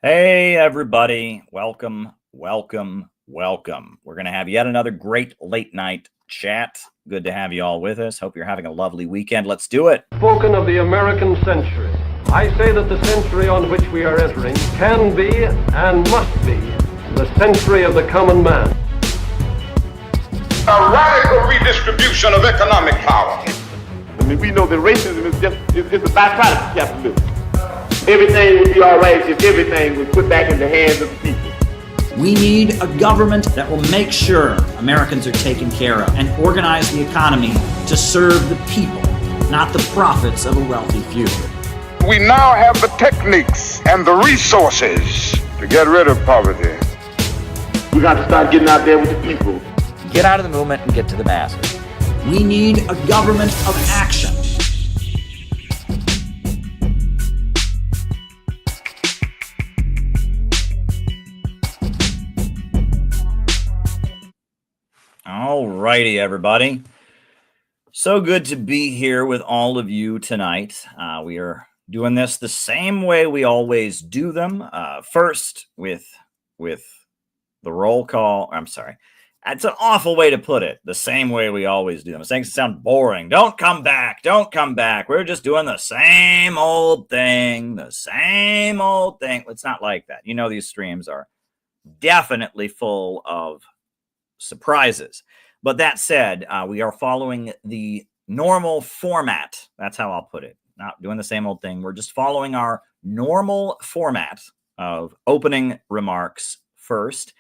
Hey, everybody. Welcome, welcome, welcome. We're going to have yet another great late night chat. Good to have you all with us. Hope you're having a lovely weekend. Let's do it. Spoken of the American century. I say that the century on which we are entering can be and must be the century of the common man. A radical redistribution of economic power. I mean, we know that racism is just it's a byproduct of capitalism. Everything would be all right if everything was put back in the hands of the people. We need a government that will make sure Americans are taken care of and organize the economy to serve the people, not the profits of a wealthy few. We now have the techniques and the resources to get rid of poverty. We got to start getting out there with the people. Get out of the movement and get to the masses. We need a government of action. All righty, everybody. So good to be here with all of you tonight. We are doing this the same way we always do them. First, with the roll call. I'm sorry. That's an awful way to put it. The same way we always do them. It's going to sound boring. Don't come back. Don't come back. We're just doing the same old thing. The same old thing. It's not like that. You know, these streams are definitely full of surprises. But that said, we are following the normal format. That's how I'll put it. Not doing the same old thing. We're just following our normal format of opening remarks first,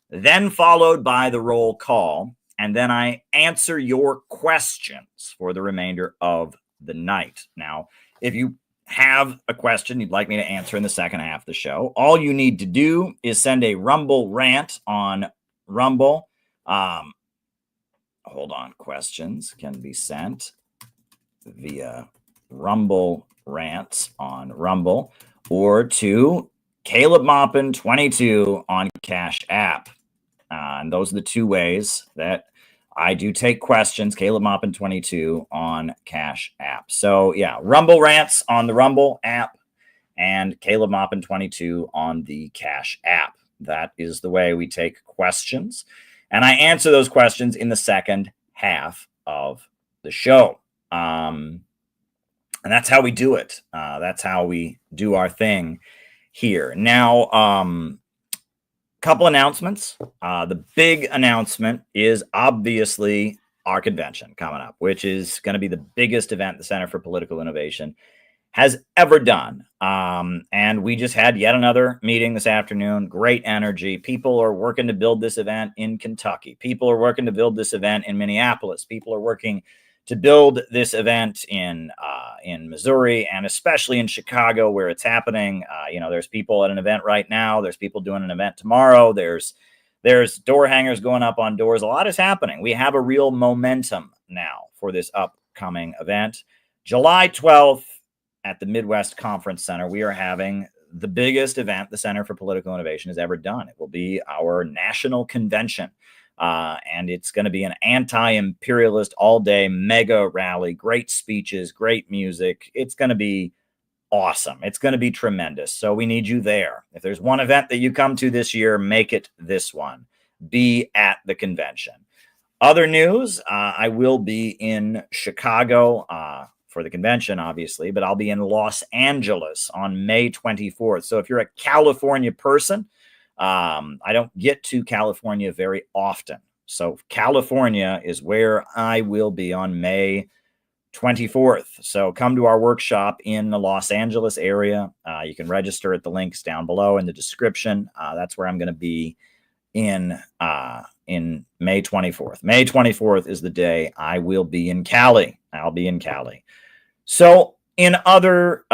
then followed by the roll call, and then I answer your questions for the remainder of the night. Now, if you have a question you'd like me to answer in the second half of the show, all you need to do is send a Rumble rant on Rumble. Hold on. Questions can be sent via Rumble rants on Rumble or to Caleb Maupin 22 on Cash App. And those are the two ways that I do take questions. Caleb Maupin 22 on Cash App. So yeah, Rumble rants on the Rumble app and Caleb Maupin 22 on the Cash App. That is the way we take questions. And I answer those questions in the second half of the show. And that's how we do it. That's how we do our thing here. Now, couple announcements. The big announcement is obviously our convention coming up, which is going to be the biggest event the Center for Political Innovation has ever done. And we just had yet another meeting this afternoon. Great energy. People are working to build this event in Kentucky. People are working to build this event in Minneapolis. People are working to build this event in Missouri and especially in Chicago where it's happening. There's people at an event right now. There's people doing an event tomorrow. There's door hangers going up on doors. A lot is happening. We have a real momentum now for this upcoming event. July 12th at the Midwest Conference Center, we are having the biggest event the Center for Political Innovation has ever done. It will be our national convention. And it's going to be an anti-imperialist all-day mega rally, great speeches, great music. It's going to be awesome. It's going to be tremendous. So we need you there. If there's one event that you come to this year, make it this one. Be at the convention. Other news, I will be in Chicago for the convention, obviously, but I'll be in Los Angeles on May 24th. So if you're a California person, I don't get to California very often. So California is where I will be on May 24th. So come to our workshop in the Los Angeles area. You can register at the links down below in the description. That's where I'm going to be in May 24th. May 24th is the day I will be in Cali. I'll be in Cali. So in other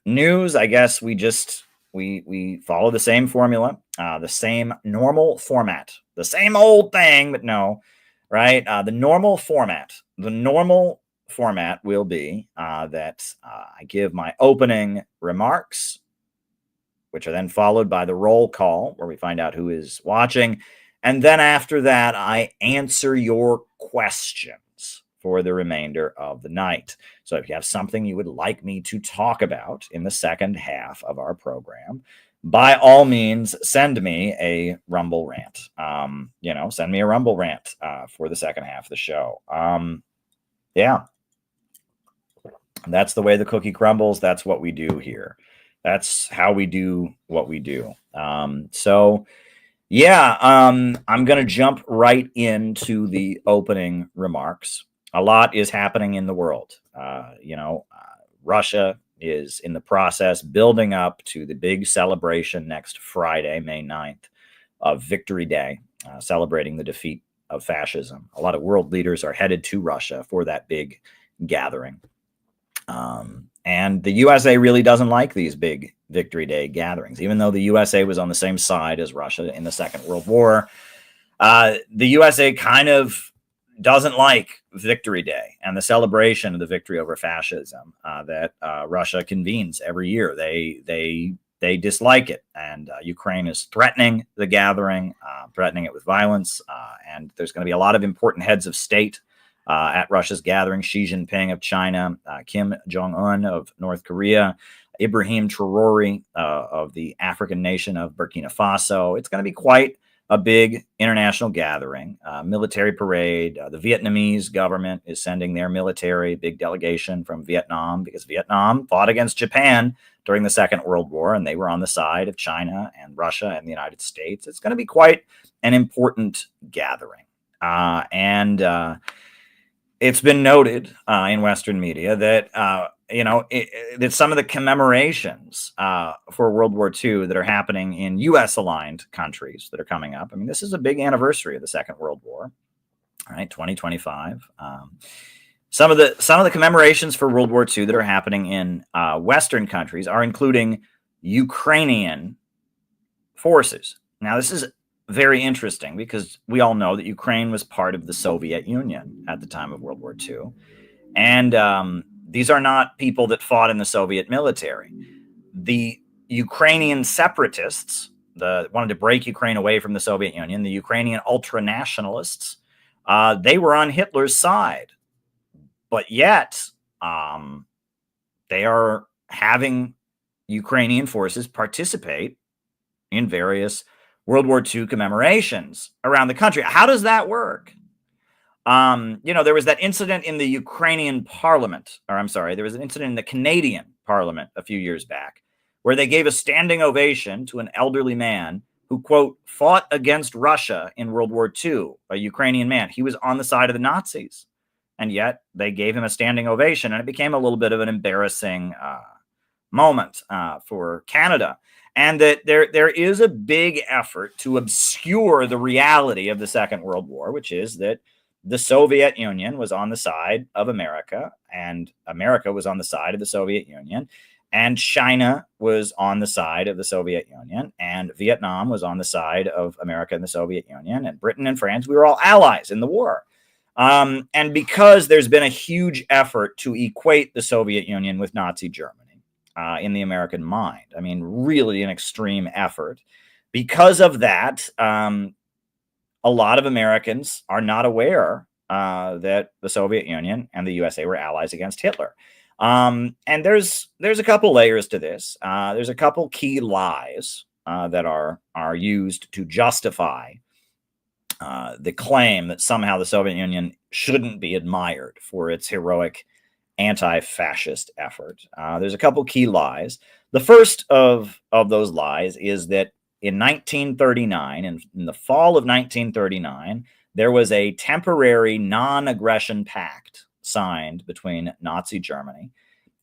news, I guess we follow the same formula, the same normal format, the same old thing, but no, right? The normal format will be that I give my opening remarks, which are then followed by the roll call where we find out who is watching. And then after that, I answer your questions for the remainder of the night. So if you have something you would like me to talk about in the second half of our program, by all means, send me a Rumble rant. Send me a Rumble rant for the second half of the show. Yeah. That's the way the cookie crumbles. That's what we do here. That's how we do what we do. I'm going to jump right into the opening remarks. A lot is happening in the world. Russia is in the process building up to the big celebration next Friday, May 9th, of Victory Day, celebrating the defeat of fascism. A lot of world leaders are headed to Russia for that big gathering. And the USA really doesn't like these big Victory Day gatherings, even though the USA was on the same side as Russia in the Second World War. The USA kind of doesn't like Victory Day and the celebration of the victory over fascism that Russia convenes every year. They dislike it, and Ukraine is threatening the gathering, threatening it with violence. And there's going to be a lot of important heads of state at Russia's gathering: Xi Jinping of China, Kim Jong-un of North Korea, Ibrahim Traore of the African nation of Burkina Faso. It's going to be quite a big international gathering, military parade. The Vietnamese government is sending their military, big delegation from Vietnam, because Vietnam fought against Japan during the Second World War, and they were on the side of China and Russia and the United States. It's going to be quite an important gathering. It's been noted in Western media that, that some of the commemorations for World War II that are happening in U.S.-aligned countries that are coming up. I mean, this is a big anniversary of the Second World War, right? 2025. Some of the commemorations for World War II that are happening in Western countries are including Ukrainian forces. Now, this is very interesting because we all know that Ukraine was part of the Soviet Union at the time of World War II. And these are not people that fought in the Soviet military. The Ukrainian separatists, wanted to break Ukraine away from the Soviet Union, the Ukrainian ultranationalists, they were on Hitler's side. But yet, they are having Ukrainian forces participate in various World War II commemorations around the country. How does that work? There was that incident in the Ukrainian parliament, there was an incident in the Canadian parliament a few years back where they gave a standing ovation to an elderly man who, quote, fought against Russia in World War II, a Ukrainian man. He was on the side of the Nazis, and yet they gave him a standing ovation, and it became a little bit of an embarrassing moment for Canada. And that there is a big effort to obscure the reality of the Second World War, which is that the Soviet Union was on the side of America, and America was on the side of the Soviet Union, and China was on the side of the Soviet Union, and Vietnam was on the side of America and the Soviet Union, and Britain and France, we were all allies in the war. And because there's been a huge effort to equate the Soviet Union with Nazi Germany, in the American mind. I mean, really an extreme effort. Because of that, a lot of Americans are not aware that the Soviet Union and the USA were allies against Hitler. And there's a couple layers to this. There's a couple key lies that are used to justify the claim that somehow the Soviet Union shouldn't be admired for its heroic anti-fascist effort. There's a couple key lies. The first of those lies is that in 1939, in the fall of 1939, there was a temporary non-aggression pact signed between Nazi Germany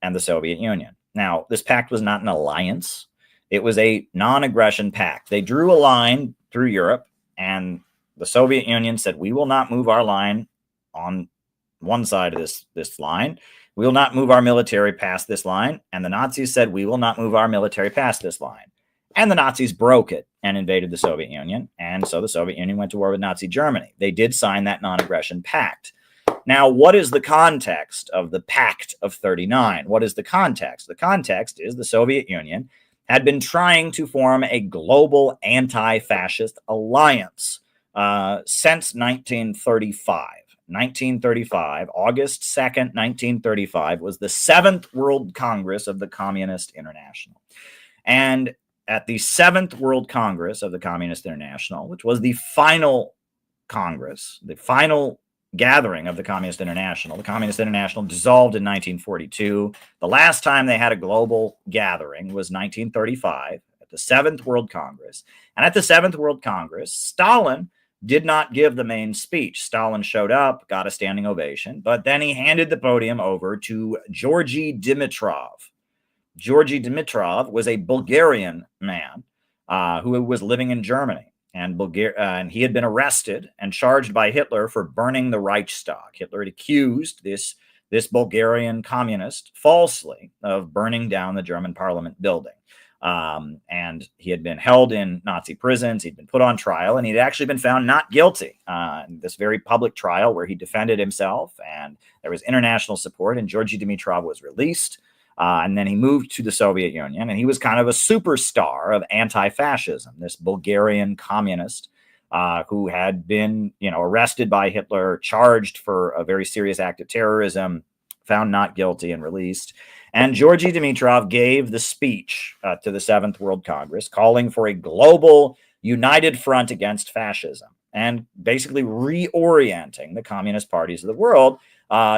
and the Soviet Union. Now, this pact was not an alliance. It was a non-aggression pact. They drew a line through Europe, and the Soviet Union said, we will not move our line on one side of this line. We will not move our military past this line. And the Nazis said, we will not move our military past this line. And the Nazis broke it and invaded the Soviet Union. And so the Soviet Union went to war with Nazi Germany. They did sign that non-aggression pact. Now, what is the context of the Pact of 39? What is the context? The context is the Soviet Union had been trying to form a global anti-fascist alliance since 1935. 1935, August 2nd, 1935, was the 7th World Congress of the Communist International. And at the 7th World Congress of the Communist International, which was the final Congress, the final gathering of the Communist International dissolved in 1942. The last time they had a global gathering was 1935 at the 7th World Congress. And at the 7th World Congress, Stalin did not give the main speech. Stalin showed up, got a standing ovation, but then he handed the podium over to Georgy Dimitrov. Georgy Dimitrov was a Bulgarian man who was living in Germany. And he had been arrested and charged by Hitler for burning the Reichstag. Hitler had accused this Bulgarian communist falsely of burning down the German parliament building. And he had been held in Nazi prisons. He'd been put on trial, and he'd actually been found not guilty in this very public trial where he defended himself, and there was international support, and Georgy Dimitrov was released. And then he moved to the Soviet Union, and he was kind of a superstar of anti-fascism, this Bulgarian communist who had been, arrested by Hitler, charged for a very serious act of terrorism, found not guilty and released. And Georgy Dimitrov gave the speech to the 7th World Congress, calling for a global united front against fascism and basically reorienting the communist parties of the world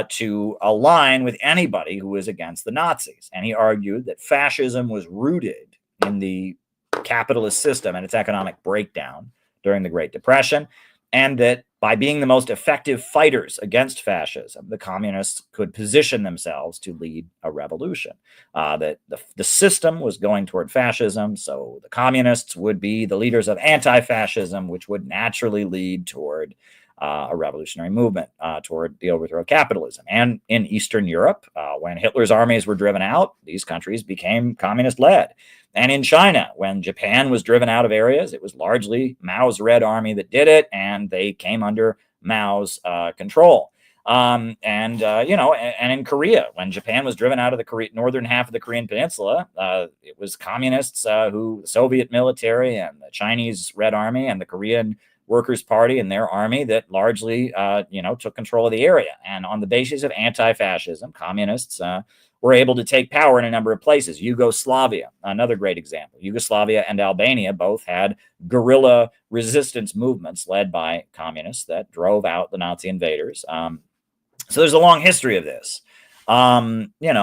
to align with anybody who was against the Nazis. And he argued that fascism was rooted in the capitalist system and its economic breakdown during the Great Depression, and that by being the most effective fighters against fascism, the communists could position themselves to lead a revolution. That the system was going toward fascism, so the communists would be the leaders of anti-fascism, which would naturally lead toward a revolutionary movement toward the overthrow of capitalism. And in Eastern Europe, when Hitler's armies were driven out, these countries became communist-led. And in China, when Japan was driven out of areas, it was largely Mao's Red Army that did it, and they came under Mao's control. And in Korea, when Japan was driven out of the northern half of the Korean peninsula, it was communists the Soviet military and the Chinese Red Army and the Korean Workers' Party and their army that largely, took control of the area. And on the basis of anti-fascism, communists were able to take power in a number of places. Yugoslavia, another great example. Yugoslavia and Albania both had guerrilla resistance movements led by communists that drove out the Nazi invaders. So there's a long history of this. And at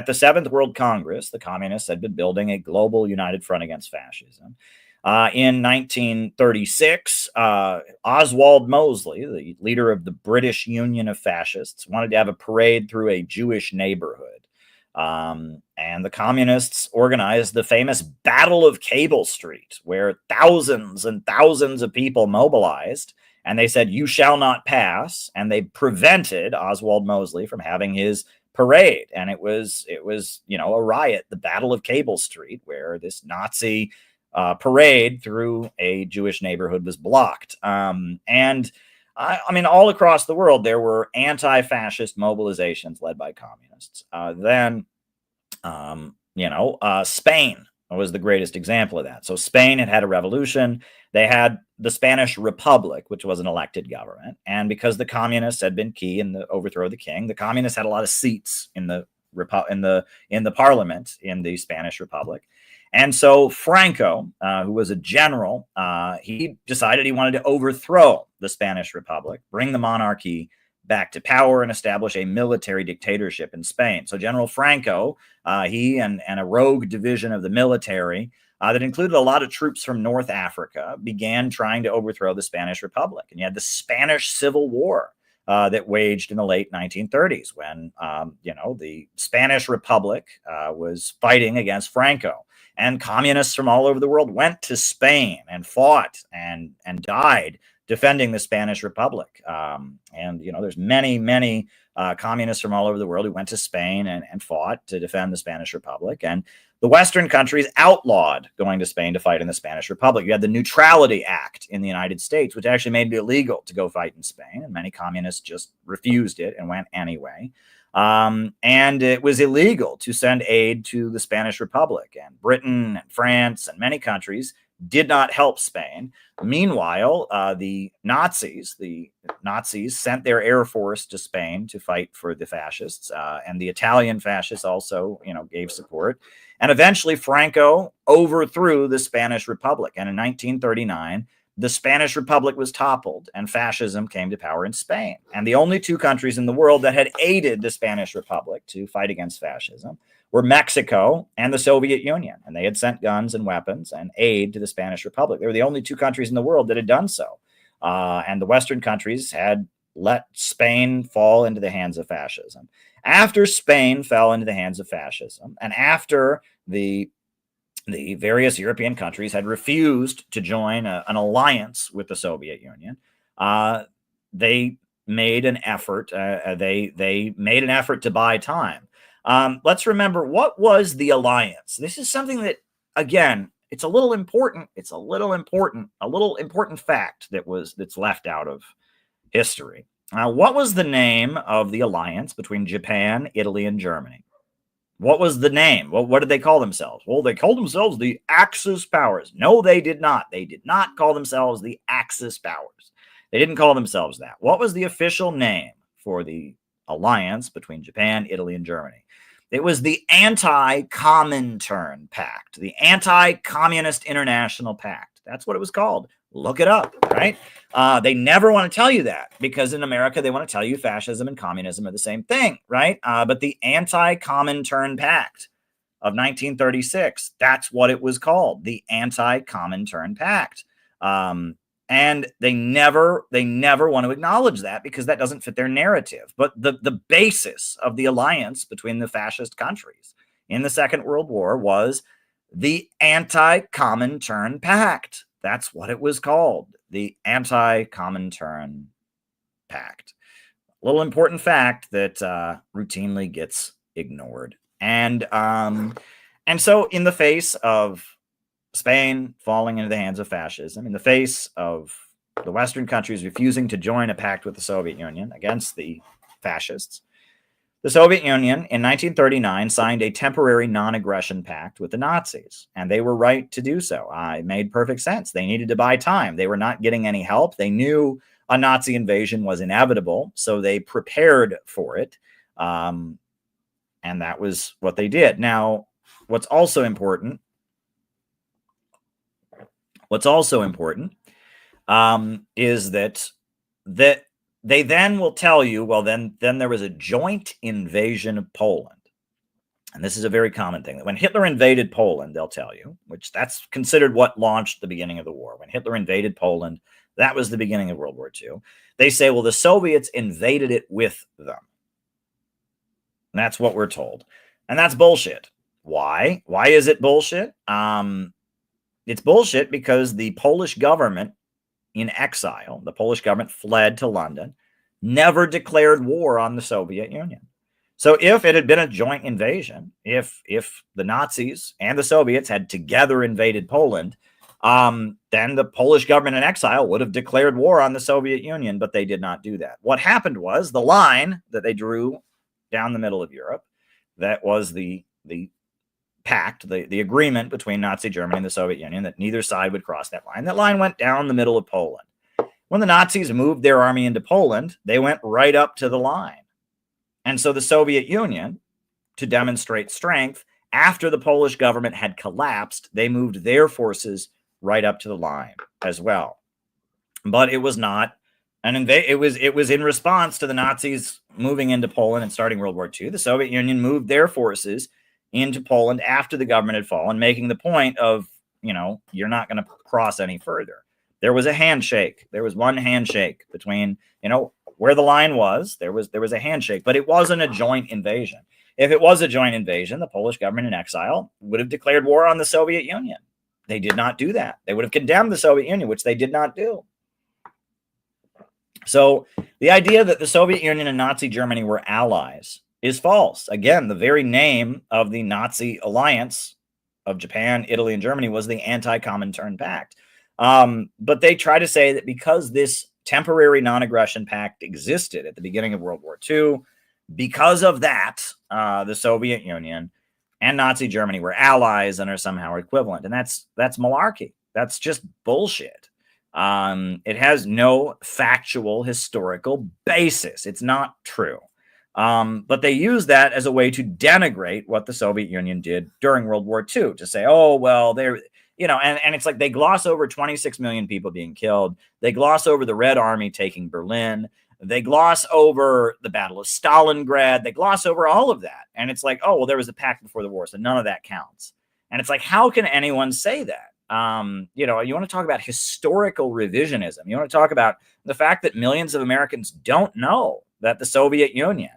the 7th World Congress, the communists had been building a global united front against fascism. In 1936, Oswald Mosley, the leader of the British Union of Fascists, wanted to have a parade through a Jewish neighborhood. And the communists organized the famous Battle of Cable Street, where thousands and thousands of people mobilized, and they said, "You shall not pass." And they prevented Oswald Mosley from having his parade. And it was a riot, the Battle of Cable Street, where this Nazi parade through a Jewish neighborhood was blocked. And all across the world, there were anti-fascist mobilizations led by communists. Spain was the greatest example of that. So Spain had a revolution. They had the Spanish Republic, which was an elected government. And because the communists had been key in the overthrow of the king, the communists had a lot of seats in the parliament in the Spanish Republic. And so Franco, who was a general, he decided he wanted to overthrow the Spanish Republic, bring the monarchy back to power, and establish a military dictatorship in Spain. So General Franco, he and a rogue division of the military that included a lot of troops from North Africa, began trying to overthrow the Spanish Republic. And you had the Spanish Civil War that waged in the late 1930s when, the Spanish Republic was fighting against Franco. And communists from all over the world went to Spain and fought and died defending the Spanish Republic. There's many communists from all over the world who went to Spain and fought to defend the Spanish Republic. And the Western countries outlawed going to Spain to fight in the Spanish Republic. You had the Neutrality Act in the United States, which actually made it illegal to go fight in Spain. And many communists just refused it and went anyway. And it was illegal to send aid to the Spanish Republic, and Britain and France and many countries did not help Spain. Meanwhile, the Nazis sent their air force to Spain to fight for the fascists, and the Italian fascists also, gave support. And eventually, Franco overthrew the Spanish Republic. And in 1939, the Spanish Republic was toppled, and fascism came to power in Spain. And the only two countries in the world that had aided the Spanish Republic to fight against fascism were Mexico and the Soviet Union. And they had sent guns and weapons and aid to the Spanish Republic. They were the only two countries in the world that had done so. And the Western countries had let Spain fall into the hands of fascism. After Spain fell into the hands of fascism, and after the various European countries had refused to join an alliance with the Soviet Union, they made an effort. They made an effort to buy time. Let's remember, what was the alliance? This is something that, again, it's a little important. It's a little important fact that's left out of history. What was the name of the alliance between Japan, Italy, and Germany? What was the name? Well, what did they call themselves? Well, they called themselves the Axis powers. No, they did not. They did not call themselves the Axis powers. They didn't call themselves that. What was the official name for the alliance between Japan, Italy, and Germany? It was the Anti-Comintern Pact, the Anti-Communist International Pact. That's what it was called. Look it up, right? They never want to tell you that, because in America, they want to tell you fascism and communism are the same thing, right? But the Anti-Comintern Pact of 1936, that's what it was called, the Anti-Comintern Pact. And they never want to acknowledge that, because that doesn't fit their narrative. But the basis of the alliance between the fascist countries in the Second World War was the Anti-Comintern Pact. That's what it was called, the Anti-Comintern Pact. A little important fact that routinely gets ignored. And so in the face of Spain falling into the hands of fascism, in the face of the Western countries refusing to join a pact with the Soviet Union against the fascists, the Soviet Union in 1939 signed a temporary non-aggression pact with the Nazis, and they were right to do so. It made perfect sense. They needed to buy time. They were not getting any help. They knew a Nazi invasion was inevitable, so they prepared for it, and that was what they did. Now, what's also important is that they then will tell you, well, then there was a joint invasion of Poland. And this is a very common thing. That when Hitler invaded Poland, they'll tell you, which that's considered what launched the beginning of the war. When Hitler invaded Poland, that was the beginning of World War II. They say, well, the Soviets invaded it with them. And that's what we're told. And that's bullshit. Why? Why is it bullshit? It's bullshit because the Polish government in exile, the Polish government fled to London, never declared war on the Soviet Union. So if it had been a joint invasion, if the Nazis and the Soviets had together invaded Poland, then the Polish government in exile would have declared war on the Soviet Union, but they did not do that. What happened was the line that they drew down the middle of Europe, that was the pact, the agreement between Nazi Germany and the Soviet Union, that neither side would cross that line. That line went down the middle of Poland. When the Nazis moved their army into Poland, they went right up to the line. And so the Soviet Union, to demonstrate strength, after the Polish government had collapsed, they moved their forces right up to the line as well. But it was not an invasion. It was in response to the Nazis moving into Poland and starting World War II. The Soviet Union moved their forces into Poland after the government had fallen, making the point of, you're not going to cross any further. There was a handshake. There was one handshake between, where the line was. There was a handshake, but it wasn't a joint invasion. If it was a joint invasion, the Polish government in exile would have declared war on the Soviet Union. They did not do that. They would have condemned the Soviet Union, which they did not do. So the idea that the Soviet Union and Nazi Germany were allies is false. Again, the very name of the Nazi alliance of Japan, Italy, and Germany was the Anti-Comintern Pact. But they try to say that because this temporary non-aggression pact existed at the beginning of World War II, because of that, the Soviet Union and Nazi Germany were allies and are somehow equivalent. And that's malarkey. That's just bullshit. It has no factual historical basis. It's not true. But they use that as a way to denigrate what the Soviet Union did during World War II, to say, oh, well, they're, and it's like they gloss over 26 million people being killed. They gloss over the Red Army taking Berlin. They gloss over the Battle of Stalingrad. They gloss over all of that. And it's like, oh, well, there was a pact before the war, so none of that counts. And it's like, how can anyone say that? You want to talk about historical revisionism. You want to talk about the fact that millions of Americans don't know that the Soviet Union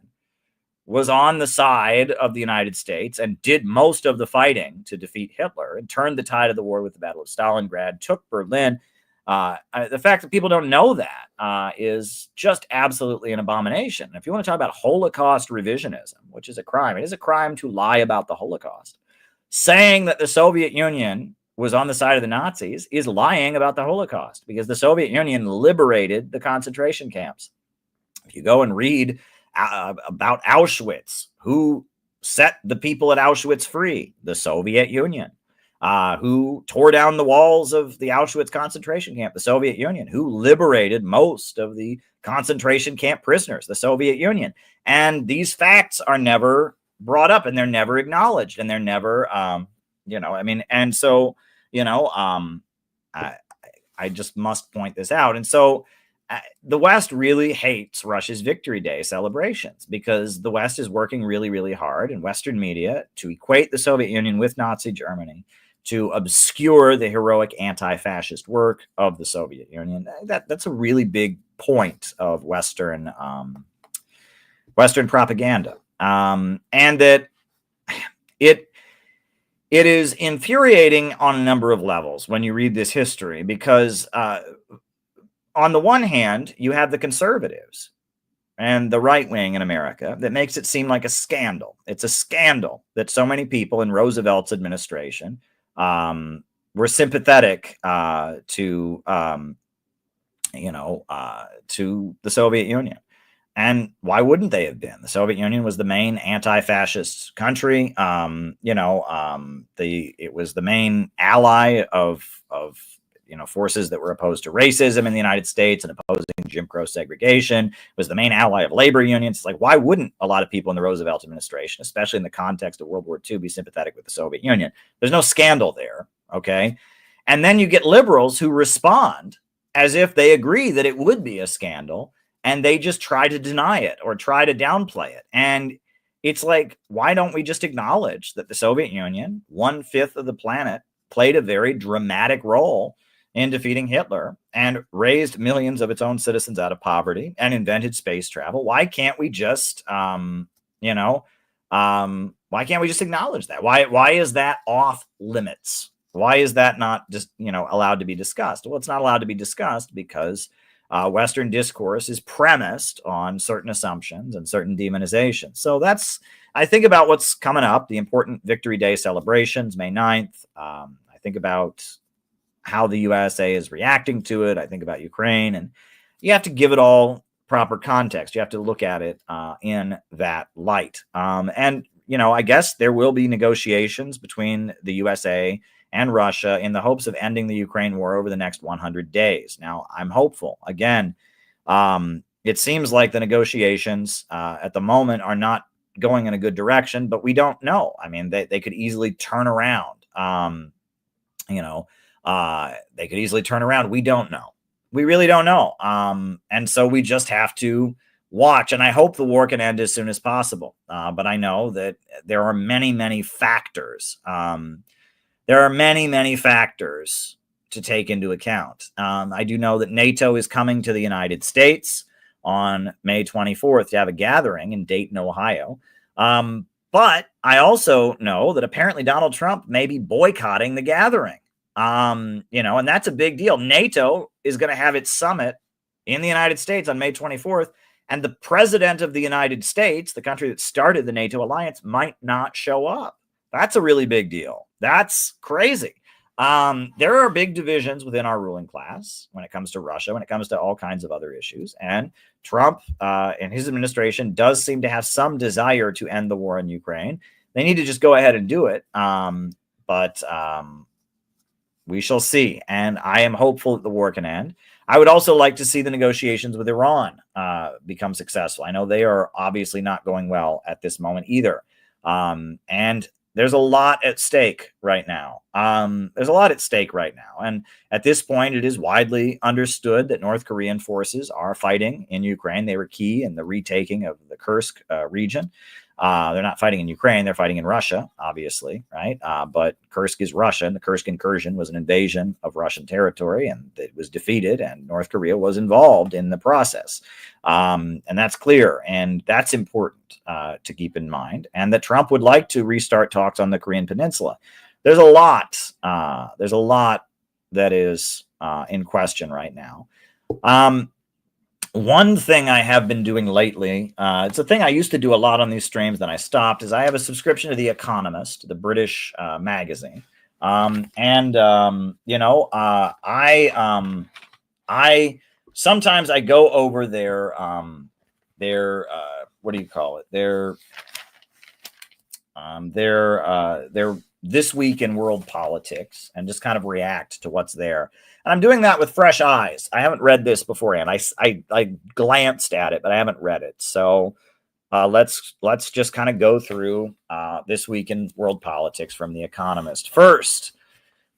was on the side of the United States and did most of the fighting to defeat Hitler and turned the tide of the war with the Battle of Stalingrad, took Berlin. The fact that people don't know that is just absolutely an abomination. If you want to talk about Holocaust revisionism, which is a crime, it is a crime to lie about the Holocaust. Saying that the Soviet Union was on the side of the Nazis is lying about the Holocaust, because the Soviet Union liberated the concentration camps. If you go and read about Auschwitz, who set the people at Auschwitz free? The Soviet Union. Who tore down the walls of the Auschwitz concentration camp? The Soviet Union. Who liberated most of the concentration camp prisoners? The Soviet Union. And these facts are never brought up, and they're never acknowledged, and they're never, and so, I just must point this out. And so the West really hates Russia's Victory Day celebrations, because the West is working really, really hard in Western media to equate the Soviet Union with Nazi Germany, to obscure the heroic anti-fascist work of the Soviet Union. That's a really big point of Western propaganda. And that it is infuriating on a number of levels when you read this history, because on the one hand, you have the conservatives and the right wing in America that makes it seem like a scandal. It's a scandal that so many people in Roosevelt's administration were sympathetic to the Soviet Union. And why wouldn't they have been? The Soviet Union was the main anti-fascist country. It was the main ally of forces that were opposed to racism in the United States and opposing Jim Crow segregation. It was the main ally of labor unions. It's like, why wouldn't a lot of people in the Roosevelt administration, especially in the context of World War II, be sympathetic with the Soviet Union? There's no scandal there, okay? And then you get liberals who respond as if they agree that it would be a scandal, and they just try to deny it or try to downplay it. And it's like, why don't we just acknowledge that the Soviet Union, 1/5 of the planet, played a very dramatic role in defeating Hitler and raised millions of its own citizens out of poverty and invented space travel? Why can't we just, why can't we just acknowledge that? Why is that off limits? Why is that not just, allowed to be discussed? Well, it's not allowed to be discussed because Western discourse is premised on certain assumptions and certain demonizations. So I think about what's coming up, the important Victory Day celebrations, May 9th. I think about how the USA is reacting to it. I think about Ukraine, and you have to give it all proper context. You have to look at it in that light. I guess there will be negotiations between the USA and Russia in the hopes of ending the Ukraine war over the next 100 days. Now, I'm hopeful. Again, it seems like the negotiations at the moment are not going in a good direction, but we don't know. I mean, they could easily turn around. They could easily turn around. We don't know. We really don't know. And so we just have to watch. And I hope the war can end as soon as possible. But I know that there are many, many factors. There are many, many factors to take into account. I do know that NATO is coming to the United States on May 24th to have a gathering in Dayton, Ohio. But I also know that apparently Donald Trump may be boycotting the gathering. And that's a big deal. NATO is going to have its summit in the United States on May 24th. And the president of the United States, the country that started the NATO alliance, might not show up. That's a really big deal. That's crazy. There are big divisions within our ruling class when it comes to Russia, when it comes to all kinds of other issues. And Trump and his administration does seem to have some desire to end the war in Ukraine. They need to just go ahead and do it. We shall see. And I am hopeful that the war can end. I would also like to see the negotiations with Iran become successful. I know they are obviously not going well at this moment either. And there's a lot at stake right now. And at this point, it is widely understood that North Korean forces are fighting in Ukraine. They were key in the retaking of the Kursk region. They're not fighting in Ukraine. They're fighting in Russia, obviously, right? But Kursk is Russia, and the Kursk incursion was an invasion of Russian territory, and it was defeated, and North Korea was involved in the process. And that's clear, and that's important to keep in mind, and that Trump would like to restart talks on the Korean Peninsula. There's a lot that is in question right now. One thing I have been doing lately, it's a thing I used to do a lot on these streams, then I stopped, is I have a subscription to The Economist, the British magazine. I sometimes I go over their what do you call it? Their This Week in World Politics, and just kind of react to what's there. And I'm doing that with fresh eyes. I haven't read this beforehand. I glanced at it, but I haven't read it. So let's just kind of go through This Week in World Politics from The Economist. First,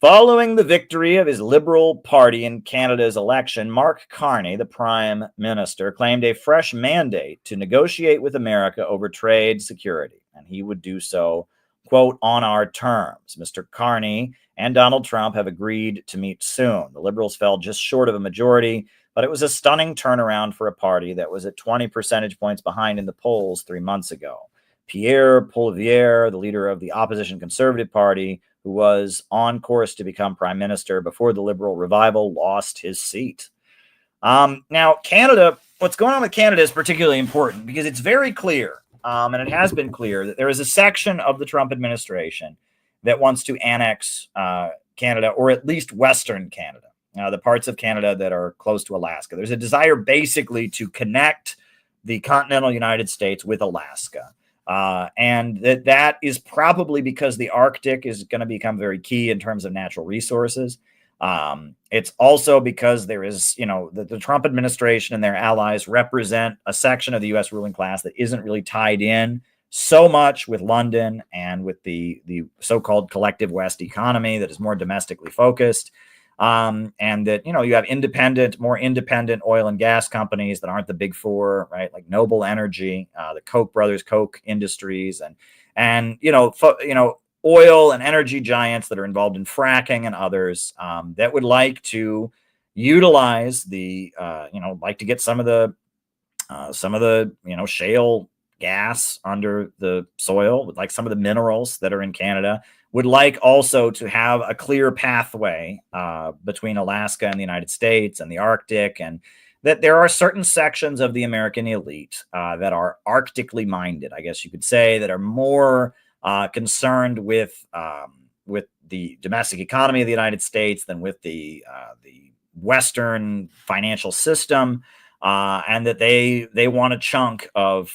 following the victory of his Liberal Party in Canada's election, Mark Carney, the Prime Minister, claimed a fresh mandate to negotiate with America over trade security, and he would do so, quote, on our terms. Mr. Carney and Donald Trump have agreed to meet soon. The Liberals fell just short of a majority, but it was a stunning turnaround for a party that was at 20 percentage points behind in the polls 3 months ago. Pierre Poilievre, the leader of the opposition Conservative Party, who was on course to become prime minister before the Liberal revival, lost his seat. Now, Canada, what's going on with Canada is particularly important because it's very clear, and it has been clear, that there is a section of the Trump administration that wants to annex Canada, or at least Western Canada, the parts of Canada that are close to Alaska. There's a desire basically to connect the continental United States with Alaska. And that is probably because the Arctic is going to become very key in terms of natural resources. It's also because there is, the Trump administration and their allies represent a section of the U.S. ruling class that isn't really tied in so much with London and with the so-called collective West economy that is more domestically focused. And that, you have more independent oil and gas companies that aren't the big four, right? Like Noble Energy, the Koch brothers, Koch Industries, and oil and energy giants that are involved in fracking and others that would like to utilize like to get some of the shale gas under the soil, like some of the minerals that are in Canada, would like also to have a clear pathway between Alaska and the United States and the Arctic, and that there are certain sections of the American elite that are Arctically minded, I guess you could say, that are more concerned with the domestic economy of the United States than with the Western financial system, and that they want a chunk of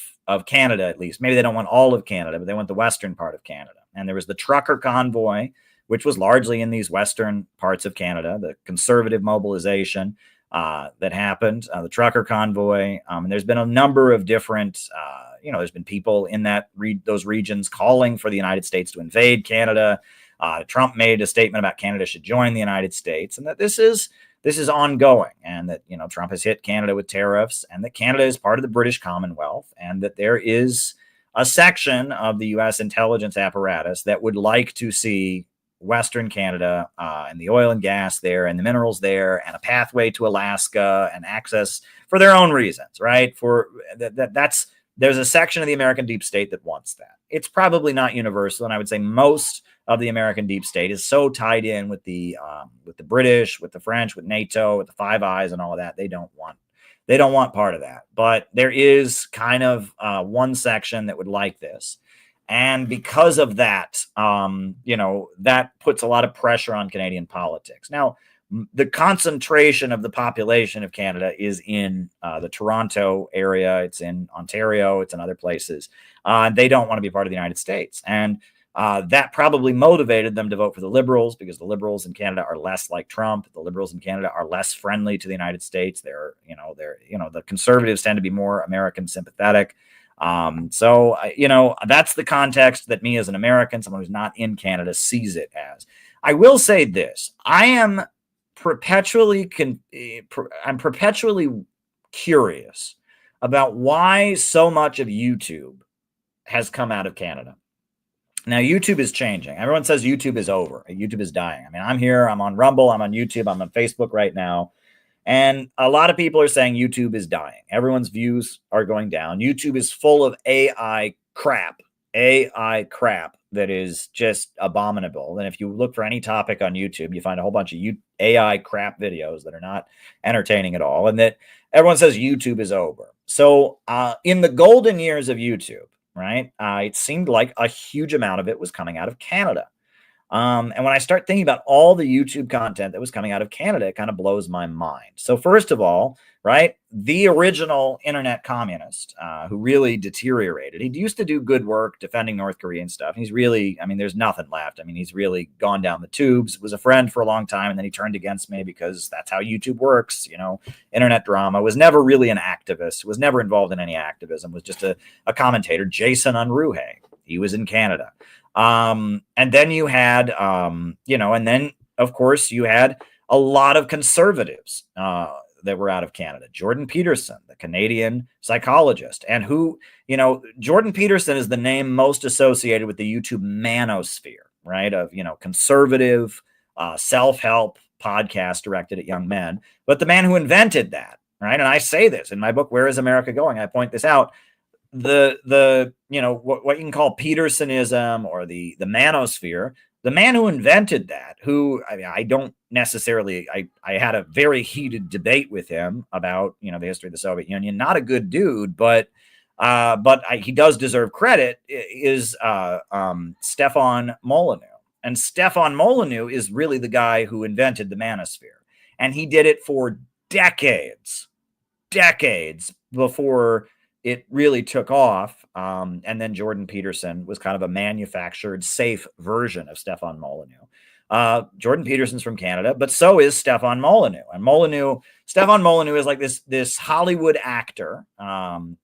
Canada, at least. Maybe they don't want all of Canada, but they want the western part of Canada. And there was the trucker convoy, which was largely in these western parts of Canada, the conservative mobilization that happened, the trucker convoy. And there's been a number of different, there's been people in those regions calling for the United States to invade Canada. Trump made a statement about Canada should join the United States, and that this is ongoing, and that, Trump has hit Canada with tariffs, and that Canada is part of the British Commonwealth, and that there is a section of the U.S. intelligence apparatus that would like to see Western Canada and the oil and gas there and the minerals there and a pathway to Alaska and access for their own reasons, right? There's a section of the American deep state that wants that. It's probably not universal, and I would say most of the American deep state is so tied in with the British, with the French, with NATO, with the Five Eyes and all of that. They don't want part of that. But there is kind of one section that would like this. And because of that, that puts a lot of pressure on Canadian politics. Now, the concentration of the population of Canada is in the Toronto area. It's in Ontario. It's in other places. They don't want to be part of the United States. And That probably motivated them to vote for the Liberals, because the Liberals in Canada are less like Trump. The Liberals in Canada are less friendly to the United States. The Conservatives tend to be more American sympathetic. That's the context that me as an American, someone who's not in Canada, sees it as. I will say this: I am perpetually curious about why so much of YouTube has come out of Canada. Now, YouTube is changing. Everyone says YouTube is over. YouTube is dying. I mean, I'm here. I'm on Rumble. I'm on YouTube. I'm on Facebook right now. And a lot of people are saying YouTube is dying. Everyone's views are going down. YouTube is full of AI crap that is just abominable. And if you look for any topic on YouTube, you find a whole bunch of AI crap videos that are not entertaining at all. And that everyone says YouTube is over. So in the golden years of YouTube, right, it seemed like a huge amount of it was coming out of Canada. And when I start thinking about all the YouTube content that was coming out of Canada, it kind of blows my mind. So first of all, right, the original internet communist who really deteriorated. He used to do good work defending North Korea and stuff. He's really, I mean, there's nothing left. I mean, he's really gone down the tubes. Was a friend for a long time, and then he turned against me because that's how YouTube works. Internet drama. Was never really an activist. Was never involved in any activism. Was just a commentator. Jason Unruhe. He was in Canada. And then you had, and then of course you had a lot of conservatives, that were out of Canada. Jordan Peterson, the Canadian psychologist, and Jordan Peterson is the name most associated with the YouTube manosphere, right? Of, conservative, self-help podcast directed at young men, but the man who invented that, right? And I say this in my book, Where is America Going? I point this out. What you can call Petersonism or the manosphere, the man who invented that, I don't necessarily, I had a very heated debate with him about, the history of the Soviet Union. Not a good dude, but he does deserve credit, is Stefan Molyneux. And Stefan Molyneux is really the guy who invented the manosphere. And he did it for decades before it really took off. And then Jordan Peterson was kind of a manufactured, safe version of Stefan Molyneux. Jordan Peterson's from Canada, but so is Stefan Molyneux. And Stefan Molyneux is like this Hollywood actor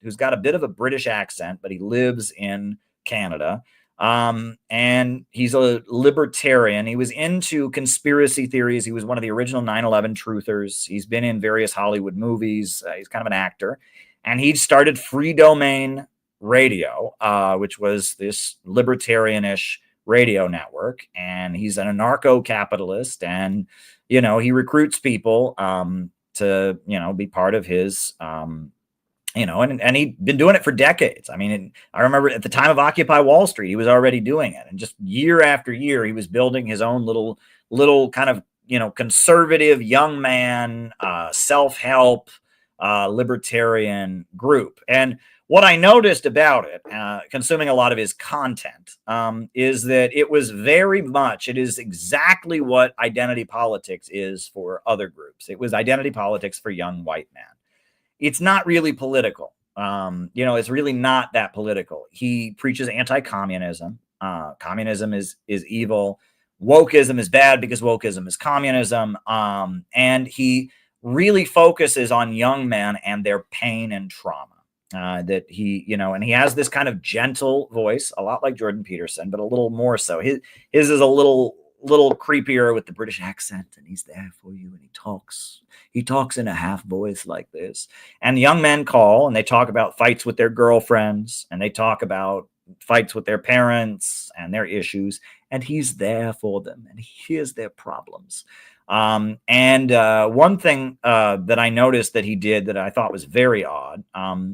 who's got a bit of a British accent, but he lives in Canada. And he's a libertarian. He was into conspiracy theories. He was one of the original 9/11 truthers. He's been in various Hollywood movies. He's kind of an actor. And he started Free Domain Radio, which was this libertarianish radio network. And he's an anarcho-capitalist. And, he recruits people to, be part of his, and he'd been doing it for decades. I mean, I remember at the time of Occupy Wall Street, he was already doing it. And just year after year, he was building his own little kind of, conservative young man, self-help, libertarian group. And what I noticed about it, consuming a lot of his content, is that it is exactly what identity politics is for other groups. It was identity politics for young white men. It's not really political. It's really not that political. He preaches anti-communism. Communism is evil. Wokeism is bad because wokeism is communism. And he really focuses on young men and their pain and trauma. And he has this kind of gentle voice, a lot like Jordan Peterson, but a little more so. His is a little creepier with the British accent, and he's there for you, and he talks in a half voice like this. And young men call, and they talk about fights with their girlfriends, and they talk about fights with their parents and their issues, and he's there for them, and he hears their problems. One thing that I noticed that he did that I thought was very odd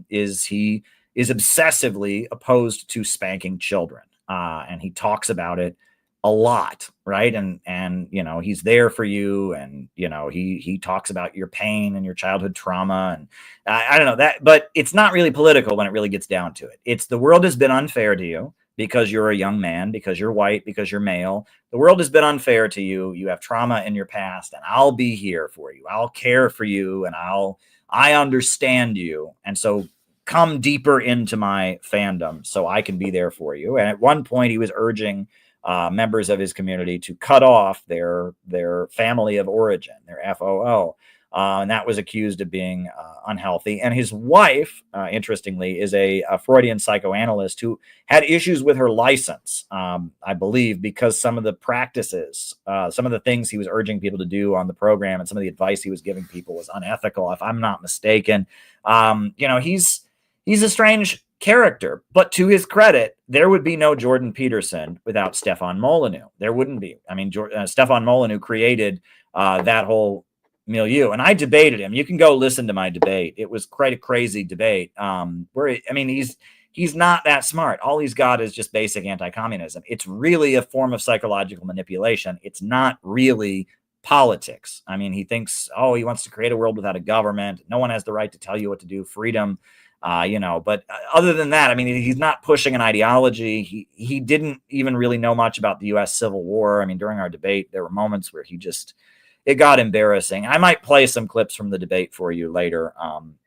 is he is obsessively opposed to spanking children. And he talks about it a lot, right? And he's there for you, and he talks about your pain and your childhood trauma, and I don't know that, but it's not really political when it really gets down to it. It's the world has been unfair to you because you're a young man, because you're white, because you're male. The world has been unfair to you. You have trauma in your past, and I'll be here for you. I'll care for you, and I understand you. And so come deeper into my fandom so I can be there for you. And at one point he was urging members of his community to cut off their family of origin, their FOO. And that was accused of being unhealthy. And his wife, interestingly, is a Freudian psychoanalyst who had issues with her license, I believe, because some of the practices, some of the things he was urging people to do on the program and some of the advice he was giving people was unethical, if I'm not mistaken. He's a strange character, but to his credit, there would be no Jordan Peterson without Stefan Molyneux. There wouldn't be. I mean, Stefan Molyneux created that whole milieu, and I debated him. You can go listen to my debate. It was quite a crazy debate. He's not that smart. All he's got is just basic anti-communism. It's really a form of psychological manipulation. It's not really politics. I mean, he thinks, he wants to create a world without a government. No one has the right to tell you what to do. Freedom. But other than that, I mean, he's not pushing an ideology. He didn't even really know much about the U.S. Civil War. I mean, during our debate, there were moments where it got embarrassing. I might play some clips from the debate for you later.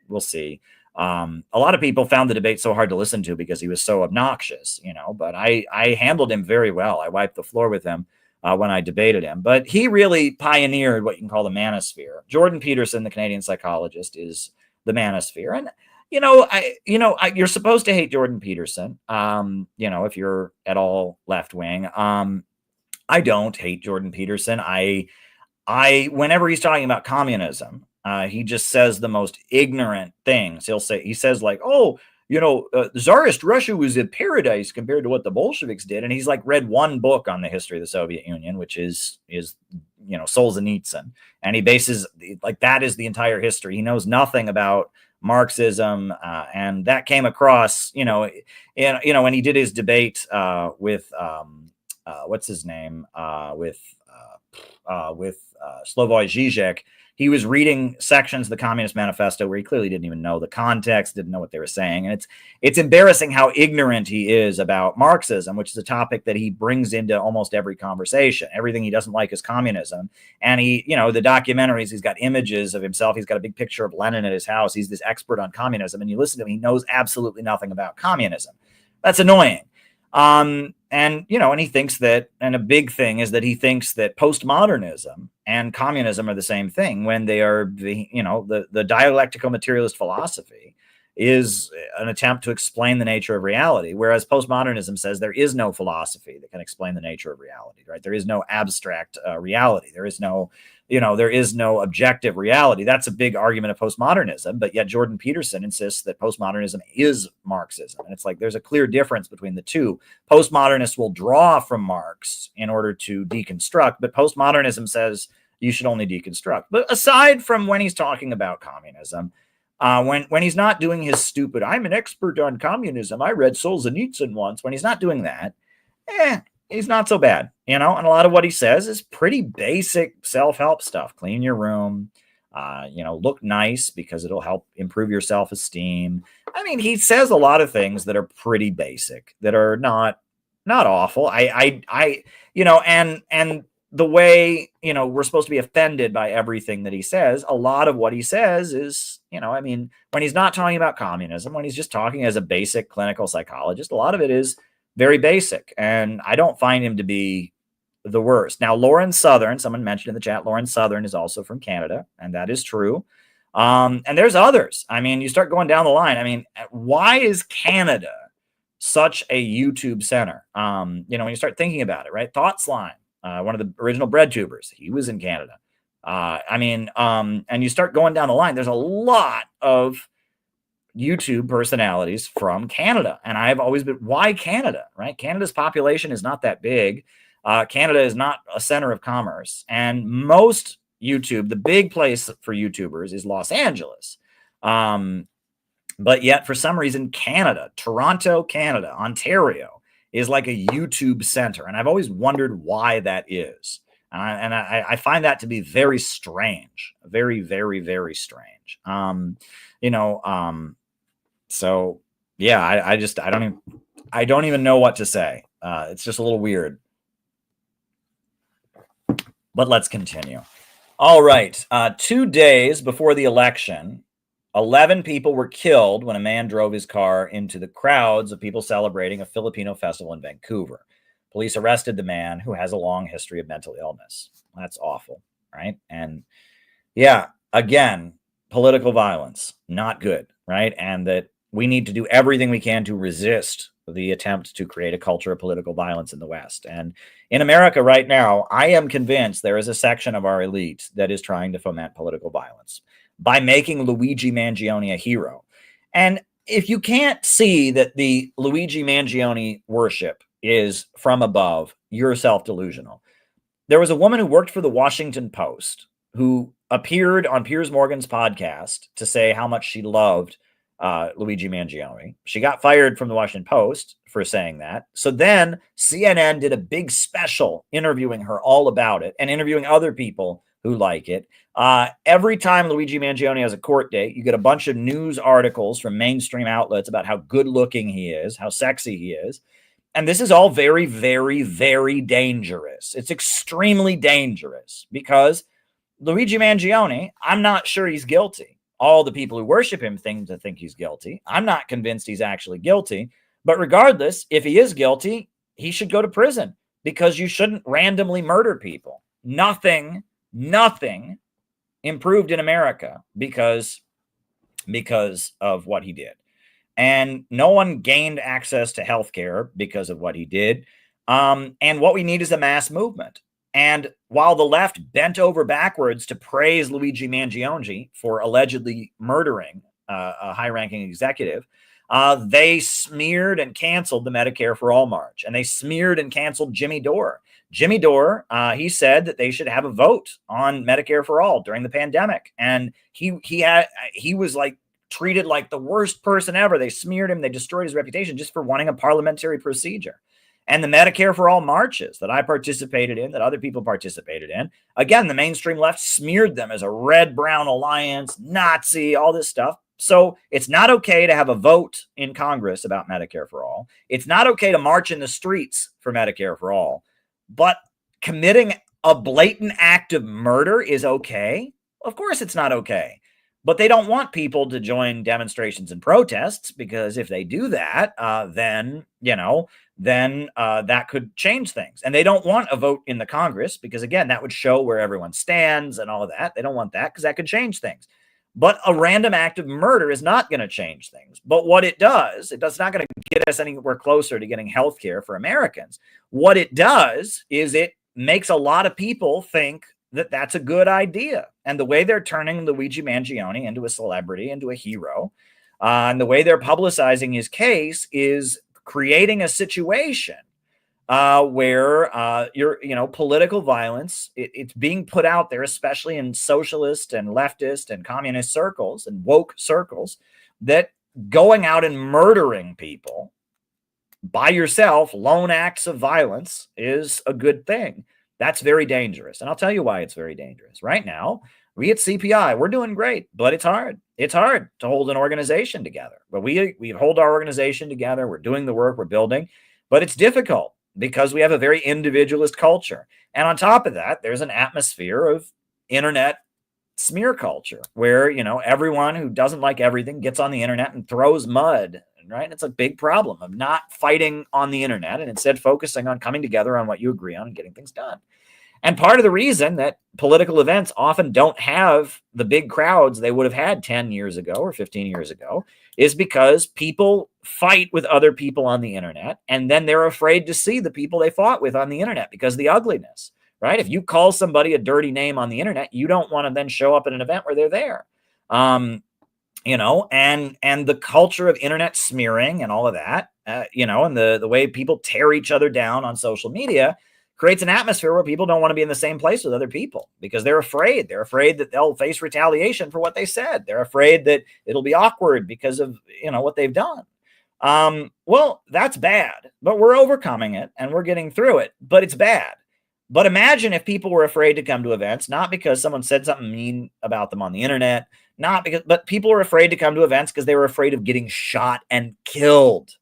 We'll see. A lot of people found the debate so hard to listen to because he was so obnoxious, but I handled him very well. I wiped the floor with him when I debated him, but he really pioneered what you can call the manosphere. Jordan Peterson, the Canadian psychologist, is the manosphere. And you're supposed to hate Jordan Peterson, if you're at all left wing. I don't hate Jordan Peterson. Whenever he's talking about communism, he just says the most ignorant things. He says like, Tsarist Russia was a paradise compared to what the Bolsheviks did. And he's like read one book on the history of the Soviet Union, which is Solzhenitsyn. And he bases that is the entire history. He knows nothing about Marxism, and that came across, when he did his debate with what's his name, with Slavoj Žižek. He was reading sections of the Communist Manifesto where he clearly didn't even know the context, didn't know what they were saying. And it's embarrassing how ignorant he is about Marxism, which is a topic that he brings into almost every conversation. Everything he doesn't like is communism. And the documentaries, he's got images of himself. He's got a big picture of Lenin at his house. He's this expert on communism. And you listen to him, he knows absolutely nothing about communism. That's annoying. And he thinks that, and a big thing is that he thinks that postmodernism and communism are the same thing when they are the dialectical materialist philosophy is an attempt to explain the nature of reality. Whereas postmodernism says there is no philosophy that can explain the nature of reality, right? There is no abstract reality. There is no objective reality. That's a big argument of postmodernism, but yet Jordan Peterson insists that postmodernism is Marxism. And it's like, there's a clear difference between the two. Postmodernists will draw from Marx in order to deconstruct, but postmodernism says you should only deconstruct. But aside from when he's talking about communism, when he's not doing his stupid, I'm an expert on communism, I read Solzhenitsyn once, when he's not doing that, he's not so bad, and a lot of what he says is pretty basic self-help stuff. Clean your room, look nice because it'll help improve your self-esteem. I mean, he says a lot of things that are pretty basic, that are not awful. And the way, we're supposed to be offended by everything that he says. A lot of what he says is, when he's not talking about communism, when he's just talking as a basic clinical psychologist, a lot of it is very basic. And I don't find him to be the worst. Now, Lauren Southern, someone mentioned in the chat, Lauren Southern is also from Canada, and that is true. And there's others. I mean, you start going down the line. I mean, why is Canada such a YouTube center? When you start thinking about it, right? Thoughtsline. One of the original bread tubers. He was in Canada. And you start going down the line. There's a lot of YouTube personalities from Canada. And I've always been, why Canada, right? Canada's population is not that big. Canada is not a center of commerce. And most YouTube, the big place for YouTubers is Los Angeles. But yet, for some reason, Canada, Toronto, Canada, Ontario, is like a YouTube center. And I've always wondered why that is. And I find that to be very strange, very, very, very strange. So yeah, I don't even know what to say. It's just a little weird, but let's continue. All right. 2 days before the election, 11 people were killed when a man drove his car into the crowds of people celebrating a Filipino festival in Vancouver. Police arrested the man, who has a long history of mental illness. That's awful, right? And yeah, again, political violence, not good, right? And that we need to do everything we can to resist the attempt to create a culture of political violence in the West. And in America right now, I am convinced there is a section of our elite that is trying to foment political violence by making Luigi Mangione a hero. And if you can't see that the Luigi Mangione worship is from above, you're self-delusional. There was a woman who worked for the Washington Post who appeared on Piers Morgan's podcast to say how much she loved Luigi Mangione. She got fired from the Washington Post for saying that. So then CNN did a big special interviewing her all about it and interviewing other people who like it. Every time Luigi Mangione has a court date, you get a bunch of news articles from mainstream outlets about how good looking he is, how sexy he is. And this is all very, very, very dangerous. It's extremely dangerous because Luigi Mangione, I'm not sure he's guilty. All the people who worship him think he's guilty. I'm not convinced he's actually guilty. But regardless, if he is guilty, he should go to prison because you shouldn't randomly murder people. Nothing improved in America because of what he did. And no one gained access to healthcare because of what he did. And what we need is a mass movement. And while the left bent over backwards to praise Luigi Mangione for allegedly murdering a high-ranking executive, they smeared and canceled the Medicare for All March. And they smeared and canceled Jimmy Dore. Jimmy Dore, he said that they should have a vote on Medicare for All during the pandemic. And he was like treated like the worst person ever. They smeared him. They destroyed his reputation just for wanting a parliamentary procedure. And the Medicare for All marches that I participated in, that other people participated in, again, the mainstream left smeared them as a red-brown alliance, Nazi, all this stuff. So it's not okay to have a vote in Congress about Medicare for All. It's not okay to march in the streets for Medicare for All. But committing a blatant act of murder is okay? Of course it's not okay. But they don't want people to join demonstrations and protests, because if they do that, then that could change things. And they don't want a vote in the Congress because, again, that would show where everyone stands and all of that. They don't want that because that could change things. But a random act of murder is not going to change things. But what it does, it's not going to get us anywhere closer to getting health care for Americans. What it does is it makes a lot of people think that that's a good idea. And the way they're turning Luigi Mangione into a celebrity, into a hero, and the way they're publicizing his case is creating a situation where political violence, it's being put out there, especially in socialist and leftist and communist circles and woke circles, that going out and murdering people by yourself, lone acts of violence, is a good thing. That's very dangerous. And I'll tell you why it's very dangerous. Right now, we at CPI, we're doing great, but it's hard. It's hard to hold an organization together. But we hold our organization together. We're doing the work, we're building, but it's difficult because we have a very individualist culture. And on top of that, there's an atmosphere of internet smear culture where, everyone who doesn't like everything gets on the internet and throws mud, right? It's a big problem of not fighting on the internet and instead focusing on coming together on what you agree on and getting things done. And part of the reason that political events often don't have the big crowds they would have had 10 years ago or 15 years ago is because people fight with other people on the internet, and then they're afraid to see the people they fought with on the internet because of the ugliness, right? If you call somebody a dirty name on the internet, you don't want to then show up at an event where they're there. And the culture of internet smearing and all of that, and the way people tear each other down on social media creates an atmosphere where people don't want to be in the same place with other people because they're afraid. They're afraid that they'll face retaliation for what they said. They're afraid that it'll be awkward because of, what they've done. Well, that's bad, but we're overcoming it and we're getting through it, but it's bad. But imagine if people were afraid to come to events, not because someone said something mean about them on the internet, but people were afraid to come to events because they were afraid of getting shot and killed.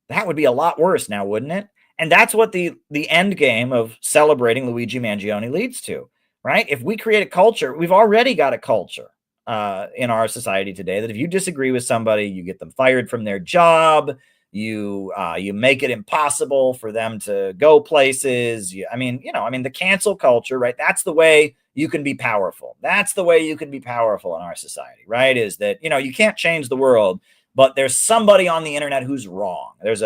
That would be a lot worse now, wouldn't it? And that's what the end game of celebrating Luigi Mangione leads to, right? If we create a culture, we've already got a culture in our society today that if you disagree with somebody, you get them fired from their job. You make it impossible for them to go places. The cancel culture, right? That's the way you can be powerful. That's the way you can be powerful in our society, right? Is that, you can't change the world, but there's somebody on the internet who's wrong. There's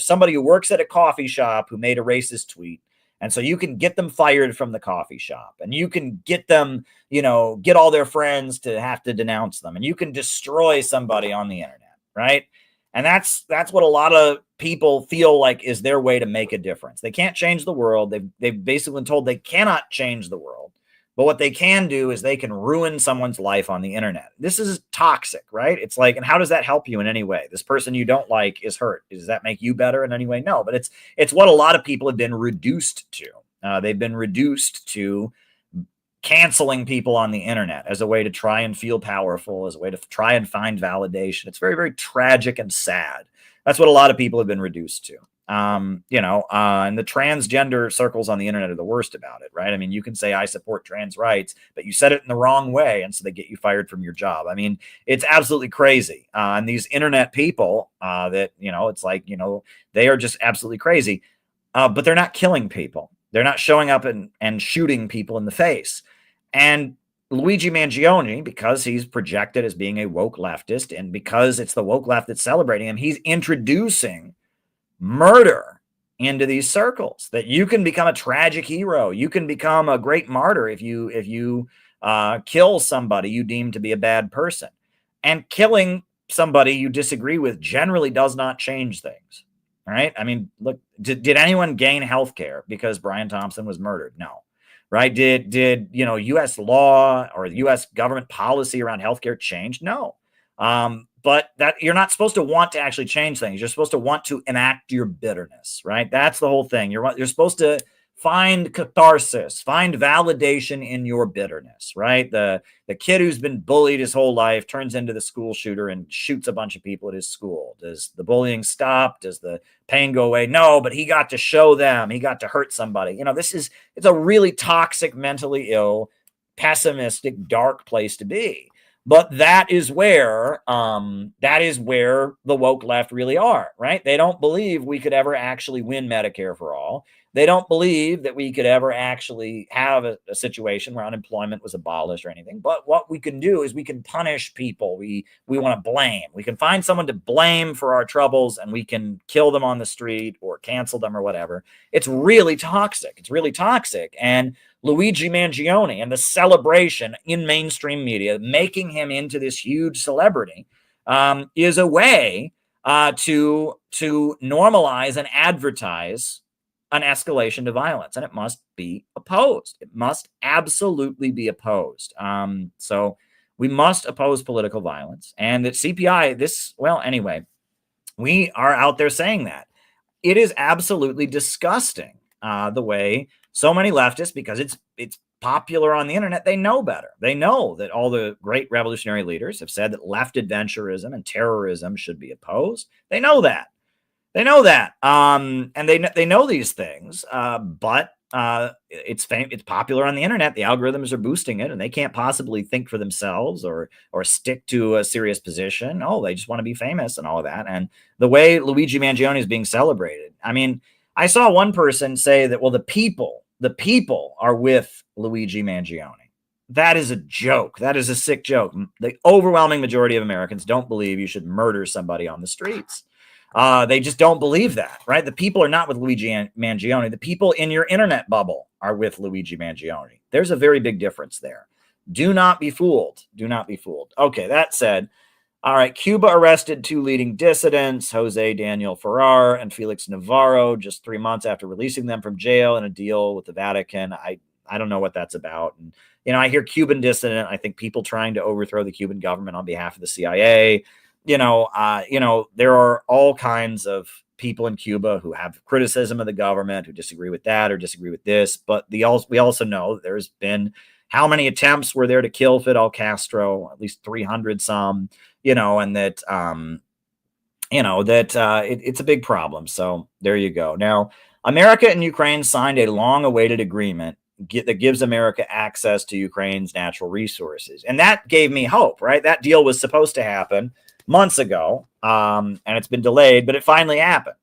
somebody who works at a coffee shop who made a racist tweet. And so you can get them fired from the coffee shop, and you can get them, get all their friends to have to denounce them, and you can destroy somebody on the internet, right? And that's what a lot of people feel like is their way to make a difference. They can't change the world. They've basically been told they cannot change the world. But what they can do is they can ruin someone's life on the internet. This is toxic, right? It's like, and how does that help you in any way? This person you don't like is hurt. Does that make you better in any way? No, but it's what a lot of people have been reduced to. They've been reduced to canceling people on the internet as a way to try and feel powerful, as a way to try and find validation. It's very, very tragic and sad. That's what a lot of people have been reduced to. And the transgender circles on the internet are the worst about it, right? I mean, you can say I support trans rights, but you said it in the wrong way, and so they get you fired from your job. I mean, it's absolutely crazy. And these internet people it's like, they are just absolutely crazy. But they're not killing people. They're not showing up and shooting people in the face. And Luigi Mangione, because he's projected as being a woke leftist, and because it's the woke left that's celebrating him, he's introducing murder into these circles, that you can become a tragic hero. You can become a great martyr if you kill somebody you deem to be a bad person. And killing somebody you disagree with generally does not change things. All right. I mean, look, did anyone gain health care because Brian Thompson was murdered? No. Right. Did U.S. law or U.S. government policy around healthcare change? No. But that you're not supposed to want to actually change things. You're supposed to want to enact your bitterness, right? That's the whole thing. You're supposed to find catharsis, find validation in your bitterness, right? The kid who's been bullied his whole life turns into the school shooter and shoots a bunch of people at his school. Does the bullying stop? Does the pain go away? No, but he got to show them. He got to hurt somebody. It's a really toxic, mentally ill, pessimistic, dark place to be. But that is where the woke left really are, right? They don't believe we could ever actually win Medicare for all. They don't believe that we could ever actually have a situation where unemployment was abolished or anything. But what we can do is we can punish people we want to blame. We can find someone to blame for our troubles, and we can kill them on the street or cancel them or whatever. It's really toxic. It's really toxic. And Luigi Mangione and the celebration in mainstream media, making him into this huge celebrity, is a way to normalize and advertise an escalation to violence, and it must be opposed. It must absolutely be opposed. So we must oppose political violence, and that CPI, we are out there saying that. It is absolutely disgusting the way so many leftists, because it's popular on the internet, they know better. They know that all the great revolutionary leaders have said that left adventurism and terrorism should be opposed. They know that. And they know these things. But it's popular on the internet. The algorithms are boosting it, and they can't possibly think for themselves or stick to a serious position. Oh, they just want to be famous and all of that. And the way Luigi Mangione is being celebrated, I mean, I saw one person say that, well, the people are with Luigi Mangione. That is a joke. That is a sick joke. The overwhelming majority of Americans don't believe you should murder somebody on the streets. They just don't believe that, right? The people are not with Luigi Mangione. The people in your internet bubble are with Luigi Mangione. There's a very big difference there. Do not be fooled. Do not be fooled. Okay, that said, all right, Cuba arrested 2 leading dissidents, Jose Daniel Ferrer and Felix Navarro, just 3 months after releasing them from jail in a deal with the Vatican. I don't know what that's about. And, I hear Cuban dissident. I think people trying to overthrow the Cuban government on behalf of the CIA. There are all kinds of people in Cuba who have criticism of the government, who disagree with that or disagree with this. But we also know that there's been, how many attempts were there to kill Fidel Castro? At least 300 some, and that, it's a big problem. So there you go. Now, America and Ukraine signed a long-awaited agreement that gives America access to Ukraine's natural resources. And that gave me hope, right? That deal was supposed to happen months ago, and it's been delayed, but it finally happened.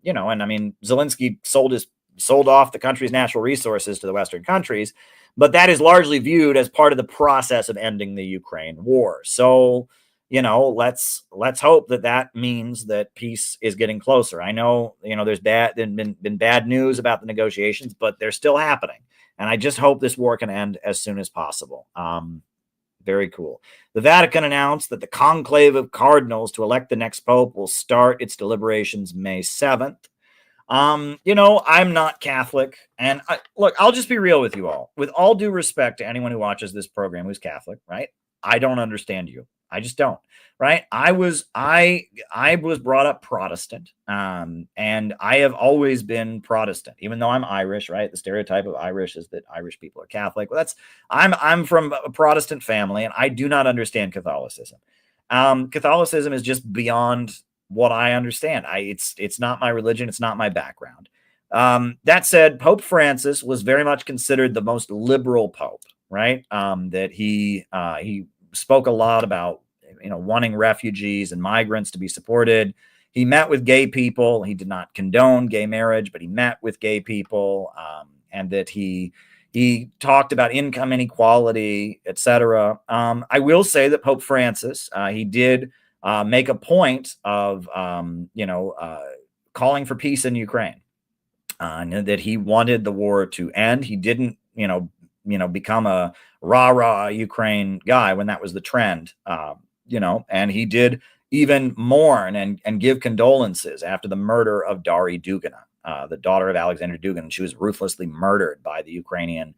You know, and I mean, Zelensky sold off the country's natural resources to the Western countries, but that is largely viewed as part of the process of ending the Ukraine war. So, you know, let's hope that means that peace is getting closer. I know, you know, there's been bad news about the negotiations, but they're still happening. And I just hope this war can end as soon as possible. Very cool. The Vatican announced that the conclave of cardinals to elect the next pope will start its deliberations May 7th. You know, I'm not Catholic, and look, I'll just be real with you all. With all due respect to anyone who watches this program who's Catholic, right? I don't understand you. I just don't, right? I was brought up Protestant, and I have always been Protestant, even though I'm Irish, right? The stereotype of Irish is that Irish people are Catholic. Well, I'm from a Protestant family, and I do not understand Catholicism. Catholicism is just beyond what I understand. It's not my religion. It's not my background. That said, Pope Francis was very much considered the most liberal pope, right? That he spoke a lot about, you know, wanting refugees and migrants to be supported. He met with gay people. He did not condone gay marriage, but he met with gay people, and that he talked about income inequality, etc. I will say that Pope Francis, he did make a point of, calling for peace in Ukraine, and that he wanted the war to end. He didn't, become a rah-rah Ukraine guy when that was the trend, and he did even mourn and give condolences after the murder of Dari Dugina, the daughter of Alexander Dugin. She was ruthlessly murdered by the Ukrainian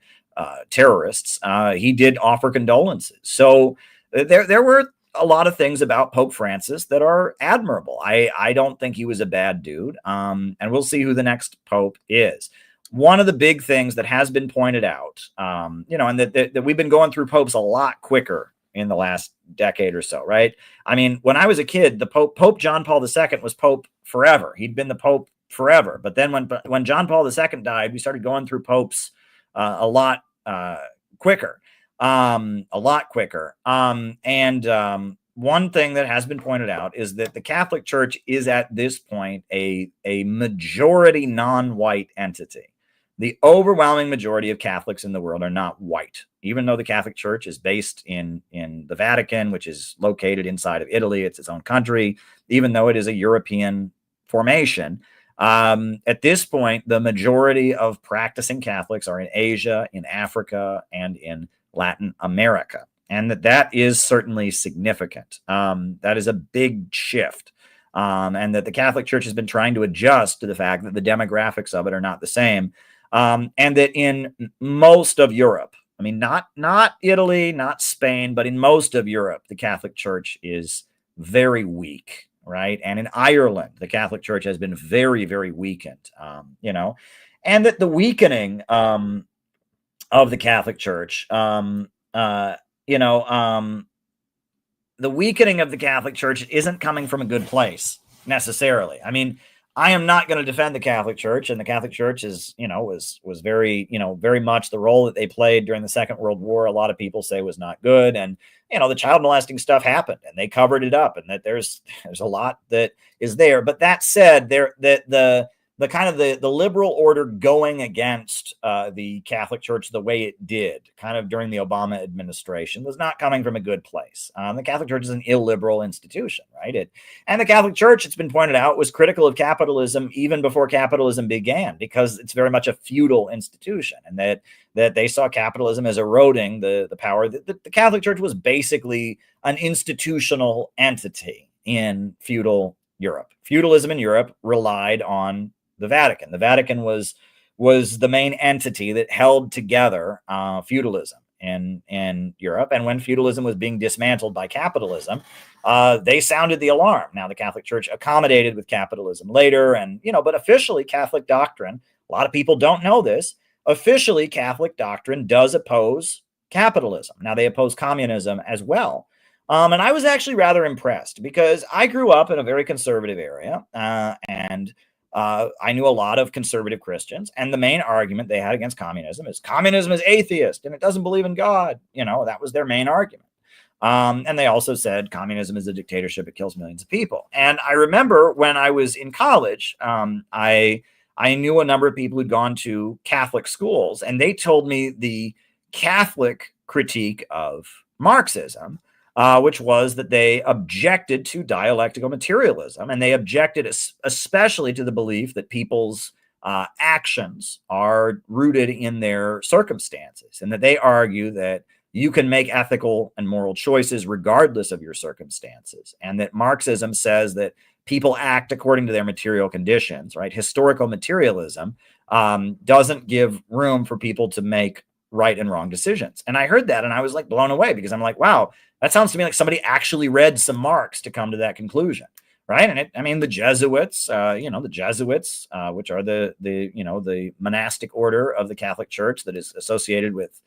terrorists. He did offer condolences. So there were a lot of things about Pope Francis that are admirable. I don't think he was a bad dude. And we'll see who the next pope is. One of the big things that has been pointed out, and that we've been going through popes a lot quicker in the last decade or so, right? I mean, when I was a kid, the Pope John Paul II was pope forever. He'd been the pope forever. But then when John Paul II died, we started going through popes a lot quicker. One thing that has been pointed out is that the Catholic Church is at this point a majority non-white entity. The overwhelming majority of Catholics in the world are not white, even though the Catholic Church is based in the Vatican, which is located inside of Italy. It's its own country, even though it is a European formation. At this point, the majority of practicing Catholics are in Asia, in Africa, and in Latin America. And that is certainly significant. That is a big shift. And that the Catholic Church has been trying to adjust to the fact that the demographics of it are not the same. And that in most of Europe, I mean, not Italy, not Spain, but in most of Europe, the Catholic Church is very weak, right? And in Ireland, the Catholic Church has been very, very weakened, and that the weakening of the Catholic Church, the weakening of the Catholic Church isn't coming from a good place necessarily. I mean, I am not going to defend the Catholic Church, and the Catholic Church is, was very, very much the role that they played during the Second World War. A lot of people say was not good, and the child molesting stuff happened, and they covered it up, and that there's a lot that is there. But that said, the kind of the liberal order going against the Catholic Church the way it did kind of during the Obama administration was not coming from a good place. The Catholic Church is an illiberal institution, right? And the Catholic Church, it's been pointed out, was critical of capitalism even before capitalism began, because it's very much a feudal institution, and that they saw capitalism as eroding the power. The Catholic Church was basically an institutional entity in feudal Europe. Feudalism in Europe relied on the Vatican. The Vatican was the main entity that held together feudalism in Europe. And when feudalism was being dismantled by capitalism, they sounded the alarm. Now, the Catholic Church accommodated with capitalism later, and but officially Catholic doctrine, a lot of people don't know this, officially Catholic doctrine does oppose capitalism. Now, they oppose communism as well. And I was actually rather impressed, because I grew up in a very conservative area, and I knew a lot of conservative Christians, and the main argument they had against communism is atheist and it doesn't believe in God. That was their main argument. And they also said communism is a dictatorship. It kills millions of people. And I remember when I was in college, I knew a number of people who'd gone to Catholic schools, and they told me the Catholic critique of Marxism, which was that they objected to dialectical materialism, and they objected especially to the belief that people's actions are rooted in their circumstances, and that they argue that you can make ethical and moral choices regardless of your circumstances, and that Marxism says that people act according to their material conditions, right? Historical materialism doesn't give room for people to make right and wrong decisions. And I heard that and I was like blown away, because I'm like, wow, that sounds to me like somebody actually read some Marx to come to that conclusion, right? And the Jesuits, which are the monastic order of the Catholic Church that is associated with,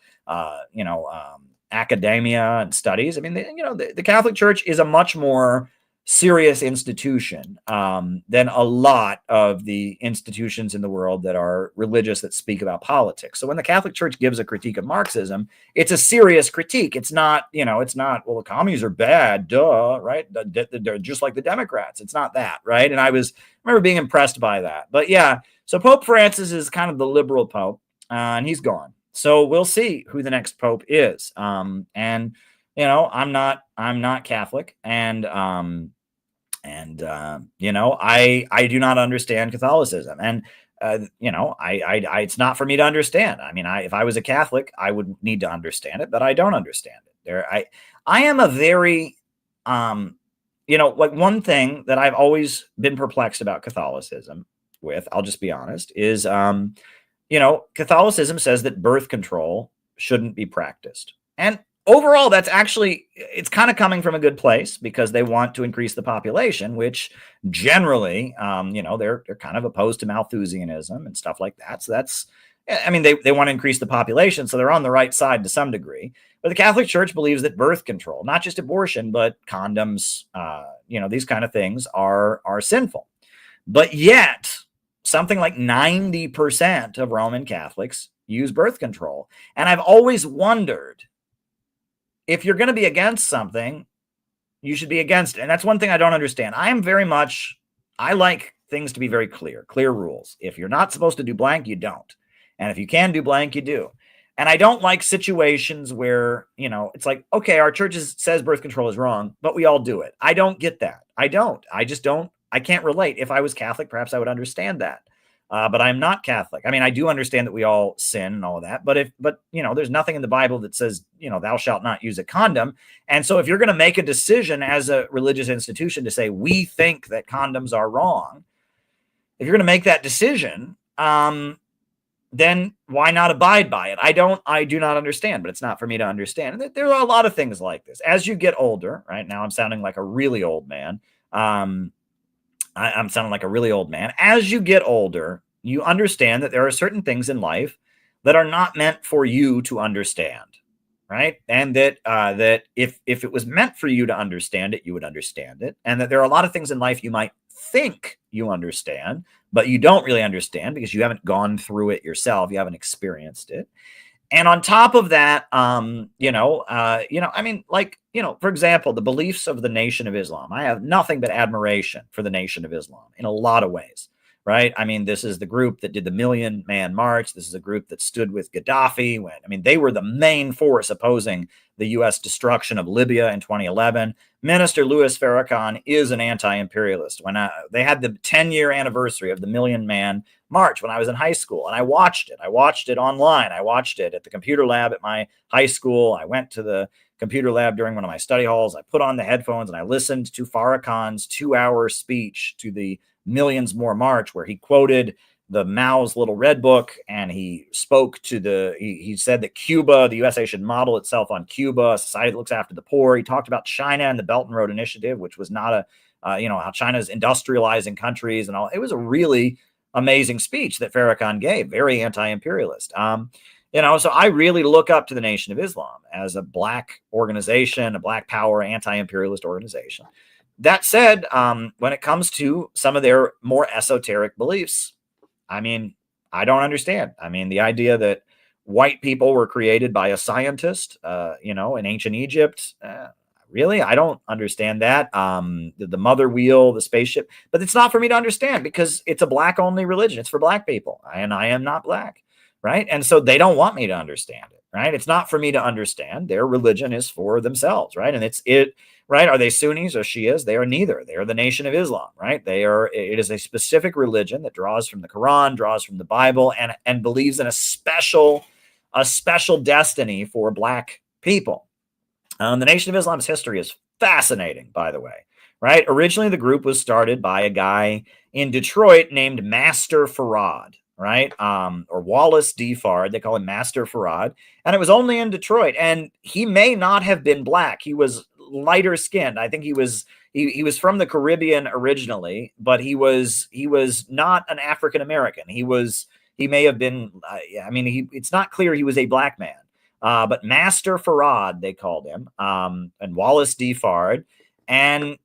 academia and studies. I mean, the Catholic Church is a much more serious institution than a lot of the institutions in the world that are religious that speak about politics. So when the Catholic Church gives a critique of Marxism, it's a serious critique. It's not, well, the commies are bad, duh, right? They're just like the Democrats. It's not that, right? And I remember being impressed by that. But yeah, so Pope Francis is kind of the liberal pope, and he's gone. So we'll see who the next pope is. I'm not Catholic, and I do not understand Catholicism, and it's not for me to understand. I mean, if I was a Catholic, I would need to understand it, but I don't understand it. I am a very, like one thing that I've always been perplexed about Catholicism with, I'll just be honest, is, Catholicism says that birth control shouldn't be practiced. And overall, that's actually, it's kind of coming from a good place, because they want to increase the population, which generally, they're kind of opposed to Malthusianism and stuff like that. So that's, they want to increase the population, so they're on the right side to some degree. But the Catholic Church believes that birth control, not just abortion, but condoms, these kind of things are sinful. But yet, something like 90% of Roman Catholics use birth control. And I've always wondered, if you're going to be against something, you should be against it. And that's one thing I don't understand. I like things to be very clear rules. If you're not supposed to do blank, you don't. And if you can do blank, you do. And I don't like situations where, it's like, okay, our church says birth control is wrong, but we all do it. I don't get that. I just don't. I can't relate. If I was Catholic, perhaps I would understand that. But I'm not Catholic. I mean, I do understand that we all sin and all of that, but there's nothing in the Bible that says, thou shalt not use a condom. And so if you're going to make a decision as a religious institution to say, we think that condoms are wrong, if you're going to make that decision, then why not abide by it? I do not understand, but it's not for me to understand. And there are a lot of things like this. As you get older, right now, I'm sounding like a really old man. I'm sounding like a really old man. As you get older, you understand that there are certain things in life that are not meant for you to understand, right? And that if it was meant for you to understand it, you would understand it. And that there are a lot of things in life you might think you understand, but you don't really understand because you haven't gone through it yourself. You haven't experienced it. And on top of that, for example, the beliefs of the Nation of Islam. I have nothing but admiration for the Nation of Islam in a lot of ways, right? I mean, this is the group that did the 1 Million Man March. This is a group that stood with Gaddafi they were the main force opposing the U.S. destruction of Libya in 2011. Minister Louis Farrakhan is an anti-imperialist. When they had the 10-year anniversary of the 1 Million Man March when I was in high school, and I watched it. I watched it online. I watched it at the computer lab at my high school. I went to the computer lab during one of my study halls. I put on the headphones and I listened to Farrakhan's 2-hour speech to the Millions More March, where he quoted the Mao's Little Red Book, and he spoke to he said that Cuba, the USA should model itself on Cuba, a society that looks after the poor. He talked about China and the Belt and Road Initiative, which was not how China's industrializing countries and all. It was a really amazing speech that Farrakhan gave, very anti-imperialist. So I really look up to the Nation of Islam as a black organization, a black power, anti-imperialist organization. that said, when it comes to some of their more esoteric beliefs, I mean, I don't understand. I mean, the idea that white people were created by a scientist, in ancient Egypt, really, I don't understand that. The mother wheel, the spaceship, but it's not for me to understand because it's a black only religion. It's for black people, and I am not black, right? And so they don't want me to understand it, right? It's not for me to understand. Their religion is for themselves, right? And right? Are they Sunnis or Shias? They are neither. They are the Nation of Islam, right? It is a specific religion that draws from the Quran, draws from the Bible, and believes in a special destiny for black people. The Nation of Islam's history is fascinating, by the way, right? Originally, the group was started by a guy in Detroit named Master Farad, right? Or Wallace D. Fard. They call him Master Farad. And it was only in Detroit. And he may not have been black. He was lighter skinned. I think he was from the Caribbean originally, but he was not an African American. He may have been, it's not clear he was a black man. But Master Farad, they called him, and Wallace D. Fard, and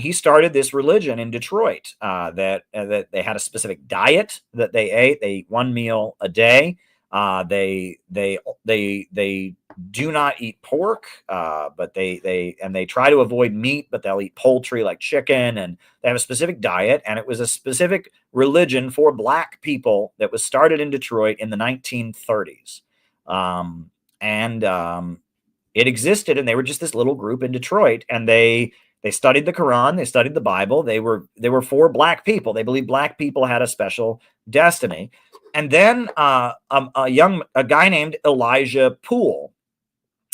he started this religion in Detroit. That they had a specific diet that they ate. They ate one meal a day. They do not eat pork, but they try to avoid meat, but they'll eat poultry like chicken, and they have a specific diet. And it was a specific religion for black people that was started in Detroit in the 1930s. It existed, and they were just this little group in Detroit, and they studied the Quran, they studied the Bible. They were for black people. They believed black people had a special destiny. And then a guy named Elijah Poole,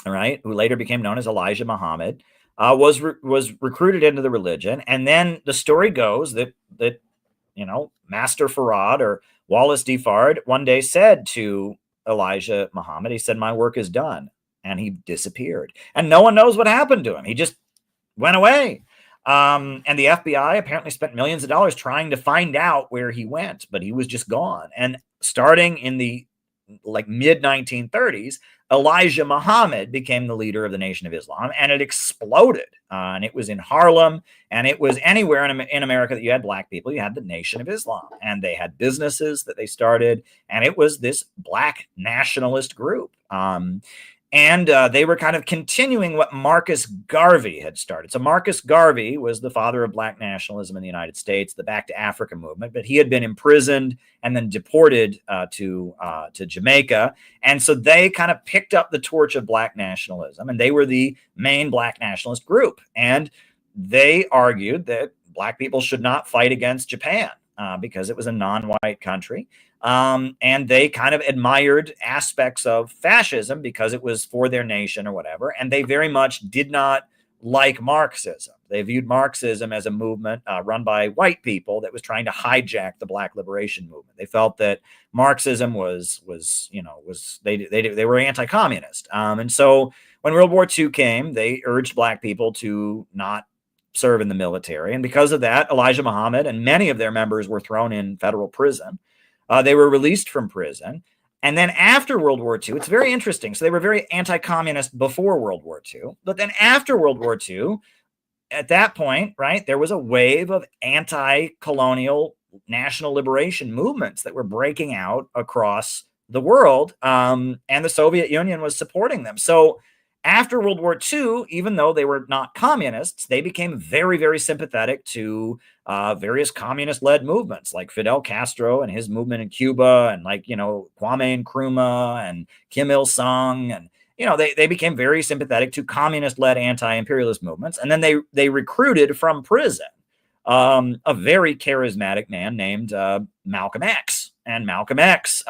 all right, who later became known as Elijah Muhammad, was recruited into the religion. And then the story goes that Master Farad or Wallace D. Fard one day said to Elijah Muhammad, he said, "My work is done," and he disappeared, and no one knows what happened to him. He just went away. And the FBI apparently spent millions of dollars trying to find out where he went, but he was just gone. And starting in the mid 1930s, Elijah Muhammad became the leader of the Nation of Islam, and it exploded. And it was in Harlem, and it was anywhere in America that you had black people. You had the Nation of Islam, and they had businesses that they started, and it was this black nationalist group. And they were kind of continuing what Marcus Garvey had started. So Marcus Garvey was the father of black nationalism in the United States, the Back to Africa movement, but he had been imprisoned and then deported to Jamaica. And so they kind of picked up the torch of black nationalism, and they were the main black nationalist group. And they argued that black people should not fight against Japan because it was a non-white country. And they kind of admired aspects of fascism because it was for their nation or whatever. And they very much did not like Marxism. They viewed Marxism as a movement run by white people that was trying to hijack the black liberation movement. They felt that Marxism they were anti-communist. And so when World War II came, they urged black people to not serve in the military. And because of that, Elijah Muhammad and many of their members were thrown in federal prison. They were released from prison. And then after World War II, it's very interesting. So they were very anti-communist before World War II. But then after World War II, at that point, right, there was a wave of anti-colonial national liberation movements that were breaking out across the world. And the Soviet Union was supporting them. So after World War II, even though they were not communists, they became very, very sympathetic to various communist-led movements like Fidel Castro and his movement in Cuba, and Kwame Nkrumah and Kim Il-sung. And, they became very sympathetic to communist-led anti-imperialist movements. And then they recruited from prison a very charismatic man named Malcolm X. And Malcolm X,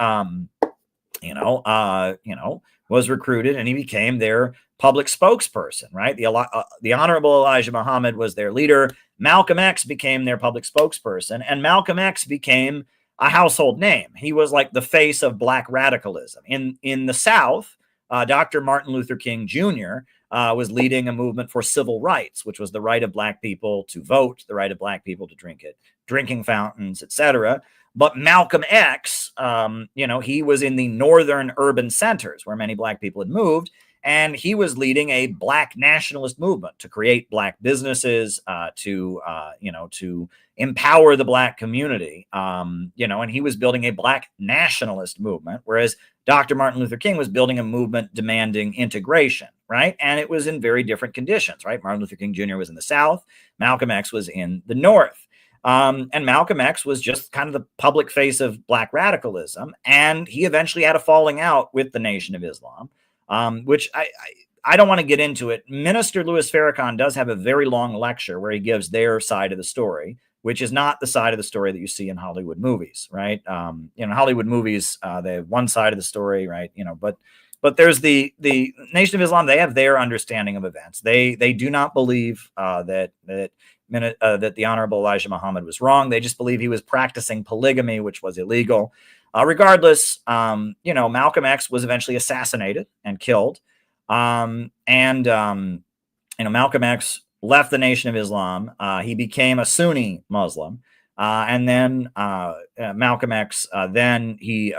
was recruited, and he became their public spokesperson, right? The Honorable Elijah Muhammad was their leader. Malcolm X became their public spokesperson, and Malcolm X became a household name. He was like the face of black radicalism. In the South, Dr. Martin Luther King Jr. Was leading a movement for civil rights, which was the right of black people to vote, the right of black people to drink at drinking fountains, etc. But Malcolm X, he was in the northern urban centers where many black people had moved. And he was leading a black nationalist movement to create black businesses, to empower the black community, and he was building a black nationalist movement, whereas Dr. Martin Luther King was building a movement demanding integration, right? And it was in very different conditions, right? Martin Luther King Jr. was in the South, Malcolm X was in the North. And Malcolm X was just kind of the public face of black radicalism, and he eventually had a falling out with the Nation of Islam. Which I don't want to get into it. Minister Louis Farrakhan does have a very long lecture where he gives their side of the story, which is not the side of the story that you see in Hollywood movies, right? Hollywood movies, they have one side of the story, right? But there's the Nation of Islam. They have their understanding of events. They do not believe that the Honorable Elijah Muhammad was wrong. They just believe he was practicing polygamy, which was illegal. Regardless, Malcolm X was eventually assassinated and killed. Malcolm X left the Nation of Islam. He became a Sunni Muslim. And then Malcolm X, he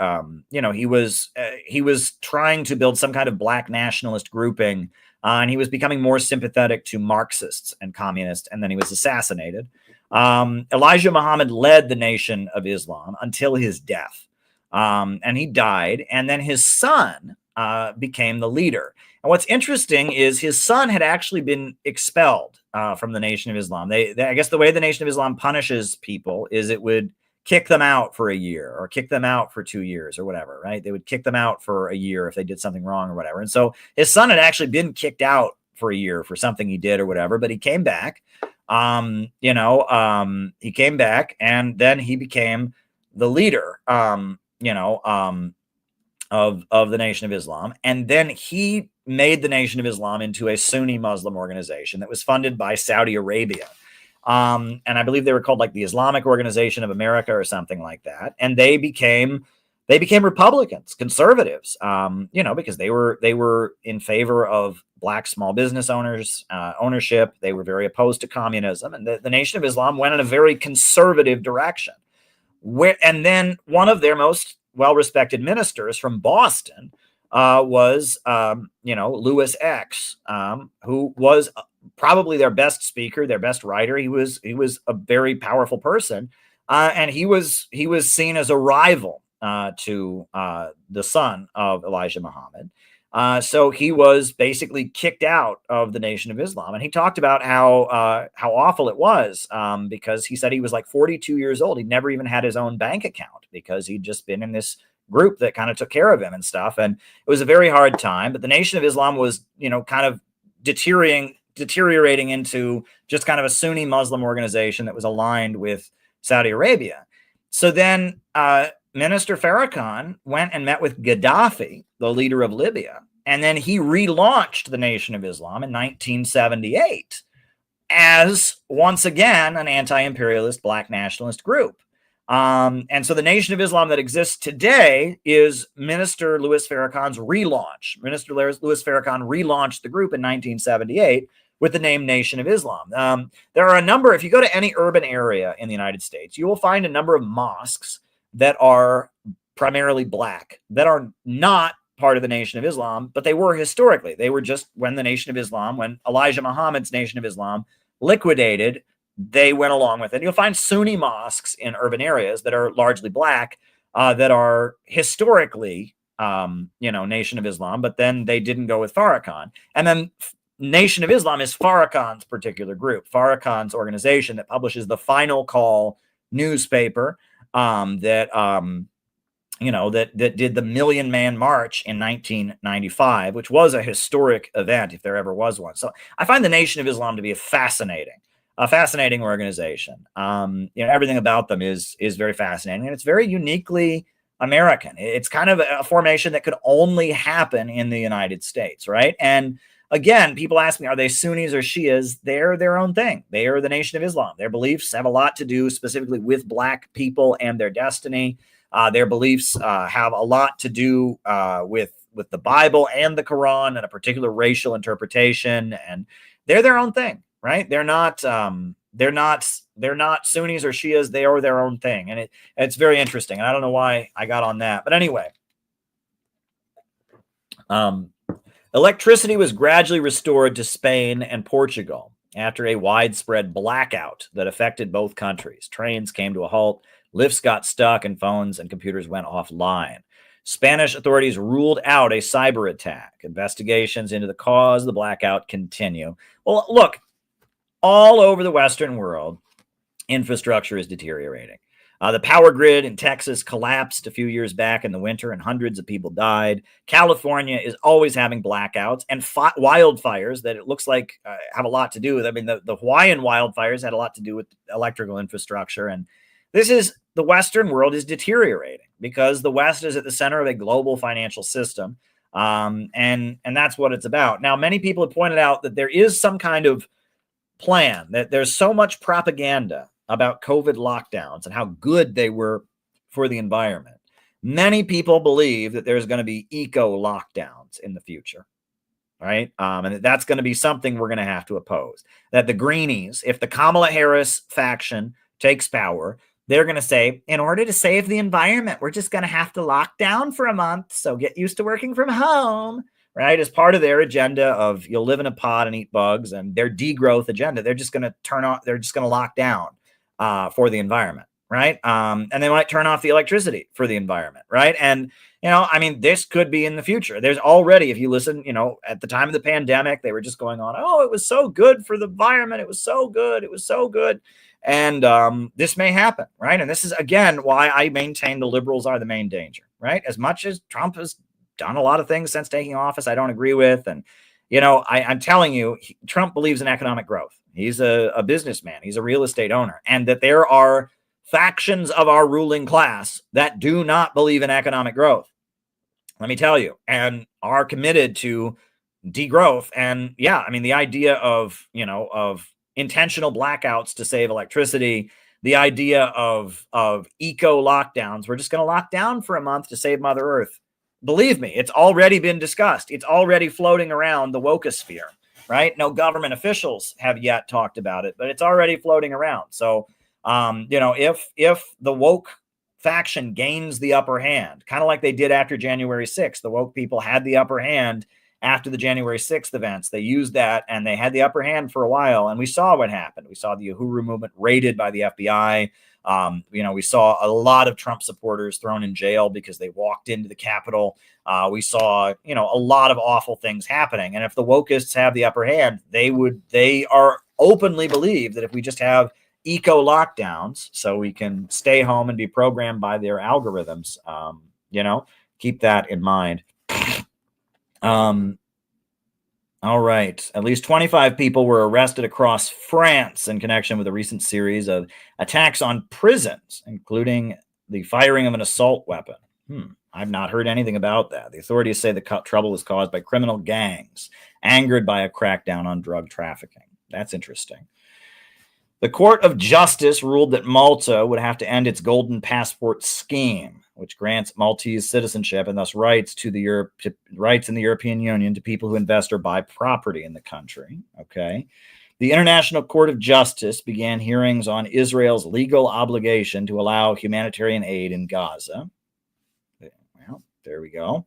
was trying to build some kind of black nationalist grouping, and he was becoming more sympathetic to Marxists and communists, and then he was assassinated. Elijah Muhammad led the Nation of Islam until his death. And he died, and then his son became the leader. And what's interesting is his son had actually been expelled from the Nation of Islam. I guess the way the Nation of Islam punishes people is it would kick them out for a year or kick them out for 2 years or whatever, right? They would kick them out for a year if they did something wrong or whatever. And so his son had actually been kicked out for a year for something he did or whatever, but he came back. He came back, and then he became the leader. Of the Nation of Islam. And then he made the Nation of Islam into a Sunni Muslim organization that was funded by Saudi Arabia. And I believe they were called like the Islamic Organization of America or something like that. And they became Republicans, conservatives, because they were in favor of black small business owners, ownership. They were very opposed to communism. And the Nation of Islam went in a very conservative direction. And then one of their most well-respected ministers from Boston was, Louis X, who was probably their best speaker, their best writer. He was a very powerful person, and he was seen as a rival to the son of Elijah Muhammad. So he was basically kicked out of the Nation of Islam, and he talked about how awful it was, because he said he was like 42 years old. He never even had his own bank account because he'd just been in this group that kind of took care of him and stuff. And it was a very hard time. But the Nation of Islam was, kind of deteriorating into just kind of a Sunni Muslim organization that was aligned with Saudi Arabia. So then Minister Farrakhan went and met with Gaddafi, the leader of Libya, and then he relaunched the Nation of Islam in 1978 as, once again, an anti-imperialist black nationalist group. And so the Nation of Islam that exists today is Minister Louis Farrakhan's relaunch. Minister Louis Farrakhan relaunched the group in 1978 with the name Nation of Islam. There are a number, if you go to any urban area in the United States, you will find a number of mosques that are primarily black, that are not part of the Nation of Islam, but they were historically. They were just when the Nation of Islam, when Elijah Muhammad's Nation of Islam liquidated, they went along with it. You'll find Sunni mosques in urban areas that are largely black, that are historically, Nation of Islam, but then they didn't go with Farrakhan. And then Nation of Islam is Farrakhan's particular group, Farrakhan's organization that publishes the Final Call newspaper, that did the Million Man March in 1995, which was a historic event if there ever was one. So I find the Nation of Islam to be a fascinating organization. Everything about them is very fascinating, and it's very uniquely American. It's kind of a formation that could only happen in the United States, right? And again, people ask me, are they Sunnis or Shias? They're their own thing. They are the Nation of Islam. Their beliefs have a lot to do specifically with black people and their destiny. Their beliefs have a lot to do with the Bible and the Quran and a particular racial interpretation, and they're their own thing, right? They're not Sunnis or Shias. They are their own thing, and it's very interesting. And I don't know why I got on that, but anyway, Electricity was gradually restored to Spain and Portugal after a widespread blackout that affected both countries. Trains came to a halt, lifts got stuck, and phones and computers went offline. Spanish authorities ruled out a cyber attack. Investigations into the cause of the blackout continue. Well, look, all over the Western world, infrastructure is deteriorating. The power grid in Texas collapsed a few years back in the winter, and hundreds of people died. California is always having blackouts and wildfires that it looks like have a lot to do with. I mean, the Hawaiian wildfires had a lot to do with electrical infrastructure. And the Western world is deteriorating because the West is at the center of a global financial system. And that's what it's about. Now, many people have pointed out that there is some kind of plan, that there's so much propaganda about COVID lockdowns and how good they were for the environment. Many people believe that there's going to be eco lockdowns in the future, right? And that's going to be something we're going to have to oppose. That the Greenies, if the Kamala Harris faction takes power, they're going to say, in order to save the environment, we're just going to have to lock down for a month. So get used to working from home, right? As part of their agenda of you'll live in a pod and eat bugs, and their degrowth agenda, they're just going to lock down for the environment, right? And they might turn off the electricity for the environment, right? And, I mean, this could be in the future. There's already, if you listen, at the time of the pandemic, they were just going on, oh, it was so good for the environment. It was so good. It was so good. And this may happen, right? And this is, again, why I maintain the liberals are the main danger, right? As much as Trump has done a lot of things since taking office I don't agree with. And, I'm telling you, Trump believes in economic growth. He's a businessman. He's a real estate owner. And that there are factions of our ruling class that do not believe in economic growth. Let me tell you, and are committed to degrowth. And yeah, I mean, the idea of intentional blackouts to save electricity, the idea of eco lockdowns, we're just going to lock down for a month to save Mother Earth. Believe me, it's already been discussed. It's already floating around the wokosphere, right? No government officials have yet talked about it, but it's already floating around. So, if the woke faction gains the upper hand, kind of like they did after January 6th, the woke people had the upper hand after the January 6th events. They used that and they had the upper hand for a while. And we saw what happened. We saw the Uhuru movement raided by the FBI. We saw a lot of Trump supporters thrown in jail because they walked into the Capitol. We saw, a lot of awful things happening. And if the wokeists have the upper hand, they are openly believe that if we just have eco lockdowns so we can stay home and be programmed by their algorithms, keep that in mind. All right. At least 25 people were arrested across France in connection with a recent series of attacks on prisons, including the firing of an assault weapon. I've not heard anything about that. The authorities say the trouble was caused by criminal gangs, angered by a crackdown on drug trafficking. That's interesting. The Court of Justice ruled that Malta would have to end its golden passport scheme, which grants Maltese citizenship and thus rights in the European Union to people who invest or buy property in the country. Okay. The International Court of Justice began hearings on Israel's legal obligation to allow humanitarian aid in Gaza. Well, there we go.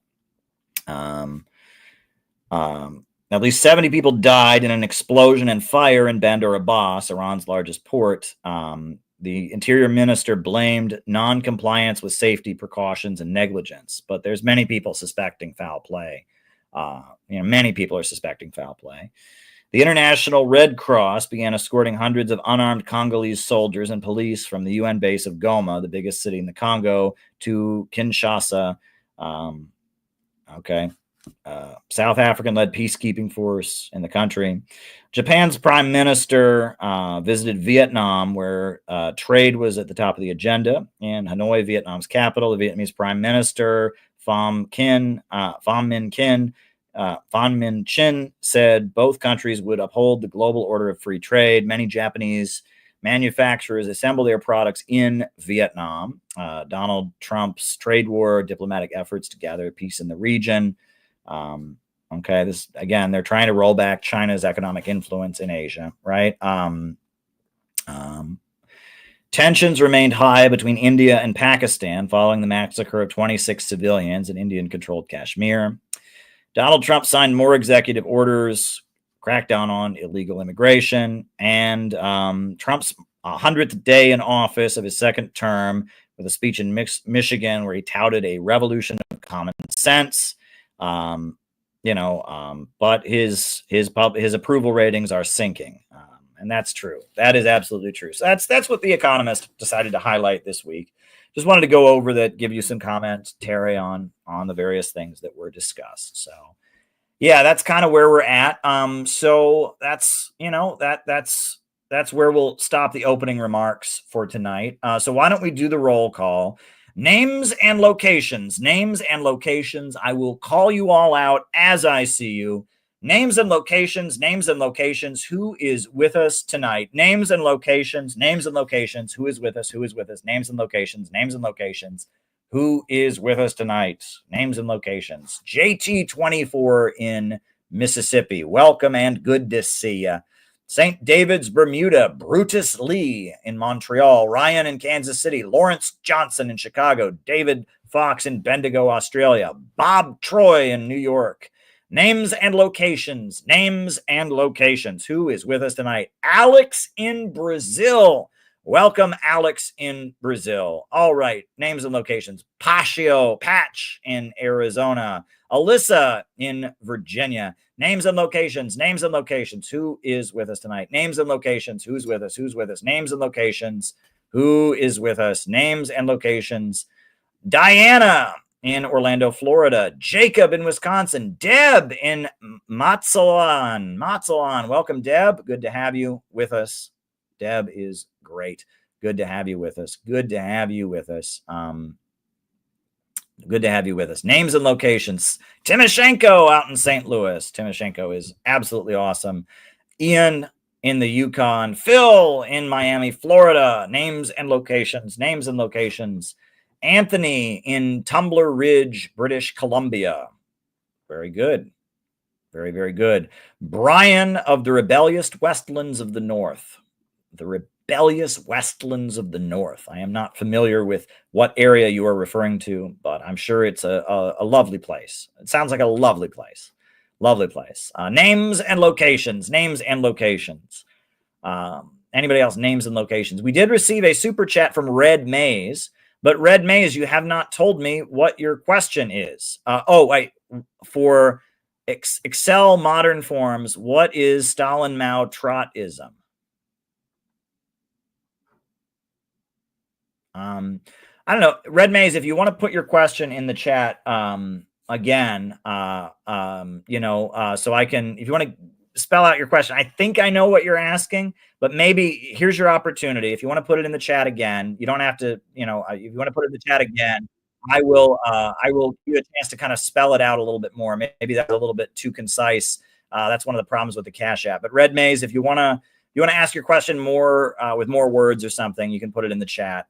At least 70 people died in an explosion and fire in Bandar Abbas, Iran's largest port. The interior minister blamed non-compliance with safety precautions and negligence, but there's many people suspecting foul play. Many people are suspecting foul play. The International Red Cross began escorting hundreds of unarmed Congolese soldiers and police from the UN base of Goma, the biggest city in the Congo, to Kinshasa. South African-led peacekeeping force in the country. Japan's prime minister visited Vietnam, where trade was at the top of the agenda. In Hanoi, Vietnam's capital, the Vietnamese prime minister Pham Minh Chinh said both countries would uphold the global order of free trade. Many Japanese manufacturers assemble their products in Vietnam. Donald Trump's trade war, diplomatic efforts to gather peace in the region. This again, they're trying to roll back China's economic influence in Asia, right? Tensions remained high between India and Pakistan following the massacre of 26 civilians in Indian-controlled Kashmir. Donald Trump signed more executive orders, crackdown on illegal immigration, and Trump's 100th day in office of his second term with a speech in Michigan where he touted a revolution of common sense. But his approval ratings are sinking, and that's true. That is absolutely true. So that's what The Economist decided to highlight this week. Just wanted to go over that, give you some comments, Terry, on the various things that were discussed. So, yeah, that's kind of where we're at. So that's that's where we'll stop the opening remarks for tonight. So why don't we do the roll call? Names and locations. Names and locations. I will call you all out as I see you. Names and locations. Names and locations. Who is with us tonight? Names and locations. Names and locations. Who is with us? Who is with us? Names and locations. Names and locations. Who is with us tonight? Names and locations. JT24 in Mississippi. Welcome and good to see you. St. David's, Bermuda. Brutus Lee in Montreal. Ryan in Kansas City. Lawrence Johnson in Chicago. David Fox in Bendigo, Australia. Bob Troy in New York. Names and locations. Names and locations. Who is with us tonight? Alex in Brazil. Welcome, Alex in Brazil. All right. Names and locations. Patch in Arizona. Alyssa in Virginia. Names and locations. Names and locations. Who is with us tonight? Names and locations. Who's with us? Who's with us? Names and locations. Who is with us? Names and locations. Diana in Orlando, Florida. Jacob in Wisconsin. Deb in Mazatlan. Welcome, Deb. Good to have you with us. Deb is great. Good to have you with us. Good to have you with us. Good to have you with us. Names and locations. Timoshenko out in St. Louis. Timoshenko is absolutely awesome. Ian in the Yukon. Phil in Miami, Florida. Names and locations. Names and locations. Anthony in Tumbler Ridge, British Columbia. Very good. Very, very good. Brian of the rebellious Westlands of the North. The rebellious Westlands of the North. I am not familiar with what area you are referring to, but I'm sure it's a lovely place. It sounds like a lovely place. Lovely place. Names and locations. Names and locations. Anybody else? Names and locations. We did receive a super chat from Red Maze, but Red Maze, you have not told me what your question is. For Excel modern forms, what is Stalin Mao Trotskyism? I don't know, Red Maze, if you want to put your question in the chat again, so I can, if you want to spell out your question, I think I know what you're asking, but maybe here's your opportunity. If you want to put it in the chat again, you don't have to, if you want to put it in the chat again, I will give you a chance to kind of spell it out a little bit more. Maybe that's a little bit too concise. That's one of the problems with the Cash App. But Red Maze, if you want to ask your question more with more words or something, you can put it in the chat.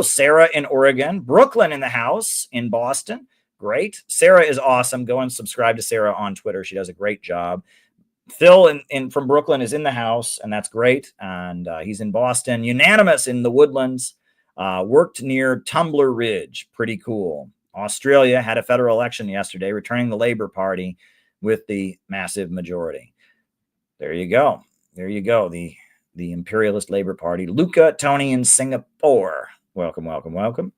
Sarah in Oregon, Brooklyn in the house in Boston. Great. Sarah is awesome. Go and subscribe to Sarah on Twitter. She does a great job. Phil from Brooklyn is in the house, and that's great. And he's in Boston. Unanimous in the Woodlands. Worked near Tumbler Ridge. Pretty cool. Australia had a federal election yesterday, returning the Labour Party with the massive majority. There you go. There you go. The imperialist Labour Party. Luca, Tony in Singapore. Welcome, welcome, welcome.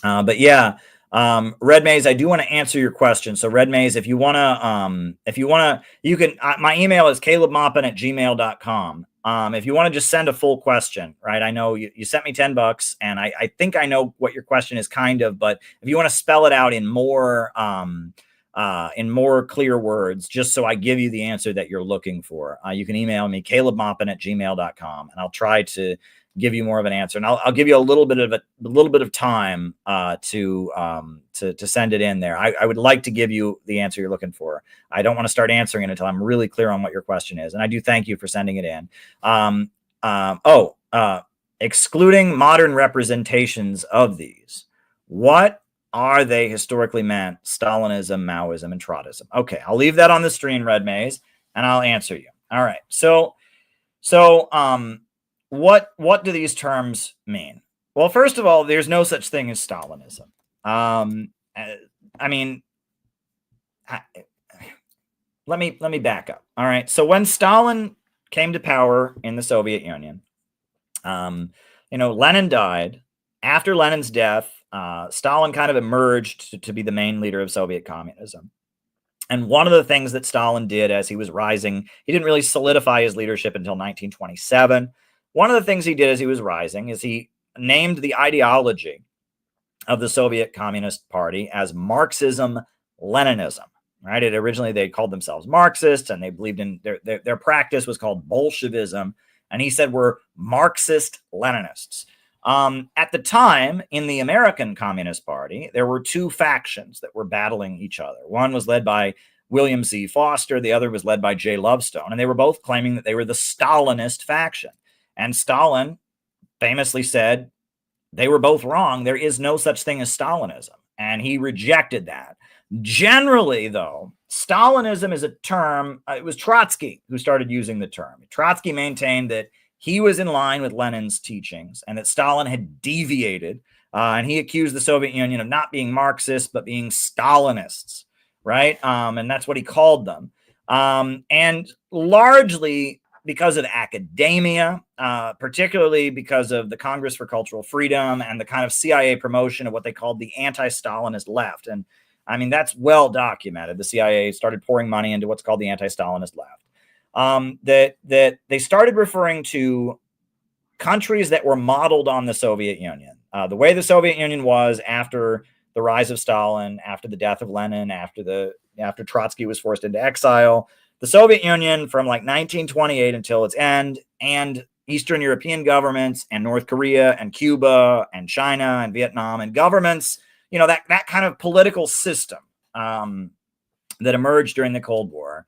But yeah, Red Maze, I do want to answer your question. So Red Maze, if you want to, you can, my email is calebmaupin@gmail.com. If you want to just send a full question, right? I know you sent me $10 and I think I know what your question is kind of, but if you want to spell it out in more clear words, just so I give you the answer that you're looking for, you can email me calebmaupin@gmail.com, and I'll try to give you more of an answer. And I'll give you a little bit of time to send it in there. I would like to give you the answer you're looking for. I don't want to start answering it until I'm really clear on what your question is. And I do thank you for sending it in. Excluding modern representations of these, what are they historically meant? Stalinism, Maoism, and Trotskyism. Okay, I'll leave that on the screen, Red Maze, and I'll answer you. All right. So what do these terms mean? Well, first of all, there's no such thing as Stalinism. I mean, let me back up. All right. So when Stalin came to power in the Soviet Union, Lenin died. After Lenin's death, Stalin kind of emerged to be the main leader of Soviet communism. And one of the things that Stalin did as he was rising, he didn't really solidify his leadership until 1927. One of the things he did as he was rising is he named the ideology of the Soviet Communist Party as Marxism-Leninism. Right? Originally they called themselves Marxists, and they believed in their practice was called Bolshevism. And he said we're Marxist-Leninists. At the time, in the American Communist Party, there were two factions that were battling each other. One was led by William C. Foster. The other was led by J. Lovestone. And they were both claiming that they were the Stalinist faction. And Stalin famously said they were both wrong. There is no such thing as Stalinism. And he rejected that. Generally, though, Stalinism is a term, it was Trotsky who started using the term. Trotsky maintained that he was in line with Lenin's teachings and that Stalin had deviated. And he accused the Soviet Union of not being Marxists, but being Stalinists, right? And that's what he called them. And largely because of academia, particularly because of the Congress for Cultural Freedom and the kind of CIA promotion of what they called the anti-Stalinist left. And I mean, that's well documented. The CIA started pouring money into what's called the anti-Stalinist left. That they started referring to countries that were modeled on the Soviet Union. The way the Soviet Union was after the rise of Stalin, after the death of Lenin, after Trotsky was forced into exile, the Soviet Union from like 1928 until its end, and Eastern European governments and North Korea and Cuba and China and Vietnam and governments, that kind of political system that emerged during the Cold War.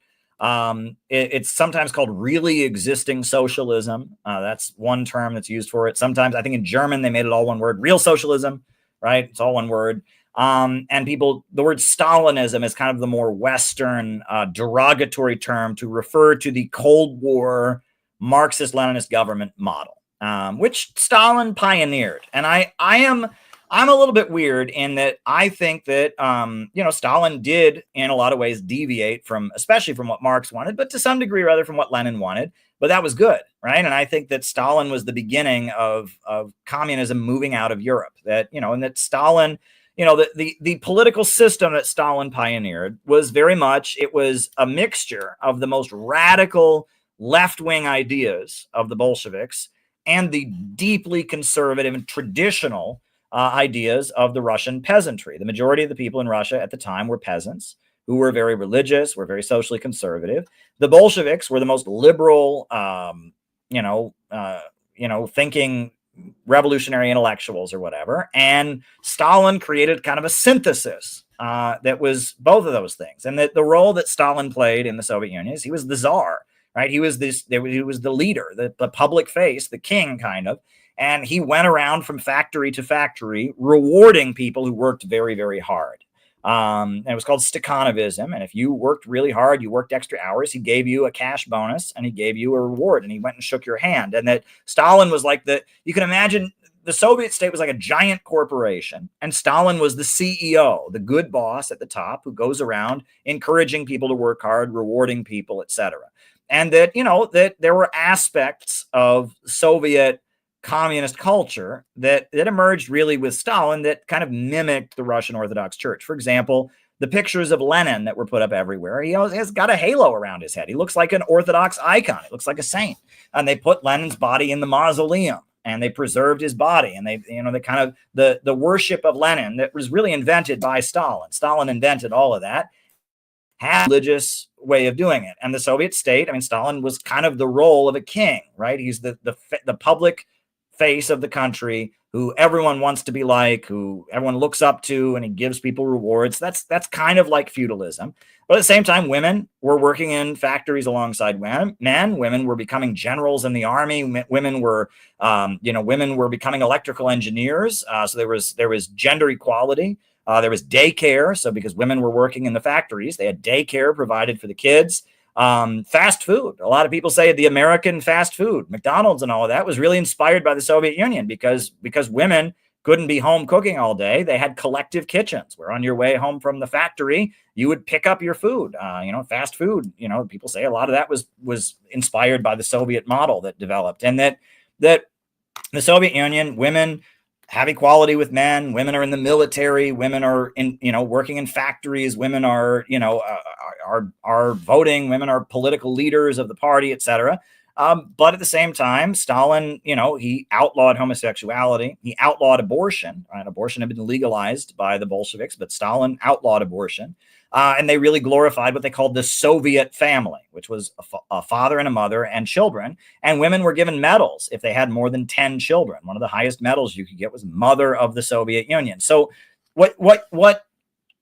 It's sometimes called really existing socialism. That's one term that's used for it. Sometimes I think in German, they made it all one word, real socialism, right? It's all one word. And the word Stalinism is kind of the more Western derogatory term to refer to the Cold War Marxist-Leninist government model, which Stalin pioneered. And I'm a little bit weird in that I think that, Stalin did in a lot of ways deviate especially from what Marx wanted, but to some degree rather from what Lenin wanted, but that was good. Right. And I think that Stalin was the beginning of communism moving out of Europe, and that Stalin, the political system that Stalin pioneered was it was a mixture of the most radical left-wing ideas of the Bolsheviks and the deeply conservative and traditional ideas of the Russian peasantry. The majority of the people in Russia at the time were peasants who were very religious, were very socially conservative. The Bolsheviks were the most liberal, thinking revolutionary intellectuals or whatever. And Stalin created kind of a synthesis that was both of those things. And that the role that Stalin played in the Soviet Union is he was the czar, right? He was the leader, the public face, the king kind of. And he went around from factory to factory, rewarding people who worked very, very hard. And it was called Stakhanovism. And if you worked really hard, you worked extra hours, he gave you a cash bonus and he gave you a reward and he went and shook your hand. And that Stalin was like you can imagine the Soviet state was like a giant corporation. And Stalin was the CEO, the good boss at the top who goes around encouraging people to work hard, rewarding people, etc. And that, that there were aspects of Soviet communist culture that emerged really with Stalin that kind of mimicked the Russian Orthodox Church. For example, the pictures of Lenin that were put up everywhere, he has got a halo around his head. He looks like an Orthodox icon. He looks like a saint. And they put Lenin's body in the mausoleum and they preserved his body. And the worship of Lenin that was really invented by Stalin. Stalin invented all of that. Had a religious way of doing it. And the Soviet state, Stalin was kind of the role of a king, right? He's the public face of the country who everyone wants to be like, who everyone looks up to, and he gives people rewards. That's kind of like feudalism. But at the same time, women were working in factories alongside men. Women were becoming generals in the army. Women were becoming electrical engineers. So there was gender equality. There was daycare. So because women were working in the factories, they had daycare provided for the kids. Fast food. A lot of people say the American fast food, McDonald's and all of that was really inspired by the Soviet Union because women couldn't be home cooking all day. They had collective kitchens where on your way home from the factory, you would pick up your food, fast food. People say a lot of that was inspired by the Soviet model that developed, and that the Soviet Union, women have equality with men. Women are in the military. Women are working in factories. Women are voting. Women are political leaders of the party, etc. But at the same time, Stalin, he outlawed homosexuality. He outlawed abortion. Right? Abortion had been legalized by the Bolsheviks, but Stalin outlawed abortion. And they really glorified what they called the Soviet family, which was a father and a mother and children. And women were given medals if they had more than 10 children. One of the highest medals you could get was Mother of the Soviet Union. So what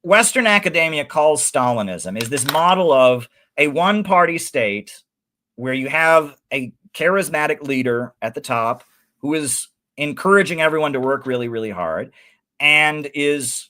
Western academia calls Stalinism is this model of a one-party state where you have a charismatic leader at the top who is encouraging everyone to work really, really hard and is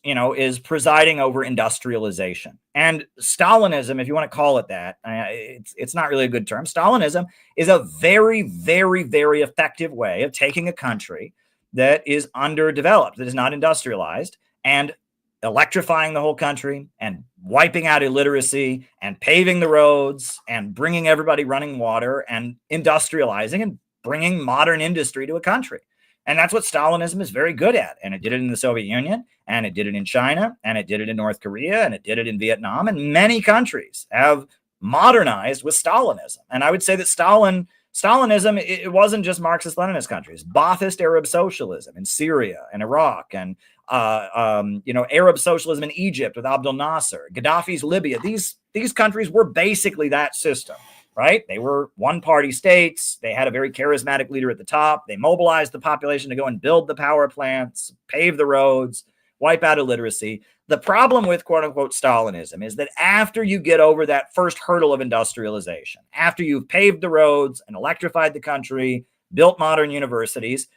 presiding over industrialization. And Stalinism, if you want to call it that, it's not really a good term. Stalinism is a very, very, very effective way of taking a country that is underdeveloped, that is not industrialized, and electrifying the whole country and wiping out illiteracy and paving the roads and bringing everybody running water and industrializing and bringing modern industry to a country. And that's what Stalinism is very good at. And it did it in the Soviet Union, and it did it in China, and it did it in North Korea, and it did it in Vietnam. And many countries have modernized with Stalinism. And I would say that Stalinism, it wasn't just Marxist-Leninist countries. Ba'athist Arab socialism in Syria and Iraq, and Arab socialism in Egypt with Abdel Nasser, Gaddafi's Libya. These countries were basically that system, right? They were one-party states. They had a very charismatic leader at the top. They mobilized the population to go and build the power plants, pave the roads, wipe out illiteracy. The problem with quote-unquote Stalinism is that after you get over that first hurdle of industrialization, after you've paved the roads and electrified the country, built modern universities,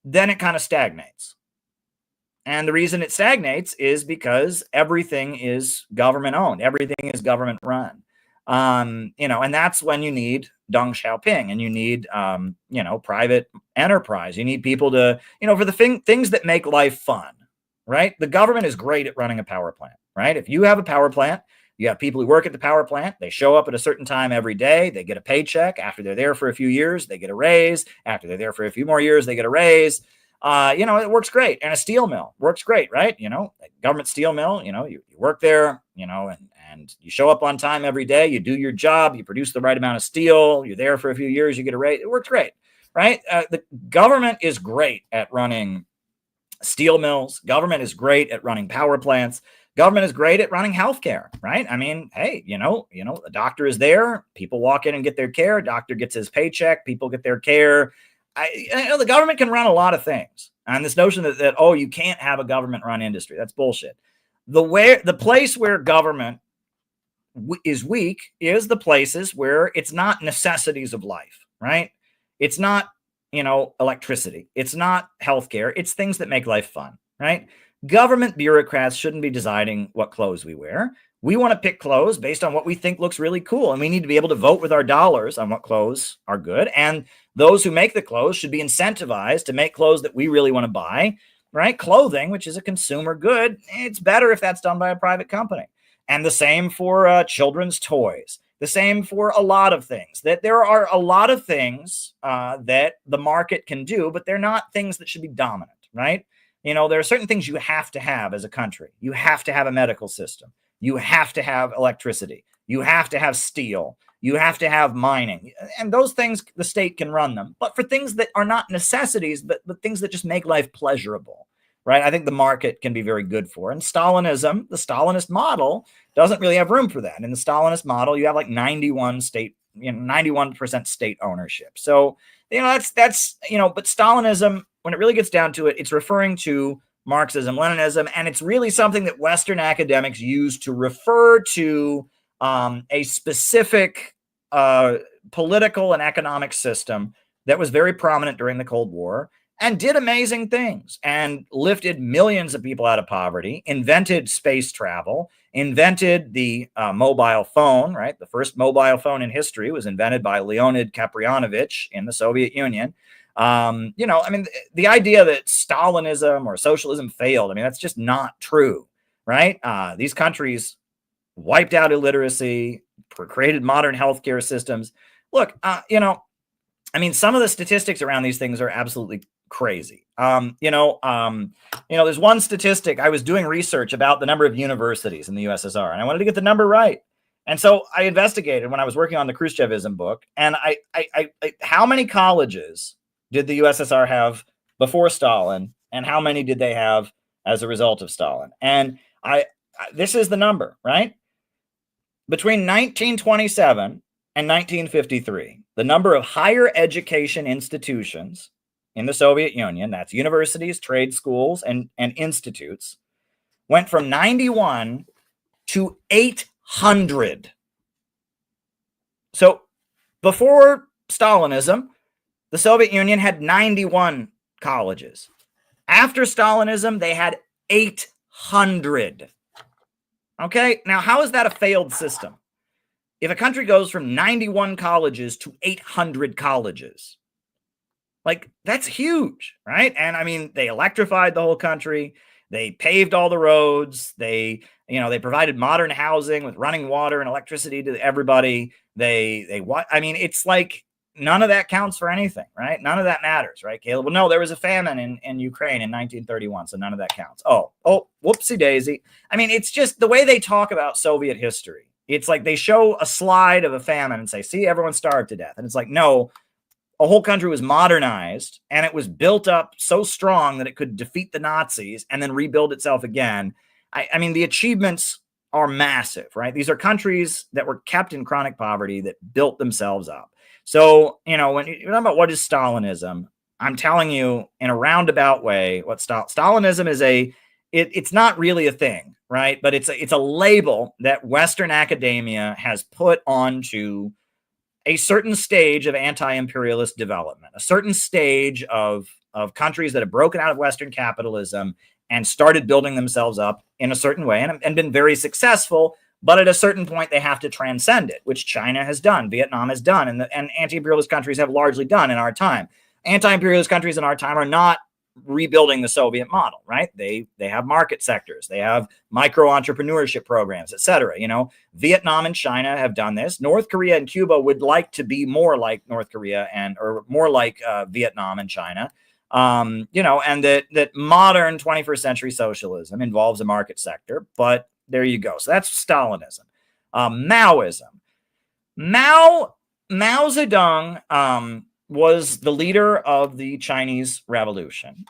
then it kind of stagnates. And the reason it stagnates is because everything is government owned. Everything is government run. And that's when you need Deng Xiaoping, and you need, private enterprise. You need people to, for the things that make life fun, right? The government is great at running a power plant, right? If you have a power plant, you have people who work at the power plant. They show up at a certain time every day. They get a paycheck. After they're there for a few years, they get a raise. After they're there for a few more years, they get a raise. It works great. And a steel mill works great, right? A government steel mill, you work there, and you show up on time every day. You do your job. You produce the right amount of steel. You're there for a few years. You get a raise. It works great, right? The government is great at running steel mills. Government is great at running power plants. Government is great at running healthcare, right? I mean, hey, a doctor is there. People walk in and get their care. Doctor gets his paycheck. People get their care. The government can run a lot of things. And this notion that you can't have a government-run industry, that's bullshit. The place where government is weak is the places where it's not necessities of life, right? It's not, electricity. It's not healthcare. It's things that make life fun, right? Government bureaucrats shouldn't be deciding what clothes we wear. We want to pick clothes based on what we think looks really cool. And we need to be able to vote with our dollars on what clothes are good. And those who make the clothes should be incentivized to make clothes that we really want to buy, right? Clothing, which is a consumer good, it's better if that's done by a private company. And the same for children's toys. The same for a lot of things. That there are a lot of things that the market can do, but they're not things that should be dominant, right? There are certain things you have to have as a country. You have to have a medical system. You have to have electricity. You have to have steel. You have to have mining. And those things, the state can run them. But for things that are not necessities, but things that just make life pleasurable, right? I think the market can be very good for. And Stalinism, the Stalinist model, doesn't really have room for that. In the Stalinist model, you have like 91% state ownership. So, but Stalinism, when it really gets down to it, it's referring to Marxism, Leninism, and it's really something that Western academics use to refer to a specific political and economic system that was very prominent during the Cold War and did amazing things and lifted millions of people out of poverty, invented space travel, invented the mobile phone, right? The first mobile phone in history was invented by Leonid Kaprianovich in the Soviet Union. I mean, the idea that Stalinism or socialism failed, I mean, that's just not true, right? These countries wiped out illiteracy, created modern healthcare systems. Look, I mean, some of the statistics around these things are absolutely crazy. There's one statistic. I was doing research about the number of universities in the USSR, and I wanted to get the number right. And so I investigated when I was working on the Khrushchevism book, and I how many colleges did the USSR have before Stalin, and how many did they have as a result of Stalin? And this is the number, right? Between 1927 and 1953, the number of higher education institutions in the Soviet Union, that's universities, trade schools, and institutes, went from 91 to 800. So before Stalinism, the Soviet Union had 91 colleges. After Stalinism, they had 800. Okay, now how is that a failed system? If a country goes from 91 colleges to 800 colleges, like, that's huge, right? And I mean, they electrified the whole country. They paved all the roads. They provided modern housing with running water and electricity to everybody. I mean, it's like none of that counts for anything, right? None of that matters, right, Caleb? Well, no, there was a famine in Ukraine in 1931, so none of that counts. Oh, whoopsie daisy. I mean, it's just the way they talk about Soviet history. It's like they show a slide of a famine and say, see, everyone starved to death. And it's like, no, a whole country was modernized and it was built up so strong that it could defeat the Nazis and then rebuild itself again. I mean, the achievements are massive, right? These are countries that were kept in chronic poverty that built themselves up. So, when you're talking about what is Stalinism, I'm telling you in a roundabout way, what Stalinism is it's not really a thing, right? But it's a label that Western academia has put onto a certain stage of anti-imperialist development, a certain stage of countries that have broken out of Western capitalism and started building themselves up in a certain way and been very successful. But at a certain point, they have to transcend it, which China has done, Vietnam has done, and anti-imperialist countries have largely done in our time. Anti-imperialist countries in our time are not rebuilding the Soviet model, right? They have market sectors, they have micro entrepreneurship programs, etc. Vietnam and China have done this. North Korea and Cuba would like to be more like North Korea or more like Vietnam and China. And that modern 21st century socialism involves a market sector, but there you go. So that's Stalinism. Maoism. Mao Zedong was the leader of the Chinese Revolution.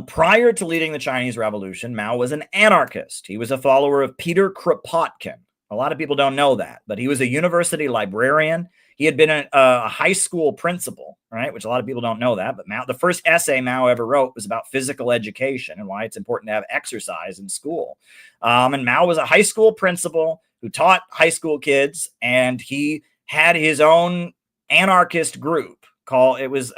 Prior to leading the Chinese Revolution, Mao was an anarchist. He was a follower of Peter Kropotkin. A lot of people don't know that, but he was a university librarian. He had been a high school principal, right? Which a lot of people don't know that. But the first essay Mao ever wrote was about physical education and why it's important to have exercise in school. And Mao was a high school principal who taught high school kids, and he had his own anarchist group it was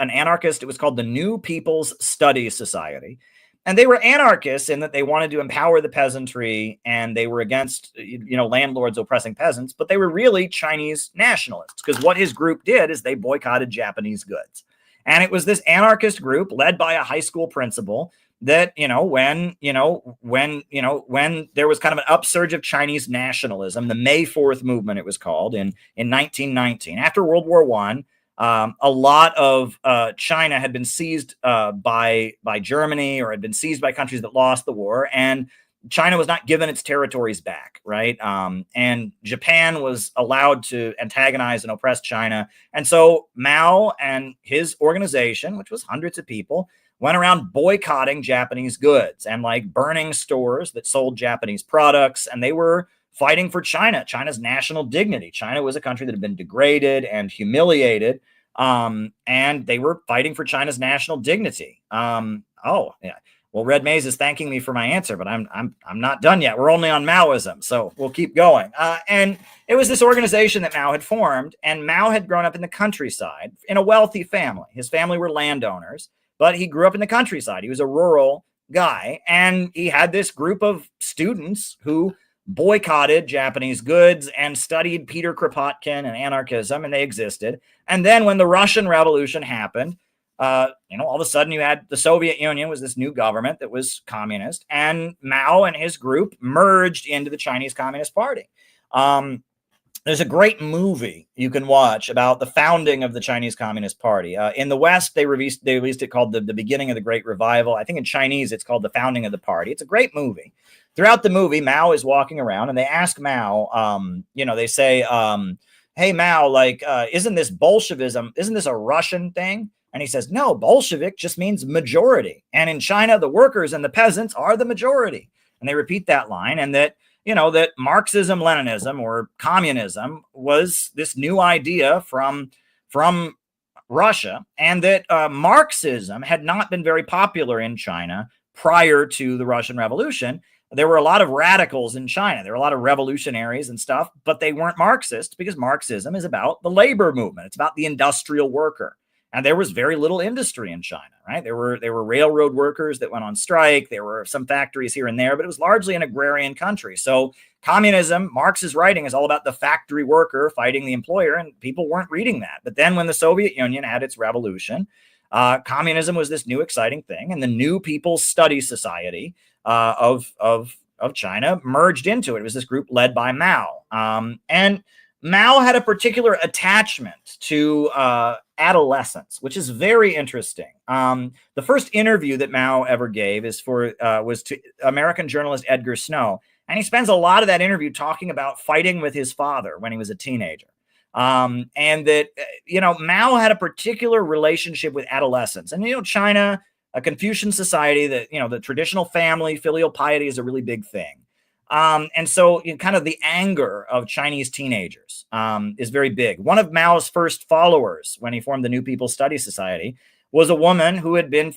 called the New People's Study Society. And they were anarchists in that they wanted to empower the peasantry and they were against, landlords oppressing peasants, but they were really Chinese nationalists, because what his group did is they boycotted Japanese goods. And it was this anarchist group led by a high school principal that, when there was kind of an upsurge of Chinese nationalism, the May 4th movement, it was called, in 1919, after World War I, a lot of China had been seized by Germany, or had been seized by countries that lost the war, and China was not given its territories back, right? And Japan was allowed to antagonize and oppress China. And so Mao and his organization, which was hundreds of people, went around boycotting Japanese goods and burning stores that sold Japanese products. And they were fighting for China's national dignity. China was a country that had been degraded and humiliated, and they were fighting for China's national dignity. Well, Red Maze is thanking me for my answer, but I'm not done yet. We're only on Maoism, so we'll keep going. And it was this organization that Mao had formed, and Mao had grown up in the countryside in a wealthy family. His family were landowners, but he grew up in the countryside. He was a rural guy, and he had this group of students who boycotted Japanese goods and studied Peter Kropotkin and anarchism, and they existed. And then when the Russian Revolution happened, all of a sudden you had the Soviet Union was this new government that was communist, and Mao and his group merged into the Chinese Communist Party. There's a great movie you can watch about the founding of the Chinese Communist Party. In the West, they released it called the Beginning of the Great Revival. I think in Chinese, it's called The Founding of the Party. It's a great movie. Throughout the movie, Mao is walking around, and they ask Mao, they say, hey, Mao, isn't this Bolshevism, isn't this a Russian thing? And he says, no, Bolshevik just means majority. And in China, the workers and the peasants are the majority. And they repeat that line, and that Marxism, Leninism, or communism was this new idea from Russia, and that Marxism had not been very popular in China prior to the Russian Revolution. There were a lot of radicals in China. There were a lot of revolutionaries and stuff, but they weren't Marxist because Marxism is about the labor movement. It's about the industrial worker. And there was very little industry in China, right? There were railroad workers that went on strike. There were some factories here and there, but it was largely an agrarian country. So communism, Marx's writing is all about the factory worker fighting the employer, and people weren't reading that. But then when the Soviet Union had its revolution, communism was this new exciting thing, and the New People's Study Society of China merged into it. It was this group led by Mao. And Mao had a particular attachment to adolescence, which is very interesting. The first interview that Mao ever gave was to American journalist Edgar Snow, and he spends a lot of that interview talking about fighting with his father when he was a teenager. And that, Mao had a particular relationship with adolescence. And, China, a Confucian society that, the traditional family, filial piety is a really big thing. And so kind of the anger of Chinese teenagers is very big. One of Mao's first followers when he formed the New People's Study Society was a woman who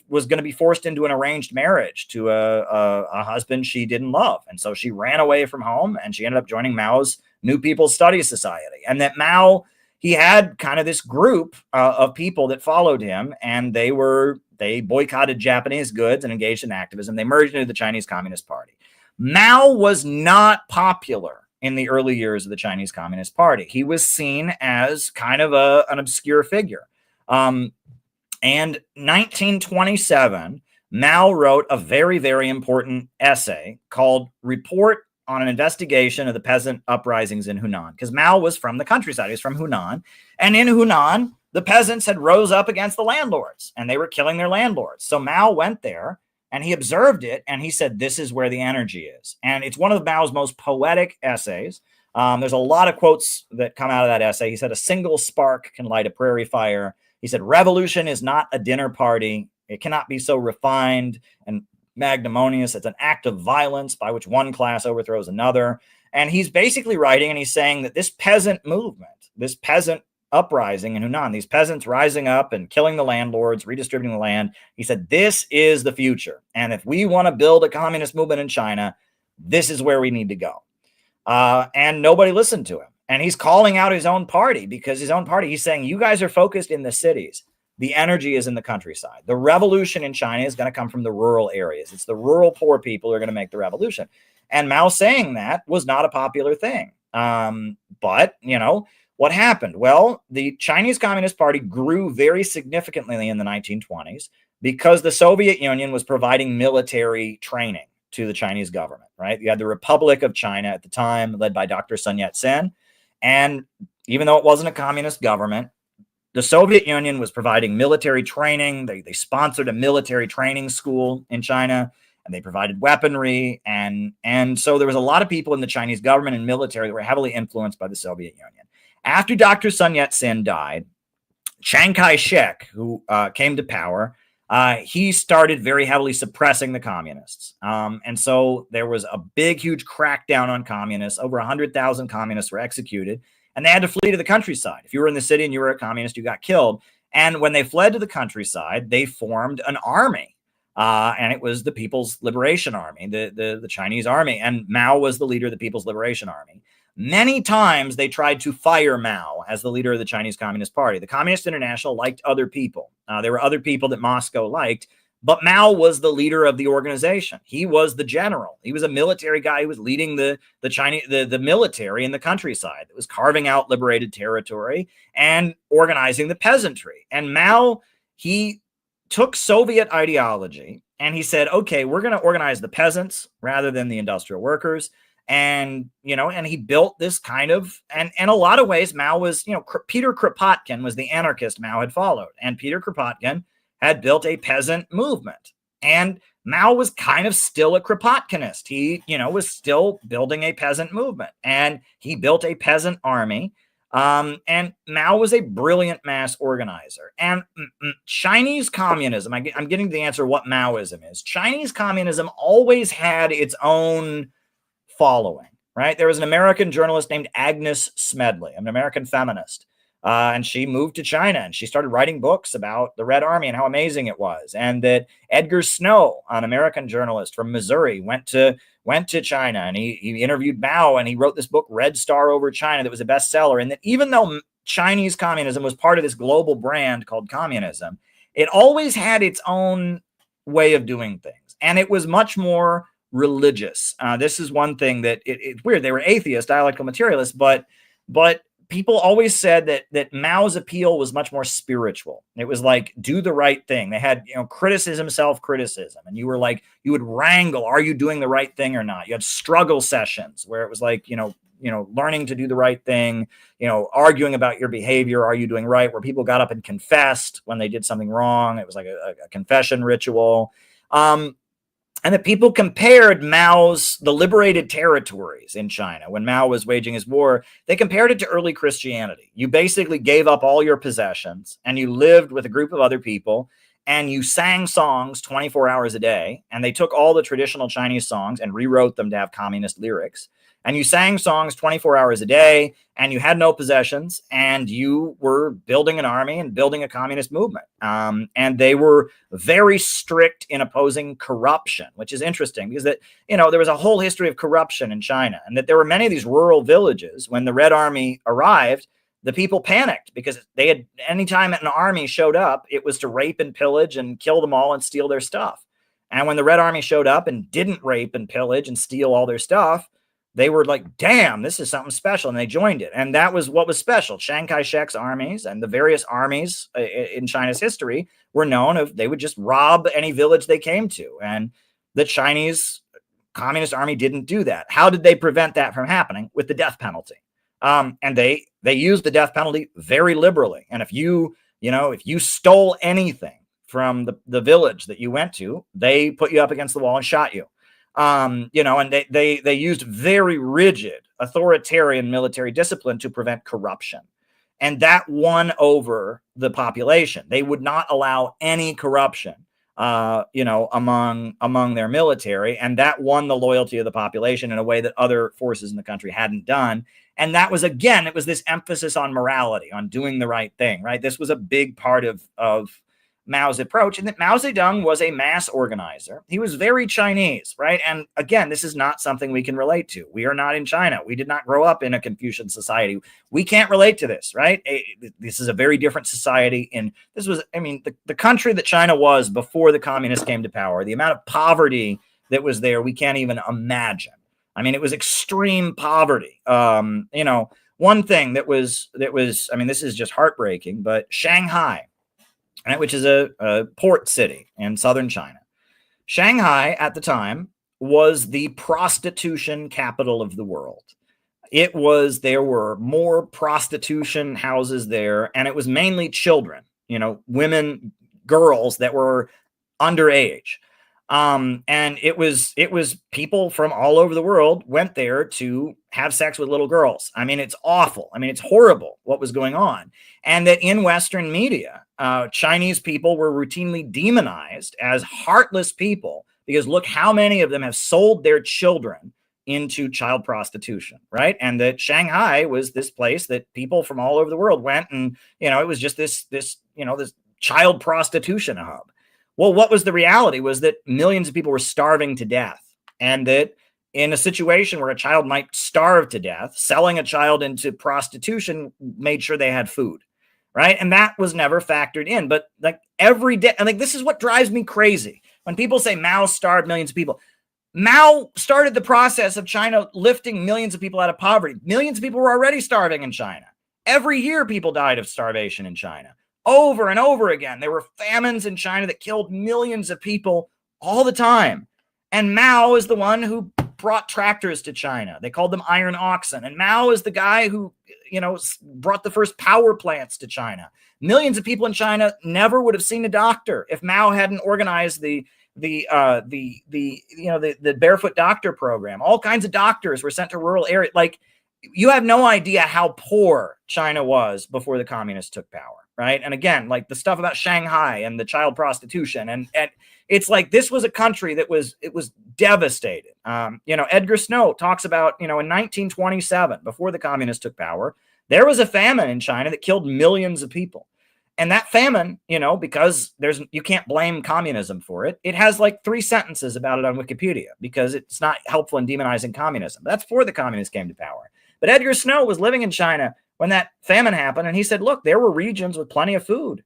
was going to be forced into an arranged marriage to a husband she didn't love. And so she ran away from home, and she ended up joining Mao's New People's Study Society. And that Mao, he had kind of this group of people that followed him, and they boycotted Japanese goods and engaged in activism. They merged into the Chinese Communist Party. Mao was not popular in the early years of the Chinese Communist Party. He was seen as kind of an obscure figure. And 1927, Mao wrote a very, very important essay called Report on an Investigation of the Peasant Uprisings in Hunan, because Mao was from the countryside. He was from Hunan. And in Hunan, the peasants had rose up against the landlords, and they were killing their landlords. So Mao went there, and he observed it, and he said, this is where the energy is. And it's one of Mao's most poetic essays. There's a lot of quotes that come out of that essay. He said, a single spark can light a prairie fire. He said, revolution is not a dinner party. It cannot be so refined and magnanimous. It's an act of violence by which one class overthrows another. And he's basically writing, and he's saying that this peasant movement, this peasant uprising in Hunan, these peasants rising up and killing the landlords, redistributing the land. He said, this is the future. And if we want to build a communist movement in China, this is where we need to go. And nobody listened to him. And he's calling out his own party, because his own party, he's saying, you guys are focused in the cities. The energy is in the countryside. The revolution in China is going to come from the rural areas. It's the rural poor people who are going to make the revolution. And Mao saying that was not a popular thing. But, what happened? Well, the Chinese Communist Party grew very significantly in the 1920s because the Soviet Union was providing military training to the Chinese government, right? You had the Republic of China at the time, led by Dr. Sun Yat-sen. And even though it wasn't a communist government, the Soviet Union was providing military training. They sponsored a military training school in China, and they provided weaponry. And so there was a lot of people in the Chinese government and military that were heavily influenced by the Soviet Union. After Dr. Sun Yat-sen died, Chiang Kai-shek, who came to power, he started very heavily suppressing the communists. And so there was a big, huge crackdown on communists. Over 100,000 communists were executed, and they had to flee to the countryside. If you were in the city and you were a communist, you got killed. And when they fled to the countryside, they formed an army. And it was the People's Liberation Army, the Chinese army. And Mao was the leader of the People's Liberation Army. Many times they tried to fire Mao as the leader of the Chinese Communist Party. The Communist International liked other people. There were other people that Moscow liked, but Mao was the leader of the organization. He was the general. He was a military guy who was leading the military in the countryside. That was carving out liberated territory and organizing the peasantry. And Mao, he took Soviet ideology and he said, okay, we're going to organize the peasants rather than the industrial workers. And, and he built this kind of, and in a lot of ways, Mao was, Peter Kropotkin was the anarchist Mao had followed. And Peter Kropotkin had built a peasant movement. And Mao was kind of still a Kropotkinist. He, was still building a peasant movement. And he built a peasant army. And Mao was a brilliant mass organizer. And Chinese communism, I'm getting to the answer what Maoism is. Chinese communism always had its own following, right? There was an American journalist named Agnes Smedley, an American feminist. And she moved to China and she started writing books about the Red Army and how amazing it was. And that Edgar Snow, an American journalist from Missouri, went to China and he interviewed Mao and he wrote this book, Red Star Over China, that was a bestseller. And that even though Chinese communism was part of this global brand called communism, it always had its own way of doing things. And it was much more religious. This is one thing that it's weird. They were atheists, dialectical materialists, but people always said that Mao's appeal was much more spiritual. It was like, do the right thing. They had, criticism, self-criticism. And you were like, you would wrangle, are you doing the right thing or not? You had struggle sessions where it was like, learning to do the right thing, arguing about your behavior. Are you doing right? Where people got up and confessed when they did something wrong. It was like a confession ritual. And that people compared the liberated territories in China when Mao was waging his war, they compared it to early Christianity. You basically gave up all your possessions and you lived with a group of other people and you sang songs 24 hours a day. And they took all the traditional Chinese songs and rewrote them to have communist lyrics. And you sang songs 24 hours a day and you had no possessions and you were building an army and building a communist movement. And they were very strict in opposing corruption, which is interesting because there was a whole history of corruption in China and that there were many of these rural villages when the Red Army arrived, the people panicked because they had anytime an army showed up, it was to rape and pillage and kill them all and steal their stuff. And when the Red Army showed up and didn't rape and pillage and steal all their stuff, they were like, damn, this is something special. And they joined it. And that was what was special. Chiang Kai-shek's armies and the various armies in China's history were known of, they would just rob any village they came to. And the Chinese Communist Army didn't do that. How did they prevent that from happening? With the death penalty. And they used the death penalty very liberally. And if you stole anything from the village that you went to, they put you up against the wall and shot you. And they used very rigid authoritarian military discipline to prevent corruption. And that won over the population. They would not allow any corruption, among their military. And that won the loyalty of the population in a way that other forces in the country hadn't done. And that was, again, it was this emphasis on morality, on doing the right thing, right? This was a big part of Mao's approach, and that Mao Zedong was a mass organizer. He was very Chinese, right? And again, this is not something we can relate to. We are not in China. We did not grow up in a Confucian society. We can't relate to this, right? This is a very different society. And this was, the country that China was before the communists came to power, the amount of poverty that was there, we can't even imagine. It was extreme poverty. One thing that was, this is just heartbreaking, but Shanghai, right, which is a port city in southern China. Shanghai at the time was the prostitution capital of the world. There were more prostitution houses there, and it was mainly children, women, girls that were underage. And it was people from all over the world went there to have sex with little girls. It's awful. It's horrible what was going on. And that in Western media, Chinese people were routinely demonized as heartless people because look how many of them have sold their children into child prostitution, right? And that Shanghai was this place that people from all over the world went, and it was just this child prostitution hub. Well, what was the reality was that millions of people were starving to death, and that in a situation where a child might starve to death, selling a child into prostitution made sure they had food, right? And that was never factored in. But like every day, and like this is what drives me crazy. When people say Mao starved millions of people, Mao started the process of China lifting millions of people out of poverty. Millions of people were already starving in China. Every year, people died of starvation in China. over and over again. There were famines in China that killed millions of people all the time. And Mao is the one who brought tractors to China. They called them iron oxen. And Mao is the guy who, brought the first power plants to China. Millions of people in China never would have seen a doctor if Mao hadn't organized the barefoot doctor program. All kinds of doctors were sent to rural areas. Like, you have no idea how poor China was before the communists took power, right? And again, like the stuff about Shanghai and the child prostitution, and it's like this was a country that was devastated. Edgar Snow talks about, in 1927, before the communists took power, there was a famine in China that killed millions of people. And that famine, because you can't blame communism for it. It has like 3 sentences about it on Wikipedia because it's not helpful in demonizing communism. That's before the communists came to power. But Edgar Snow was living in China when that famine happened. And he said, look, there were regions with plenty of food.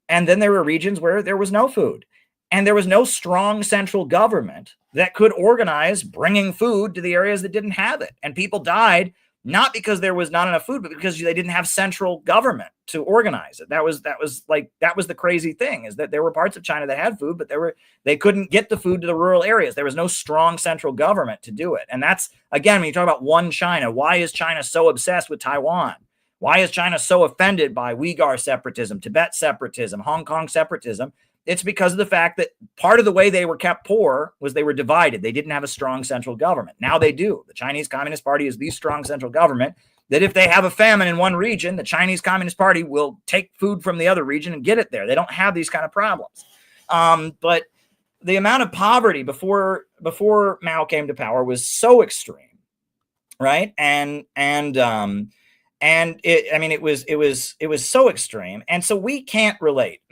And then there were regions where there was no food. And there was no strong central government that could organize bringing food to the areas that didn't have it. And people died not because there was not enough food, but because they didn't have central government to organize it. That was the crazy thing, is that there were parts of China that had food, but they couldn't get the food to the rural areas. There was no strong central government to do it. And that's, again, when you talk about one China, why is China so obsessed with Taiwan? Why is China so offended by Uyghur separatism, Tibet separatism, Hong Kong separatism? It's because of the fact that part of the way they were kept poor was they were divided. They didn't have a strong central government. Now they do. The Chinese Communist Party is the strong central government that if they have a famine in one region, the Chinese Communist Party will take food from the other region and get it there. They don't have these kind of problems. But the amount of poverty before Mao came to power was so extreme, right? It was so extreme. And so we can't relate.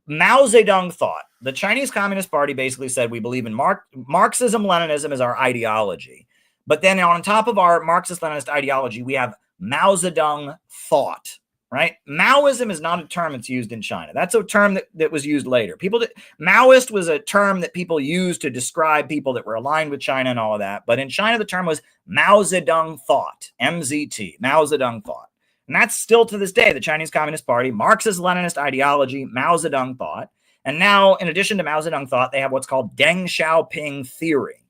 Mao Zedong thought, the Chinese Communist Party basically said, we believe in Marxism-Leninism as our ideology. But then on top of our Marxist-Leninist ideology, we have Mao Zedong thought, right? Maoism is not a term that's used in China. That's a term that was used later. Maoist was a term that people used to describe people that were aligned with China and all of that. But in China, the term was Mao Zedong thought, MZT, Mao Zedong thought. And that's still to this day, the Chinese Communist Party, Marxist-Leninist ideology, Mao Zedong thought. And now, in addition to Mao Zedong thought, they have what's called Deng Xiaoping theory.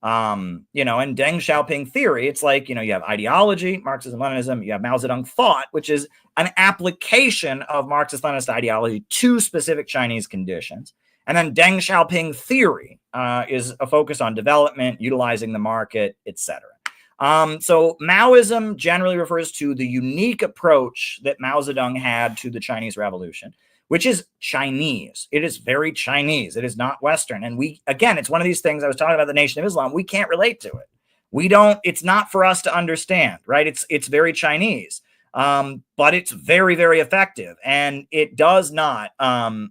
And Deng Xiaoping theory, it's like, you have ideology, Marxism-Leninism, you have Mao Zedong thought, which is an application of Marxist-Leninist ideology to specific Chinese conditions. And then Deng Xiaoping theory is a focus on development, utilizing the market, etc. So Maoism generally refers to the unique approach that Mao Zedong had to the Chinese Revolution, which is Chinese. It is very Chinese. It is not Western. And it's one of these things I was talking about, the Nation of Islam. We can't relate to it. It's not for us to understand, right? It's very Chinese. But it's very, very effective. And it does not, right?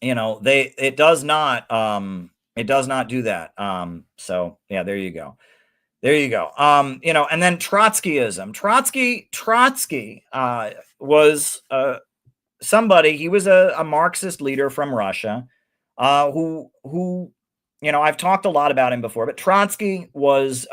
It does not do that. So yeah, there you go. And then Trotskyism. Trotsky was somebody. He was a Marxist leader from Russia, who I've talked a lot about him before. But Trotsky was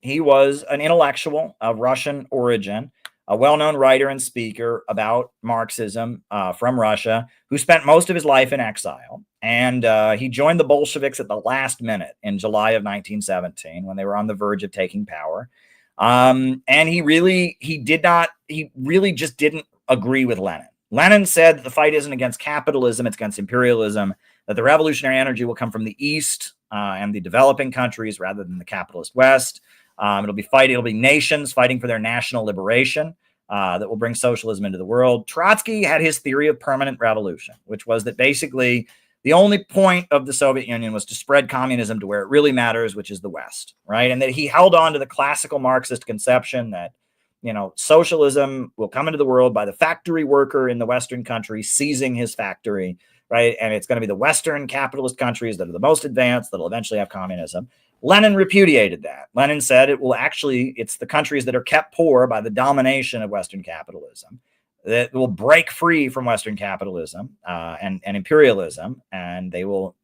he was an intellectual of Russian origin, a well-known writer and speaker about Marxism from Russia, who spent most of his life in exile. And he joined the Bolsheviks at the last minute in July of 1917 when they were on the verge of taking power. And he really just didn't agree with Lenin. Lenin said that the fight isn't against capitalism, it's against imperialism, that the revolutionary energy will come from the East and the developing countries rather than the capitalist West. It'll be nations fighting for their national liberation that will bring socialism into the world. Trotsky had his theory of permanent revolution, which was that basically the only point of the Soviet Union was to spread communism to where it really matters, which is the West, right? And that he held on to the classical Marxist conception that, socialism will come into the world by the factory worker in the Western country seizing his factory, right? And it's going to be the Western capitalist countries that are the most advanced that'll eventually have communism. Lenin repudiated that. Lenin said it's the countries that are kept poor by the domination of Western capitalism that will break free from Western capitalism and imperialism, and they will,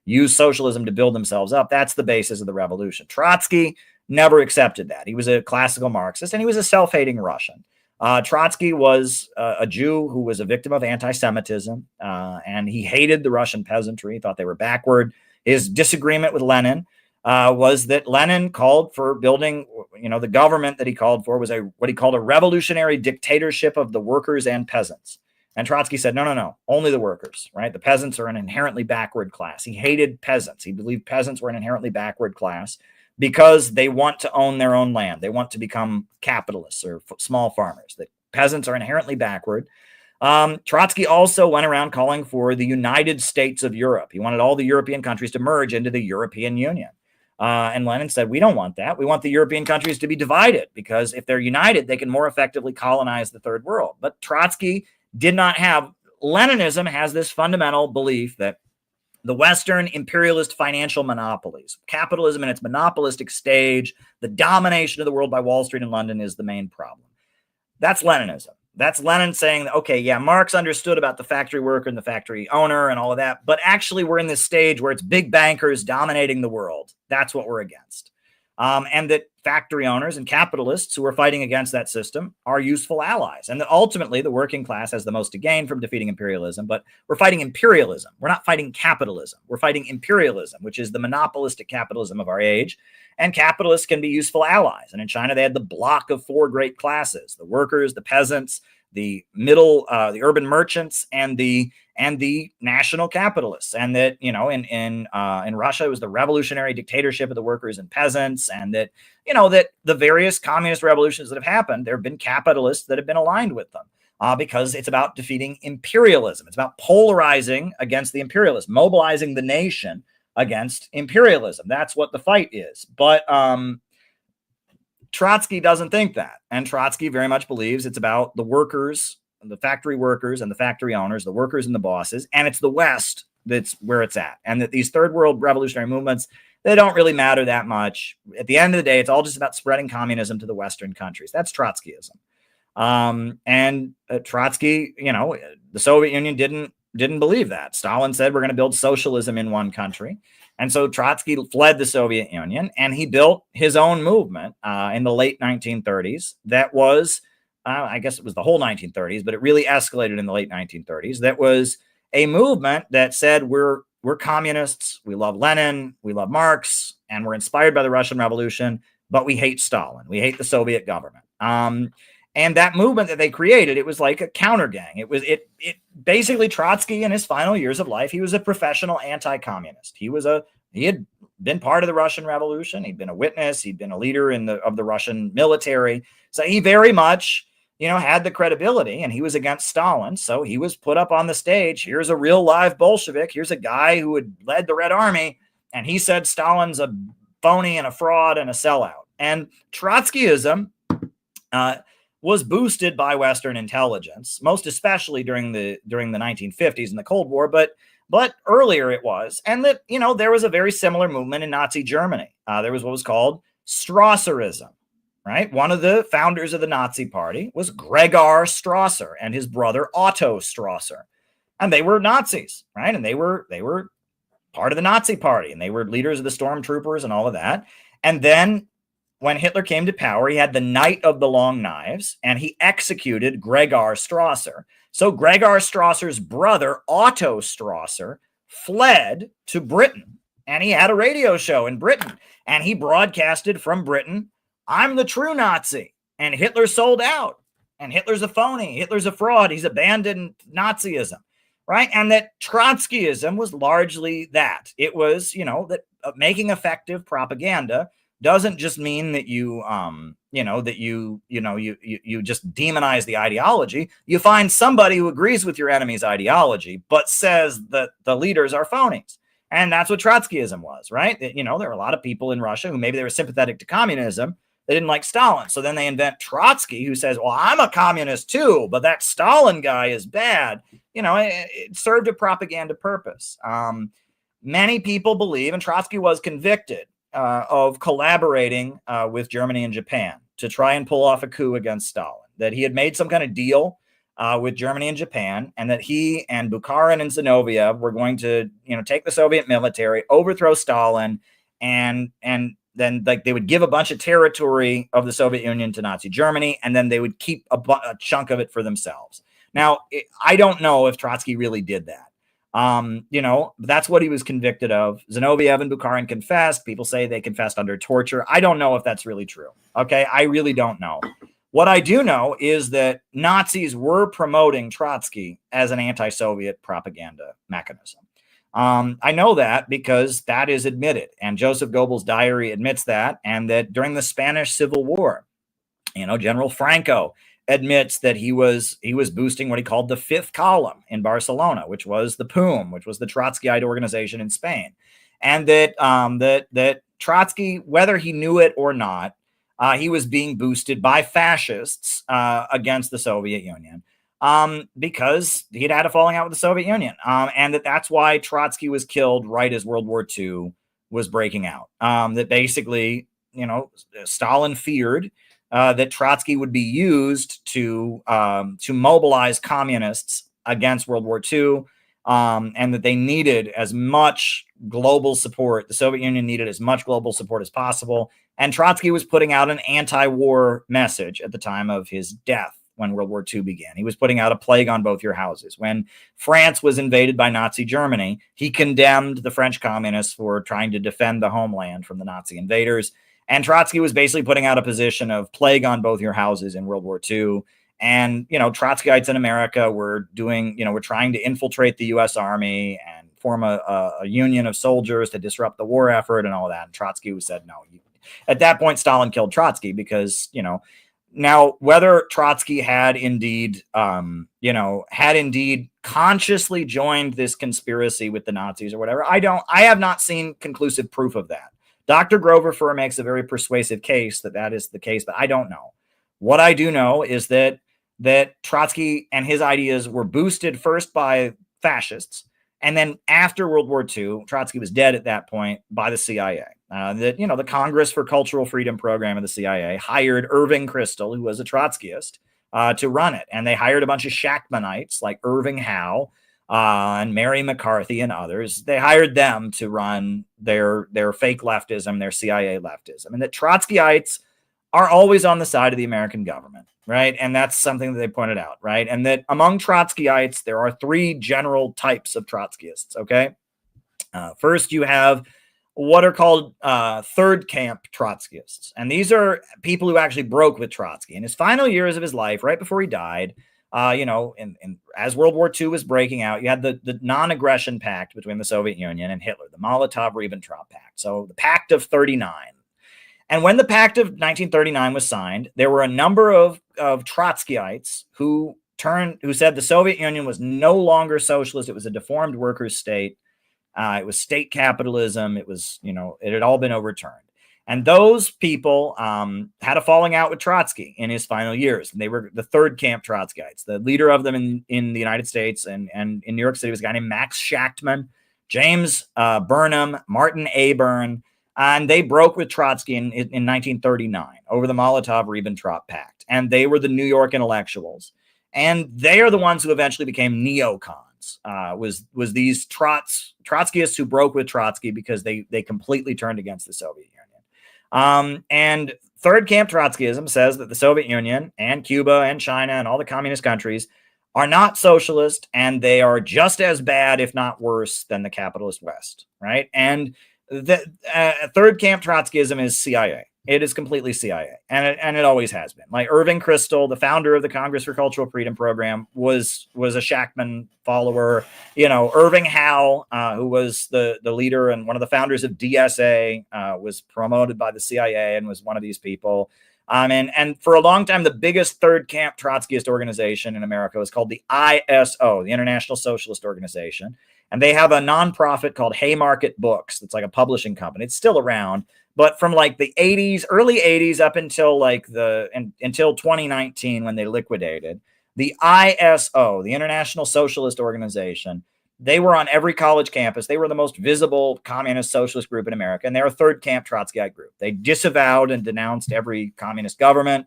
use socialism to build themselves up. That's the basis of the revolution. Trotsky never accepted that. He was a classical Marxist, and he was a self-hating Russian. Trotsky was a Jew who was a victim of anti-Semitism, and he hated the Russian peasantry. He thought they were backward. His disagreement with Lenin was that Lenin called for building, the government that he called for was what he called a revolutionary dictatorship of the workers and peasants. And Trotsky said, no, only the workers, right? The peasants are an inherently backward class. He hated peasants. He believed peasants were an inherently backward class because they want to own their own land. They want to become capitalists or small farmers. The peasants are inherently backward. Trotsky also went around calling for the United States of Europe. He wanted all the European countries to merge into the European Union. And Lenin said, we don't want that. We want the European countries to be divided because if they're united, they can more effectively colonize the third world. But Trotsky did not have, Leninism has this fundamental belief that the Western imperialist financial monopolies, capitalism in its monopolistic stage, the domination of the world by Wall Street and London is the main problem. That's Leninism. That's Lenin saying that, okay, yeah, Marx understood about the factory worker and the factory owner and all of that, but actually we're in this stage where it's big bankers dominating the world. That's what we're against. And that factory owners and capitalists who are fighting against that system are useful allies. And that ultimately the working class has the most to gain from defeating imperialism, but we're fighting imperialism. We're not fighting capitalism. We're fighting imperialism, which is the monopolistic capitalism of our age. And capitalists can be useful allies. And in China, they had the block of four great classes: the workers, the peasants, the middle, the urban merchants, and the national capitalists. And that, in Russia, it was the revolutionary dictatorship of the workers and peasants. And that, that the various communist revolutions that have happened, there have been capitalists that have been aligned with them. Because it's about defeating imperialism. It's about polarizing against the imperialists, mobilizing the nation against imperialism. That's what the fight is. But Trotsky doesn't think that. And Trotsky very much believes it's about the workers, the factory workers and the factory owners, the workers and the bosses. And it's the West that's where it's at. And that these third world revolutionary movements, they don't really matter that much. At the end of the day, it's all just about spreading communism to the Western countries. That's Trotskyism. Trotsky, the Soviet Union didn't believe that. Stalin said, we're going to build socialism in one country. And so Trotsky fled the Soviet Union and he built his own movement in the late 1930s. That was, I guess it was the whole 1930s, but it really escalated in the late 1930s. That was a movement that said, we're communists. We love Lenin. We love Marx. And we're inspired by the Russian Revolution, but we hate Stalin. We hate the Soviet government. And that movement that they created, it was like a counter gang. It basically Trotsky in his final years of life, he was a professional anti-communist. He had been part of the Russian Revolution. He'd been a witness. He'd been a leader of the Russian military. So he very much, had the credibility, and he was against Stalin. So he was put up on the stage. Here's a real live Bolshevik. Here's a guy who had led the Red Army. And he said Stalin's a phony and a fraud and a sellout. And Trotskyism, was boosted by Western intelligence, most especially during the 1950s and the Cold War, but earlier it was. And that, there was a very similar movement in Nazi Germany. There was what was called Strasserism, right? One of the founders of the Nazi Party was Gregor Strasser and his brother Otto Strasser. And they were Nazis, right? And they were part of the Nazi Party, and they were leaders of the stormtroopers and all of that. And then when Hitler came to power, he had the Night of the Long Knives, and he executed Gregor Strasser. So Gregor Strasser's brother, Otto Strasser, fled to Britain, and he had a radio show in Britain, and he broadcasted from Britain, I'm the true Nazi, and Hitler sold out, and Hitler's a phony, Hitler's a fraud, he's abandoned Nazism, right? And that Trotskyism was largely that. It was, that making effective propaganda doesn't just mean that you just demonize the ideology. You find somebody who agrees with your enemy's ideology, but says that the leaders are phonies. And that's what Trotskyism was, right? There were a lot of people in Russia who maybe they were sympathetic to communism. They didn't like Stalin. So then they invent Trotsky, who says, well, I'm a communist too, but that Stalin guy is bad. It served a propaganda purpose. Many people believe, and Trotsky was convicted, of collaborating with Germany and Japan to try and pull off a coup against Stalin, that he had made some kind of deal with Germany and Japan, and that he and Bukharin and Zinoviev were going to, take the Soviet military, overthrow Stalin, and then like they would give a bunch of territory of the Soviet Union to Nazi Germany, and then they would keep a chunk of it for themselves. Now, I don't know if Trotsky really did that. That's what he was convicted of. Zinoviev and Bukharin confessed. People say they confessed under torture. I don't know if that's really true. Okay, I really don't know. What I do know is that Nazis were promoting Trotsky as an anti-Soviet propaganda mechanism. I know that because that is admitted, and Joseph Goebbels' diary admits that, and that during the Spanish Civil War, General Franco admits that he was boosting what he called the fifth column in Barcelona, which was the POUM, which was the Trotskyite organization in Spain, and that that Trotsky, whether he knew it or not, he was being boosted by fascists against the Soviet Union because he'd had a falling out with the Soviet Union, and that's why Trotsky was killed right as World War II was breaking out. That basically, Stalin feared that Trotsky would be used to mobilize communists against World War II, and that they needed as much global support. The Soviet Union needed as much global support as possible. And Trotsky was putting out an anti-war message at the time of his death when World War II began. He was putting out a plague on both your houses. When France was invaded by Nazi Germany, he condemned the French communists for trying to defend the homeland from the Nazi invaders. And Trotsky was basically putting out a position of plague on both your houses in World War II. And, Trotskyites in America were were trying to infiltrate the U.S. Army and form a union of soldiers to disrupt the war effort and all that. And Trotsky said, no. At that point, Stalin killed Trotsky because, now whether Trotsky had indeed consciously joined this conspiracy with the Nazis or whatever, I have not seen conclusive proof of that. Dr. Grover Furr makes a very persuasive case that is the case, but I don't know. What I do know is that Trotsky and his ideas were boosted first by fascists, and then after World War II, Trotsky was dead at that point, by the CIA. The Congress for Cultural Freedom program of the CIA hired Irving Kristol, who was a Trotskyist, to run it, and they hired a bunch of Shachtmanites like Irving Howe and Mary McCarthy and others. They hired them to run their fake leftism, their CIA leftism, and that Trotskyites are always on the side of the American government, right? And that's something that they pointed out, right? And that among Trotskyites, there are three general types of Trotskyists, okay? First, you have what are called third camp Trotskyists. And these are people who actually broke with Trotsky. In his final years of his life, right before he died, as World War II was breaking out, you had the non-aggression pact between the Soviet Union and Hitler, the Molotov-Ribbentrop Pact. So the Pact of 39. And when the Pact of 1939 was signed, there were a number of Trotskyites who said the Soviet Union was no longer socialist. It was a deformed workers' state. It was state capitalism. It was, it had all been overturned. And those people had a falling out with Trotsky in his final years. And they were the third camp Trotskyites. The leader of them in the United States and in New York City was a guy named Max Shachtman, James Burnham, Martin Aburn. And they broke with Trotsky in 1939 over the Molotov-Ribbentrop Pact. And they were the New York intellectuals. And they are the ones who eventually became neocons, was these Trotskyists who broke with Trotsky because they completely turned against the Soviet Union. And third camp Trotskyism says that the Soviet Union and Cuba and China and all the communist countries are not socialist, and they are just as bad, if not worse, than the capitalist West, right? And the third camp Trotskyism is CIA. It is completely CIA, and it always has been. Like Irving Kristol, the founder of the Congress for Cultural Freedom program, was a Shachtman follower. Irving Howe, who was the leader and one of the founders of DSA, was promoted by the CIA and was one of these people. And for a long time, the biggest third camp Trotskyist organization in America was called the ISO, the International Socialist Organization. And they have a nonprofit called Haymarket Books. That's like a publishing company. It's still around, but from like the 80s, early 80s up until until 2019 when they liquidated, the ISO, the International Socialist Organization, they were on every college campus. They were the most visible communist socialist group in America, and they're a third camp Trotskyite group. They disavowed and denounced every communist government.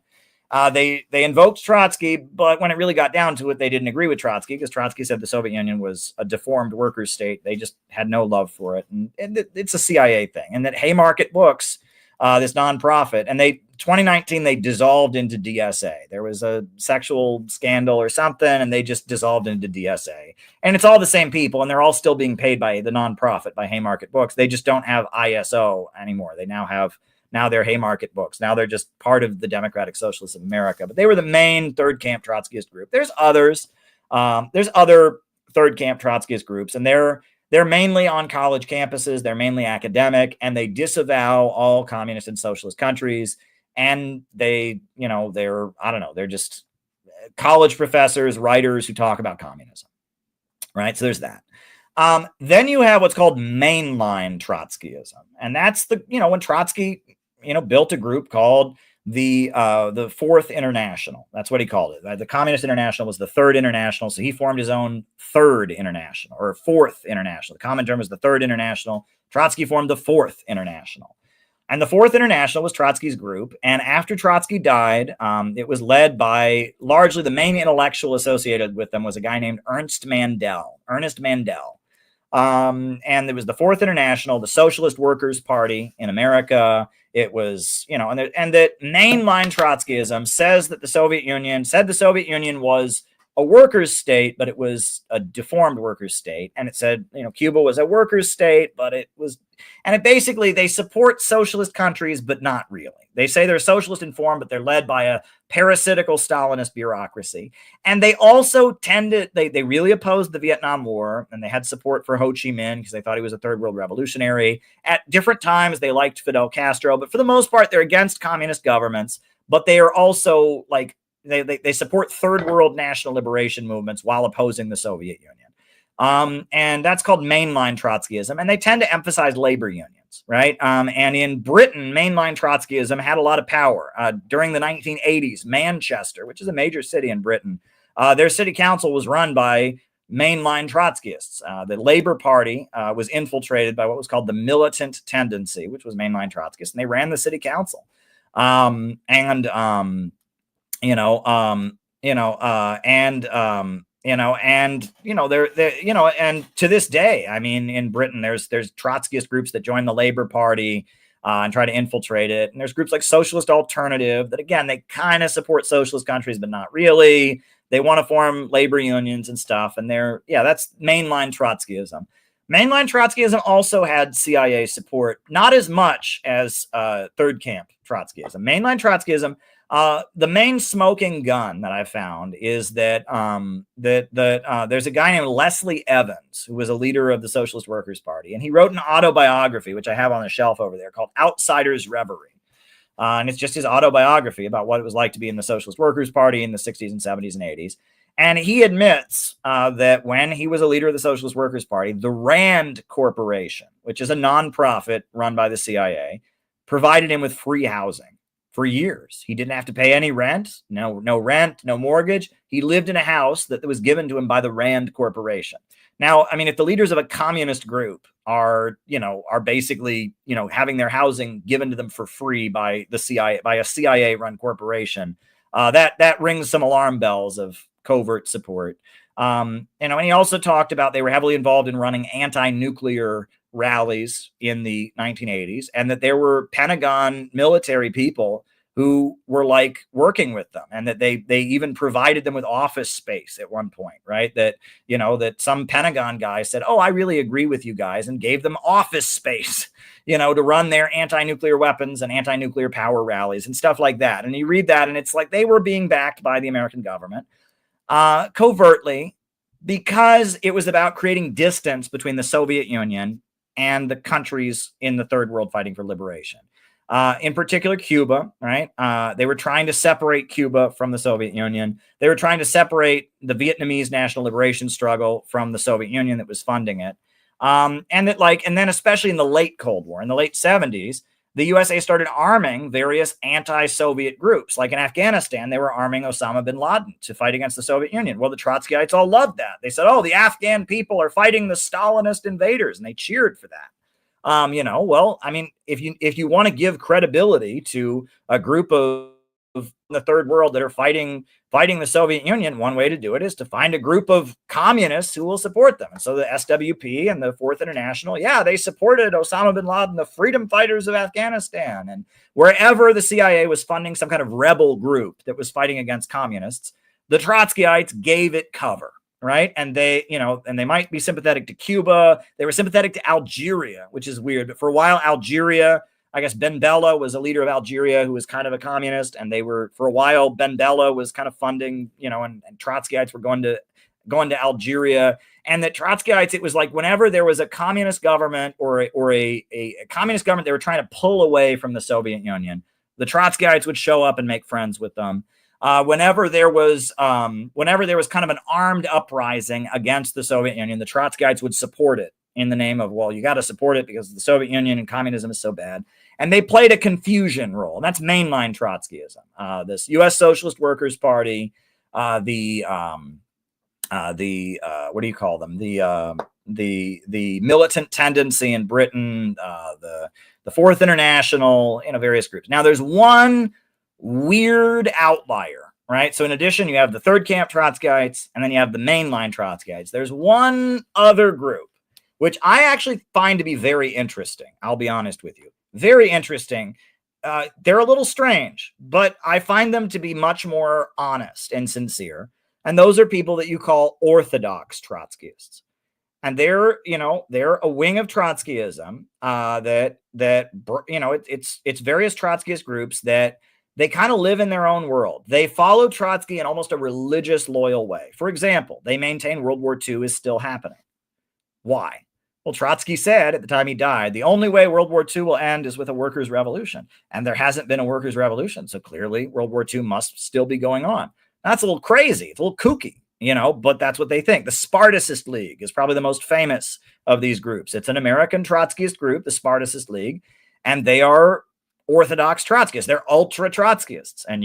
They invoked Trotsky, but when it really got down to it, they didn't agree with Trotsky because Trotsky said the Soviet Union was a deformed workers' state. They just had no love for it. And it's a CIA thing. And that Haymarket Books this nonprofit, and 2019 they dissolved into DSA. There was a sexual scandal or something, and they just dissolved into DSA. And it's all the same people, and they're all still being paid by the nonprofit, by Haymarket Books. They just don't have ISO anymore. They now they're Haymarket Books. Now they're just part of the Democratic Socialists of America. But they were the main third camp Trotskyist group. There's others. There's other third camp Trotskyist groups, and they're mainly on college campuses. They're mainly academic, and they disavow all communist and socialist countries. And they're just college professors, writers who talk about communism, right? So there's that. Then you have what's called mainline Trotskyism. And that's when Trotsky, built a group called the Fourth International. That's what he called it. The Communist International was the Third International. So he formed his own Third International, or Fourth International. The common term was the Third International. Trotsky formed the Fourth International. And the Fourth International was Trotsky's group. And after Trotsky died, it was led by largely the main intellectual associated with them was a guy named Ernest Mandel. And it was the Fourth International, the Socialist Workers' Party in America. It was, and that mainline Trotskyism said the Soviet Union was a workers' state, but it was a deformed workers' state. And it said, Cuba was a workers' state, but it was, and it basically, they support socialist countries, but not really. They say they're socialist in form, but they're led by a parasitical Stalinist bureaucracy. And they also they really opposed the Vietnam War, and they had support for Ho Chi Minh because they thought he was a third world revolutionary. At different times, they liked Fidel Castro, but for the most part, they're against communist governments, but they are also they support third world national liberation movements while opposing the Soviet Union. And that's called mainline Trotskyism. And they tend to emphasize labor unions, right? And in Britain, mainline Trotskyism had a lot of power. During the 1980s, Manchester, which is a major city in Britain, their city council was run by mainline Trotskyists. The Labor Party was infiltrated by what was called the militant tendency, which was mainline Trotskyists, and they ran the city council. And to this day, I mean, in Britain, there's Trotskyist groups that join the Labor Party and try to infiltrate it. And there's groups like Socialist Alternative that, again, they kind of support socialist countries, but not really. They want to form labor unions and stuff. And that's mainline Trotskyism. Mainline Trotskyism also had CIA support, not as much as third camp Trotskyism. Mainline Trotskyism, the main smoking gun that I found is that there's a guy named Leslie Evans, who was a leader of the Socialist Workers' Party, and he wrote an autobiography, which I have on the shelf over there, called Outsider's Reverie. And it's just his autobiography about what it was like to be in the Socialist Workers' Party in the 60s and 70s and 80s. And he admits that when he was a leader of the Socialist Workers' Party, the Rand Corporation, which is a nonprofit run by the CIA, provided him with free housing for years. He didn't have to pay any rent, no rent, no mortgage. He lived in a house that was given to him by the Rand Corporation. Now, I mean, if the leaders of a communist group are basically, having their housing given to them for free by the CIA, by a CIA-run corporation, that rings some alarm bells of covert support. And he also talked about they were heavily involved in running anti-nuclear rallies in the 1980s, and that there were Pentagon military people who were working with them, and that they even provided them with office space at one point, right? That, that some Pentagon guy said, "Oh, I really agree with you guys," and gave them office space, to run their anti-nuclear weapons and anti-nuclear power rallies and stuff like that. And you read that, and it's like they were being backed by the American government covertly, because it was about creating distance between the Soviet Union and the countries in the third world fighting for liberation. In particular, Cuba, right? They were trying to separate Cuba from the Soviet Union. They were trying to separate the Vietnamese national liberation struggle from the Soviet Union that was funding it. And then especially in the late Cold War, in the late 70s, the USA started arming various anti-Soviet groups. Like in Afghanistan, they were arming Osama bin Laden to fight against the Soviet Union. Well, the Trotskyites all loved that. They said, "Oh, the Afghan people are fighting the Stalinist invaders," and they cheered for that. Well, I mean, if you want to give credibility to a group of the third world that are fighting the Soviet Union, one way to do it is to find a group of communists who will support them. And so the SWP and the Fourth International, yeah, they supported Osama bin Laden, the freedom fighters of Afghanistan. And wherever the CIA was funding some kind of rebel group that was fighting against communists, the Trotskyites gave it cover, right? And they, and they might be sympathetic to Cuba. They were sympathetic to Algeria, which is weird. But for a while, Algeria, I guess Ben Bella was a leader of Algeria who was kind of a communist, and for a while, Ben Bella was kind of funding, and Trotskyites were going to Algeria, and that Trotskyites, it was like whenever there was a communist government or a communist government, they were trying to pull away from the Soviet Union, the Trotskyites would show up and make friends with them. Whenever there was kind of an armed uprising against the Soviet Union, the Trotskyites would support it in the name of, well, you got to support it because the Soviet Union and communism is so bad. And they played a confusion role. And that's mainline Trotskyism. This U.S. Socialist Workers Party, what do you call them? The militant tendency in Britain, the Fourth International, various groups. Now, there's one weird outlier, right? So in addition, you have the third camp Trotskyites, and then you have the mainline Trotskyites. There's one other group, which I actually find to be very interesting. I'll be honest with you. Very interesting. They're a little strange, but I find them to be much more honest and sincere. And those are people that you call orthodox Trotskyists. And they're a wing of Trotskyism it's various Trotskyist groups that they kind of live in their own world. They follow Trotsky in almost a religious, loyal way. For example, they maintain World War II is still happening. Why? Well, Trotsky said at the time he died, the only way World War II will end is with a workers' revolution. And there hasn't been a workers' revolution. So clearly World War II must still be going on. That's a little crazy. It's a little kooky, but that's what they think. The Spartacist League is probably the most famous of these groups. It's an American Trotskyist group, the Spartacist League, and they are orthodox Trotskyists. They're ultra Trotskyists. And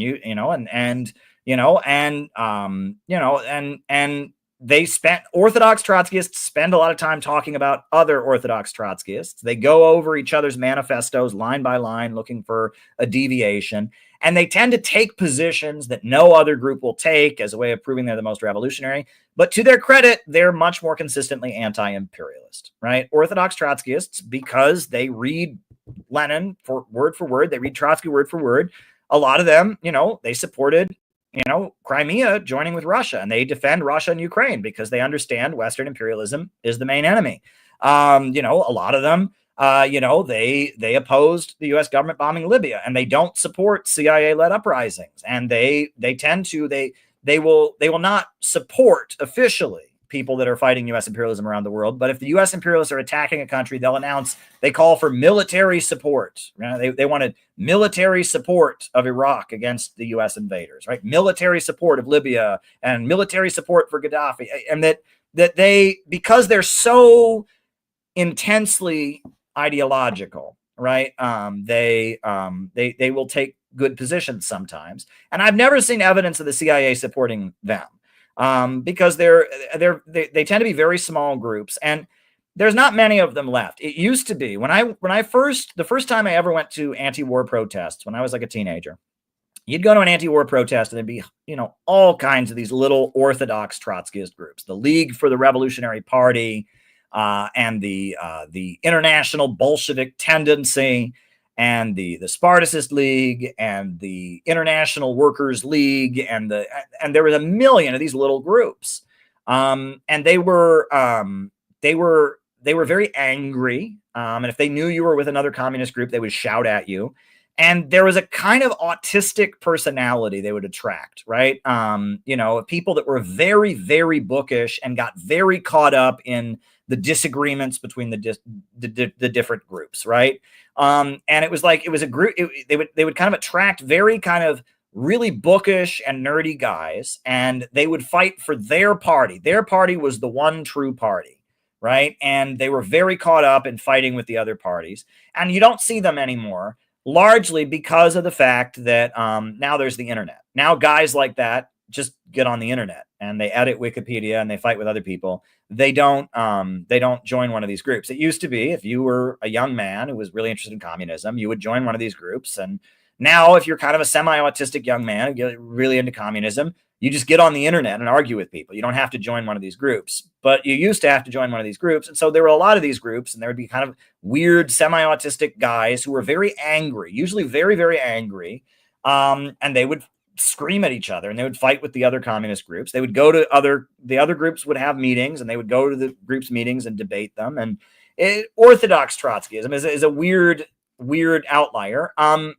Orthodox Trotskyists spend a lot of time talking about other Orthodox Trotskyists. They go over each other's manifestos line by line, looking for a deviation. And they tend to take positions that no other group will take as a way of proving they're the most revolutionary. But to their credit, they're much more consistently anti-imperialist, right? Orthodox Trotskyists, because they read Lenin for word, they read Trotsky word for word. A lot of them, they supported Crimea joining with Russia, and they defend Russia and Ukraine because they understand Western imperialism is the main enemy. A lot of them, they opposed the U.S. government bombing Libya, and they don't support CIA-led uprisings, and they will not support officially people that are fighting U.S. imperialism around the world. But if the U.S. imperialists are attacking a country, they'll announce, they call for military support. They wanted military support of Iraq against the U.S. invaders, right? Military support of Libya and military support for Gaddafi. And that they, because they're so intensely ideological, right? They will take good positions sometimes. And I've never seen evidence of the CIA supporting them. Because they tend to be very small groups, and there's not many of them left. It used to be the first time I ever went to anti-war protests when I was like a teenager, you'd go to an anti-war protest and there'd be, all kinds of these little orthodox Trotskyist groups, the League for the Revolutionary Party, and the International Bolshevik Tendency, and the Spartacist League, and the International Workers League, and there was a million of these little groups, and they were very angry, and if they knew you were with another communist group, they would shout at you, and there was a kind of autistic personality they would attract, right? People that were very, very bookish and got very caught up in the disagreements between the different groups, right? And it was a group. They would kind of attract very kind of really bookish and nerdy guys, and they would fight for their party. Their party was the one true party, right? And they were very caught up in fighting with the other parties. And you don't see them anymore, largely because of the fact that now there's the internet. Now guys like that just get on the internet and they edit Wikipedia and they fight with other people. They don't join one of these groups. It used to be, if you were a young man who was really interested in communism, you would join one of these groups, and Now, if you're kind of a semi-autistic young man, you're really into communism, you just get on the internet and argue with people. You don't have to join one of these groups, but you used to have to join one of these groups. And so there were a lot of these groups, and there would be kind of weird semi-autistic guys who were very angry, usually very, very angry. And they would scream at each other, and they would fight with the other communist groups. They would go to the other groups would have meetings, and they would go to the groups' meetings and debate them. And Orthodox Trotskyism is a weird outlier. And,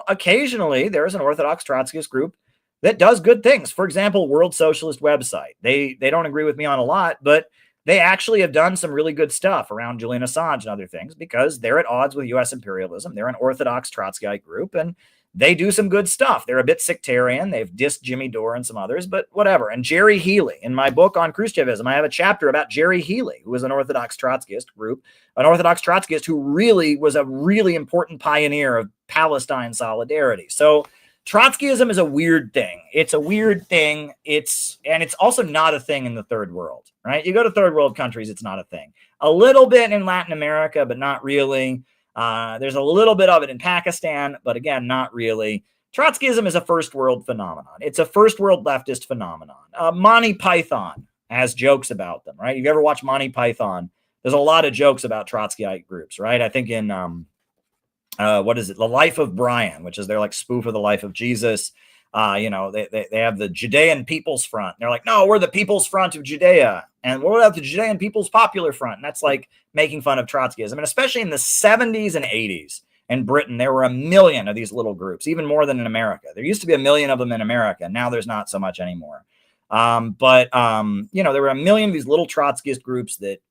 occasionally there is an Orthodox Trotskyist group that does good things. For example, World Socialist Website. They don't agree with me on a lot, but they actually have done some really good stuff around Julian Assange and other things because they're at odds with U.S. imperialism. They're an Orthodox Trotskyite group, and they do some good stuff. They're a bit sectarian. They've dissed Jimmy Dore and some others, but whatever. And Jerry Healy, in my book on Khrushchevism, I have a chapter about Jerry Healy, who was an Orthodox Trotskyist group, an Orthodox Trotskyist who really was a really important pioneer of Palestine solidarity. So Trotskyism is a weird thing. It's a weird thing. It's also not a thing in the third world, right? You go to third world countries, it's not a thing. A little bit in Latin America, but not really. There's a little bit of it in Pakistan, but again, not really. Trotskyism is a first world phenomenon. It's a first world leftist phenomenon. Monty Python has jokes about them, right? If you ever watch Monty Python, there's a lot of jokes about Trotskyite groups, right? I think in what is it? The Life of Brian, which is their like spoof of the life of Jesus. They have the Judean People's Front. They're like, no, we're the People's Front of Judea. And what about the Judean People's Popular Front? And that's like making fun of Trotskyism. And especially in the 70s and 80s in Britain, there were 1 million of these little groups, even more than in America. There used to be 1 million of them in America. Now there's not so much anymore. There were 1 million of these little Trotskyist groups that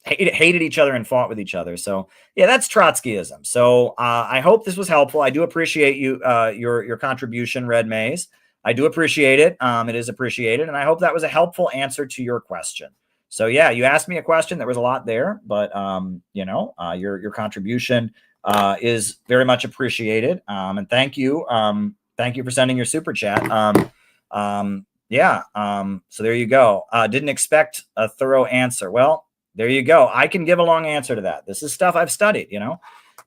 hated each other and fought with each other. So yeah, that's Trotskyism. So I hope this was helpful. I do appreciate your contribution, Red Maze. I do appreciate it. It is appreciated. And I hope that was a helpful answer to your question. So yeah, you asked me a question. There was a lot there, but your contribution is very much appreciated. And thank you. Thank you for sending your super chat. So there you go. Didn't expect a thorough answer. Well, there you go. I can give a long answer to that. This is stuff I've studied,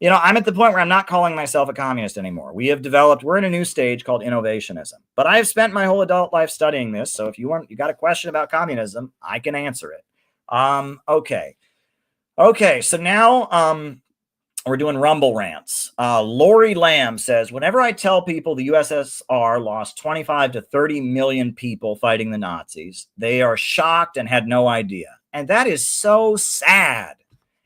I'm at the point where I'm not calling myself a communist anymore. We're in a new stage called innovationism, but I have spent my whole adult life studying this. So if you got a question about communism, I can answer it. Okay. So now, we're doing Rumble rants. Lori Lamb says, whenever I tell people the USSR lost 25 to 30 million people fighting the Nazis, they are shocked and had no idea. And that is so sad.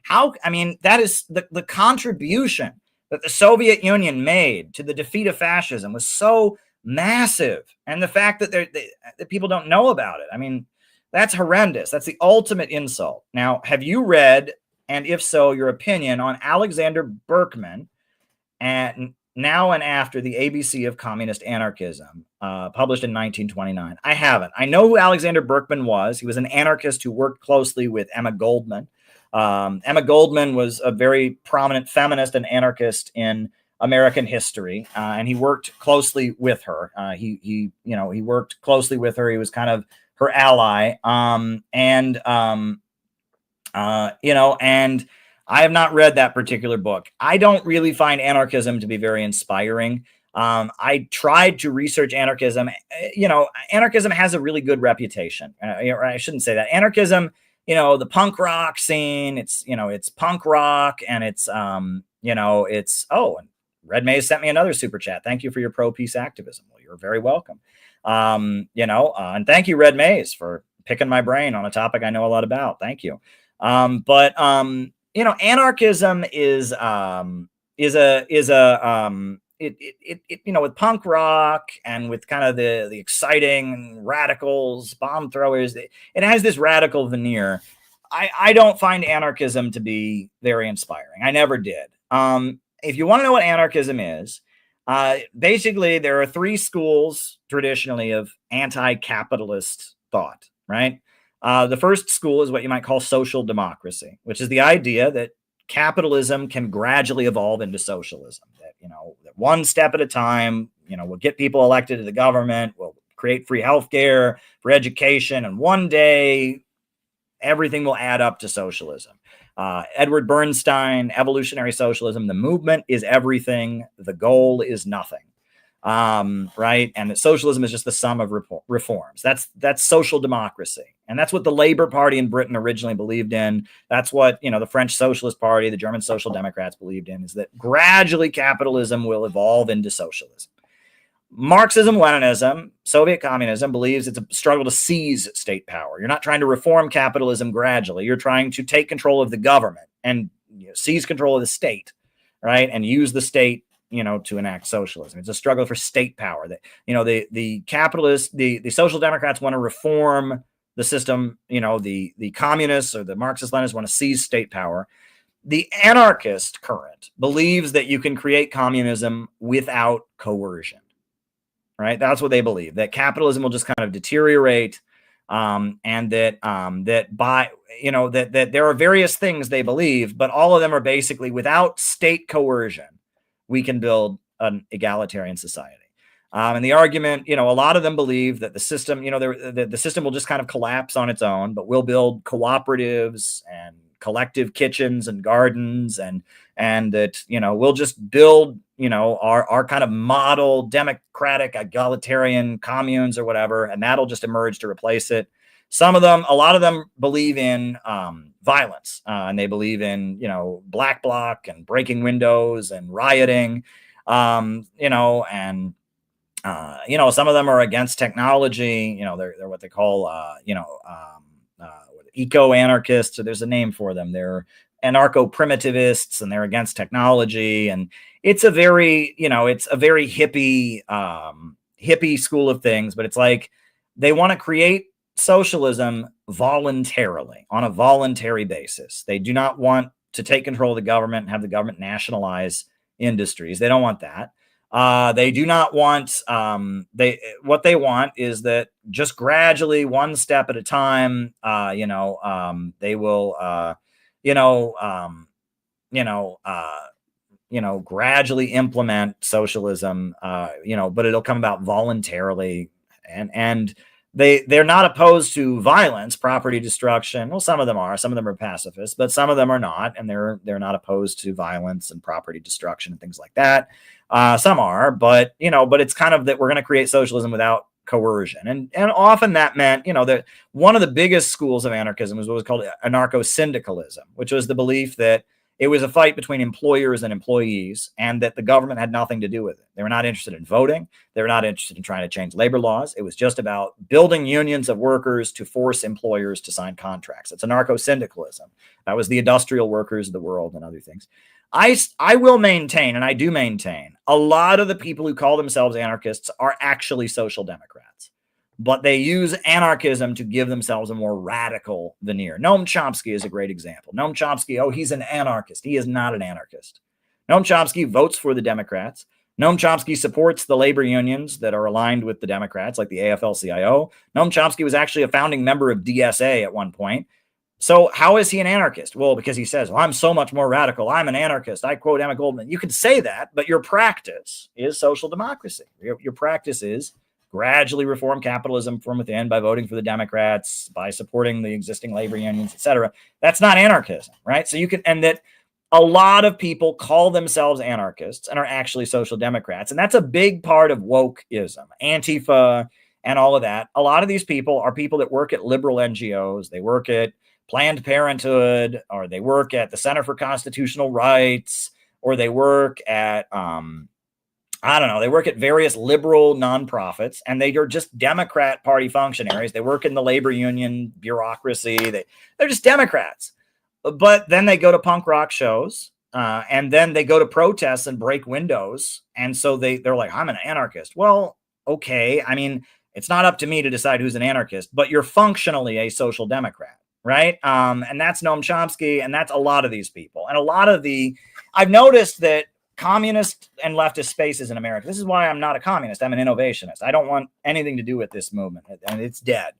That is the contribution that the Soviet Union made to the defeat of fascism was so massive. And the fact that that people don't know about it, that's horrendous. That's the ultimate insult. Now, have you read, and if so, your opinion on Alexander Berkman and Now and After the ABC of Communist Anarchism, published in 1929? I haven't. I know who Alexander Berkman was. He was an anarchist who worked closely with Emma Goldman. Emma Goldman was a very prominent feminist and anarchist in American history, and he worked closely with her. He worked closely with her. He was kind of her ally. And I have not read that particular book. I don't really find anarchism to be very inspiring. I tried to research anarchism. Anarchism has a really good reputation. I shouldn't say that. Anarchism, the punk rock scene, it's punk rock, and it's, and Red Maze sent me another super chat. Thank you for your pro-peace activism. Well, you're very welcome. And thank you, Red Maze, for picking my brain on a topic I know a lot about. Thank you. Anarchism is with punk rock and with kind of the exciting radicals, bomb throwers, it has this radical veneer. I don't find anarchism to be very inspiring. I never did. If you want to know what anarchism is, basically there are 3 schools traditionally of anti-capitalist thought, right? The first school is what you might call social democracy, which is the idea that capitalism can gradually evolve into socialism. That, that one step at a time, we'll get people elected to the government, we'll create free healthcare, free education, and one day everything will add up to socialism. Edward Bernstein, evolutionary socialism, the movement is everything, the goal is nothing. Right? And that socialism is just the sum of reforms. That's social democracy. And that's what the Labour Party in Britain originally believed in. That's what, the French Socialist Party, the German Social Democrats believed in, is that gradually capitalism will evolve into socialism. Marxism, Leninism, Soviet communism believes it's a struggle to seize state power. You're not trying to reform capitalism gradually. You're trying to take control of the government and seize control of the state, right? And use the state, to enact socialism. It's a struggle for state power. That the capitalists, the social democrats want to reform the system. The communists or the Marxist-Leninists want to seize state power. The anarchist current believes that you can create communism without coercion. Right? That's what they believe, that capitalism will just kind of deteriorate, and that that there are various things they believe, but all of them are basically without state coercion, we can build an egalitarian society. And the argument, a lot of them believe that the system, the system will just kind of collapse on its own, but we'll build cooperatives and collective kitchens and gardens, and that we'll just build our kind of model democratic egalitarian communes or whatever, and that'll just emerge to replace it. A lot of them believe in violence, and they believe in black bloc and breaking windows and rioting, and some of them are against technology. They're what they call eco-anarchists. So there's a name for them. They're anarcho-primitivists, and they're against technology. And it's a very hippie school of things, but it's like they want to create socialism voluntarily, on a voluntary basis. They do not want to take control of the government and have the government nationalize industries. They don't want that. They do not want, what they want is that just gradually, one step at a time, they will, gradually implement socialism, but it'll come about voluntarily. And they're not opposed to violence, property destruction. Well, some of them are pacifists, but some of them are not. And they're not opposed to violence and property destruction and things like that. Some are, but it's kind of that we're going to create socialism without coercion. And often that meant, that one of the biggest schools of anarchism was what was called anarcho-syndicalism, which was the belief that it was a fight between employers and employees, and that the government had nothing to do with it. They were not interested in voting. They were not interested in trying to change labor laws. It was just about building unions of workers to force employers to sign contracts. It's anarcho-syndicalism. That was the industrial workers of the world and other things. I will maintain, and I do maintain, a lot of the people who call themselves anarchists are actually social democrats, but they use anarchism to give themselves a more radical veneer. Noam Chomsky is a great example. Noam Chomsky, he's an anarchist. He is not an anarchist. Noam Chomsky votes for the Democrats. Noam Chomsky supports the labor unions that are aligned with the Democrats, like the AFL-CIO. Noam Chomsky was actually a founding member of DSA at one point. So how is he an anarchist? Well, because he says, I'm so much more radical. I'm an anarchist. I quote Emma Goldman. You can say that, but your practice is social democracy. Your practice is gradually reform capitalism from within by voting for the Democrats, by supporting the existing labor unions, etc. That's not anarchism, right? So and that a lot of people call themselves anarchists and are actually social democrats. And that's a big part of wokeism, Antifa, and all of that. A lot of these people are people that work at liberal NGOs. They work at Planned Parenthood, or they work at the Center for Constitutional Rights, or they work at, they work at various liberal nonprofits, and they are just Democrat Party functionaries. They work in the labor union bureaucracy. They're just Democrats. But then they go to punk rock shows, and then they go to protests and break windows. And so they're like, I'm an anarchist. Well, okay. I mean, it's not up to me to decide who's an anarchist, but you're functionally a social democrat. Right. And that's Noam Chomsky. And that's a lot of these people. And I've noticed that communist and leftist spaces in America, this is why I'm not a communist. I'm an innovationist. I don't want anything to do with this movement, and it's dead.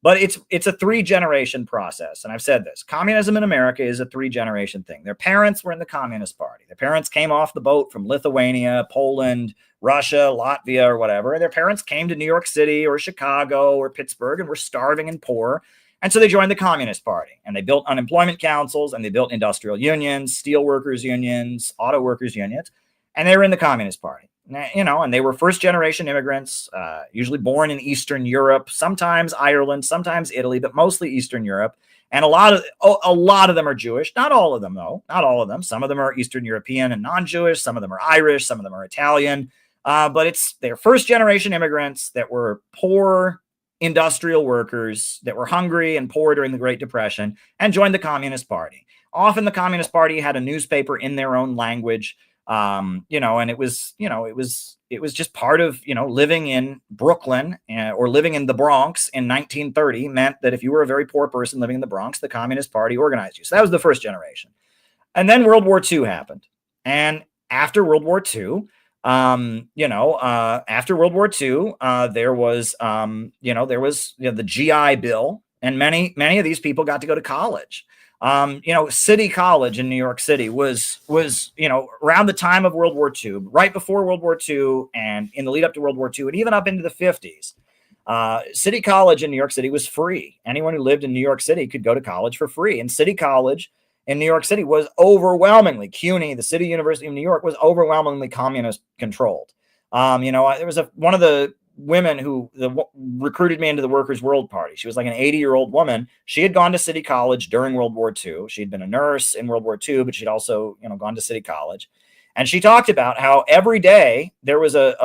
But it's a 3-generation process. And I've said this, communism in America is a 3-generation thing. Their parents were in the Communist Party. Their parents came off the boat from Lithuania, Poland, Russia, Latvia, or whatever. And their parents came to New York City or Chicago or Pittsburgh and were starving and poor. And so they joined the Communist Party, and they built unemployment councils, and they built industrial unions, steel workers unions, auto workers unions, and they were in the Communist Party. And they were first-generation immigrants, usually born in Eastern Europe, sometimes Ireland, sometimes Italy, but mostly Eastern Europe. And a lot of them are Jewish. Not all of them, though. Not all of them. Some of them are Eastern European and non-Jewish. Some of them are Irish. Some of them are Italian. But they're first-generation immigrants that were poor industrial workers that were hungry and poor during the Great Depression and joined the Communist Party. Often the Communist Party had a newspaper in their own language. And it was just part of, living in Brooklyn or living in the Bronx in 1930 meant that if you were a very poor person living in the Bronx, the Communist Party organized you. So that was the first generation. And then World War II happened. And after World War II, after World War II, there was the GI Bill, and many of these people got to go to college. City College in New York City was around the time of World War II, right before World War II, and in the lead up to World War II, and even up into the 50s. City College in New York City was free. Anyone who lived in New York City could go to college for free. And City College in New York City was overwhelmingly, CUNY, the City University of New York, was overwhelmingly communist controlled. There was one of the women who recruited me into the Workers' World Party. She was like an 80-year-old woman. She had gone to City College during World War II. She'd been a nurse in World War II, but she'd also, gone to City College. And she talked about how every day there was a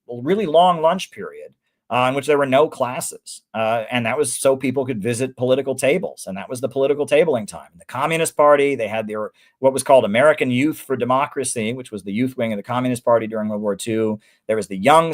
really long lunch period in which there were no classes. And that was so people could visit political tables. And that was the political tabling time. The Communist Party, they had what was called American Youth for Democracy, which was the youth wing of the Communist Party during World War II. There was the Young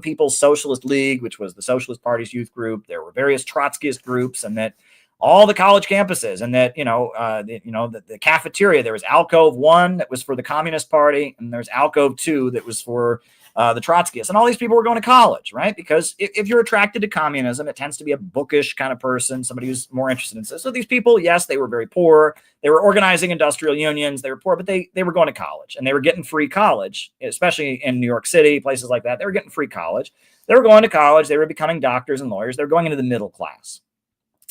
People's Socialist League, which was the Socialist Party's youth group. There were various Trotskyist groups, and that all the college campuses, and that, the cafeteria, there was Alcove 1 that was for the Communist Party, and there's Alcove 2 that was for the Trotskyists. And all these people were going to college, right? Because if you're attracted to communism, it tends to be a bookish kind of person, somebody who's more interested in this. So these people, yes, they were very poor. They were organizing industrial unions. They were poor, but they were going to college, and they were getting free college, especially in New York City, places like that. They were getting free college. They were going to college. They were becoming doctors and lawyers. They were going into the middle class.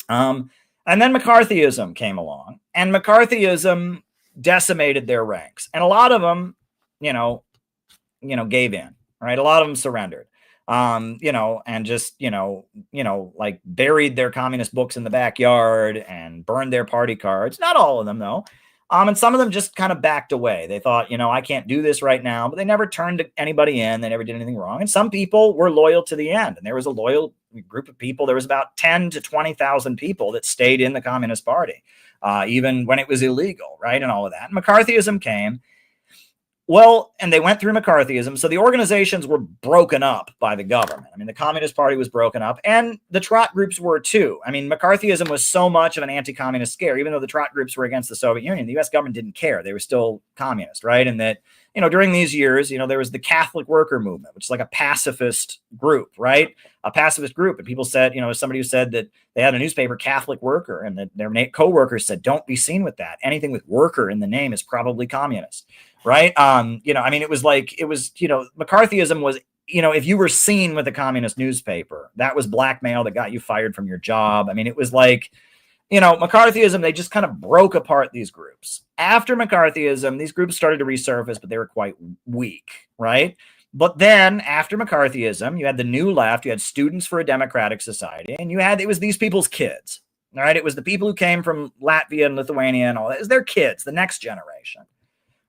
And then McCarthyism came along, and McCarthyism decimated their ranks. And a lot of them, gave in, right? A lot of them surrendered, and just, like buried their communist books in the backyard and burned their party cards. Not all of them, though. And some of them just kind of backed away. They thought, I can't do this right now, but they never turned anybody in. They never did anything wrong. And some people were loyal to the end. And there was a loyal group of people. There was about 10 to 20,000 people that stayed in the Communist Party, even when it was illegal, right? And all of that. And McCarthyism came. Well, and they went through McCarthyism. So the organizations were broken up by the government. I mean, the Communist Party was broken up, and the Trot groups were too. I mean, McCarthyism was so much of an anti-communist scare, even though the Trot groups were against the Soviet Union, the U.S. government didn't care. They were still communist, right? And that, during these years, there was the Catholic worker movement, which is like a pacifist group, right? A pacifist group. And people said, somebody who said that they had a newspaper, Catholic Worker, and that their co-workers said, don't be seen with that. Anything with worker in the name is probably communist. Right. It was McCarthyism was, if you were seen with a communist newspaper, that was blackmail that got you fired from your job. I mean, it was like, McCarthyism, they just kind of broke apart these groups. After McCarthyism, these groups started to resurface, but they were quite weak. Right. But then after McCarthyism, you had the New Left, you had Students for a Democratic Society, and it was these people's kids. All right. It was the people who came from Latvia and Lithuania and all that. It was their kids, the next generation.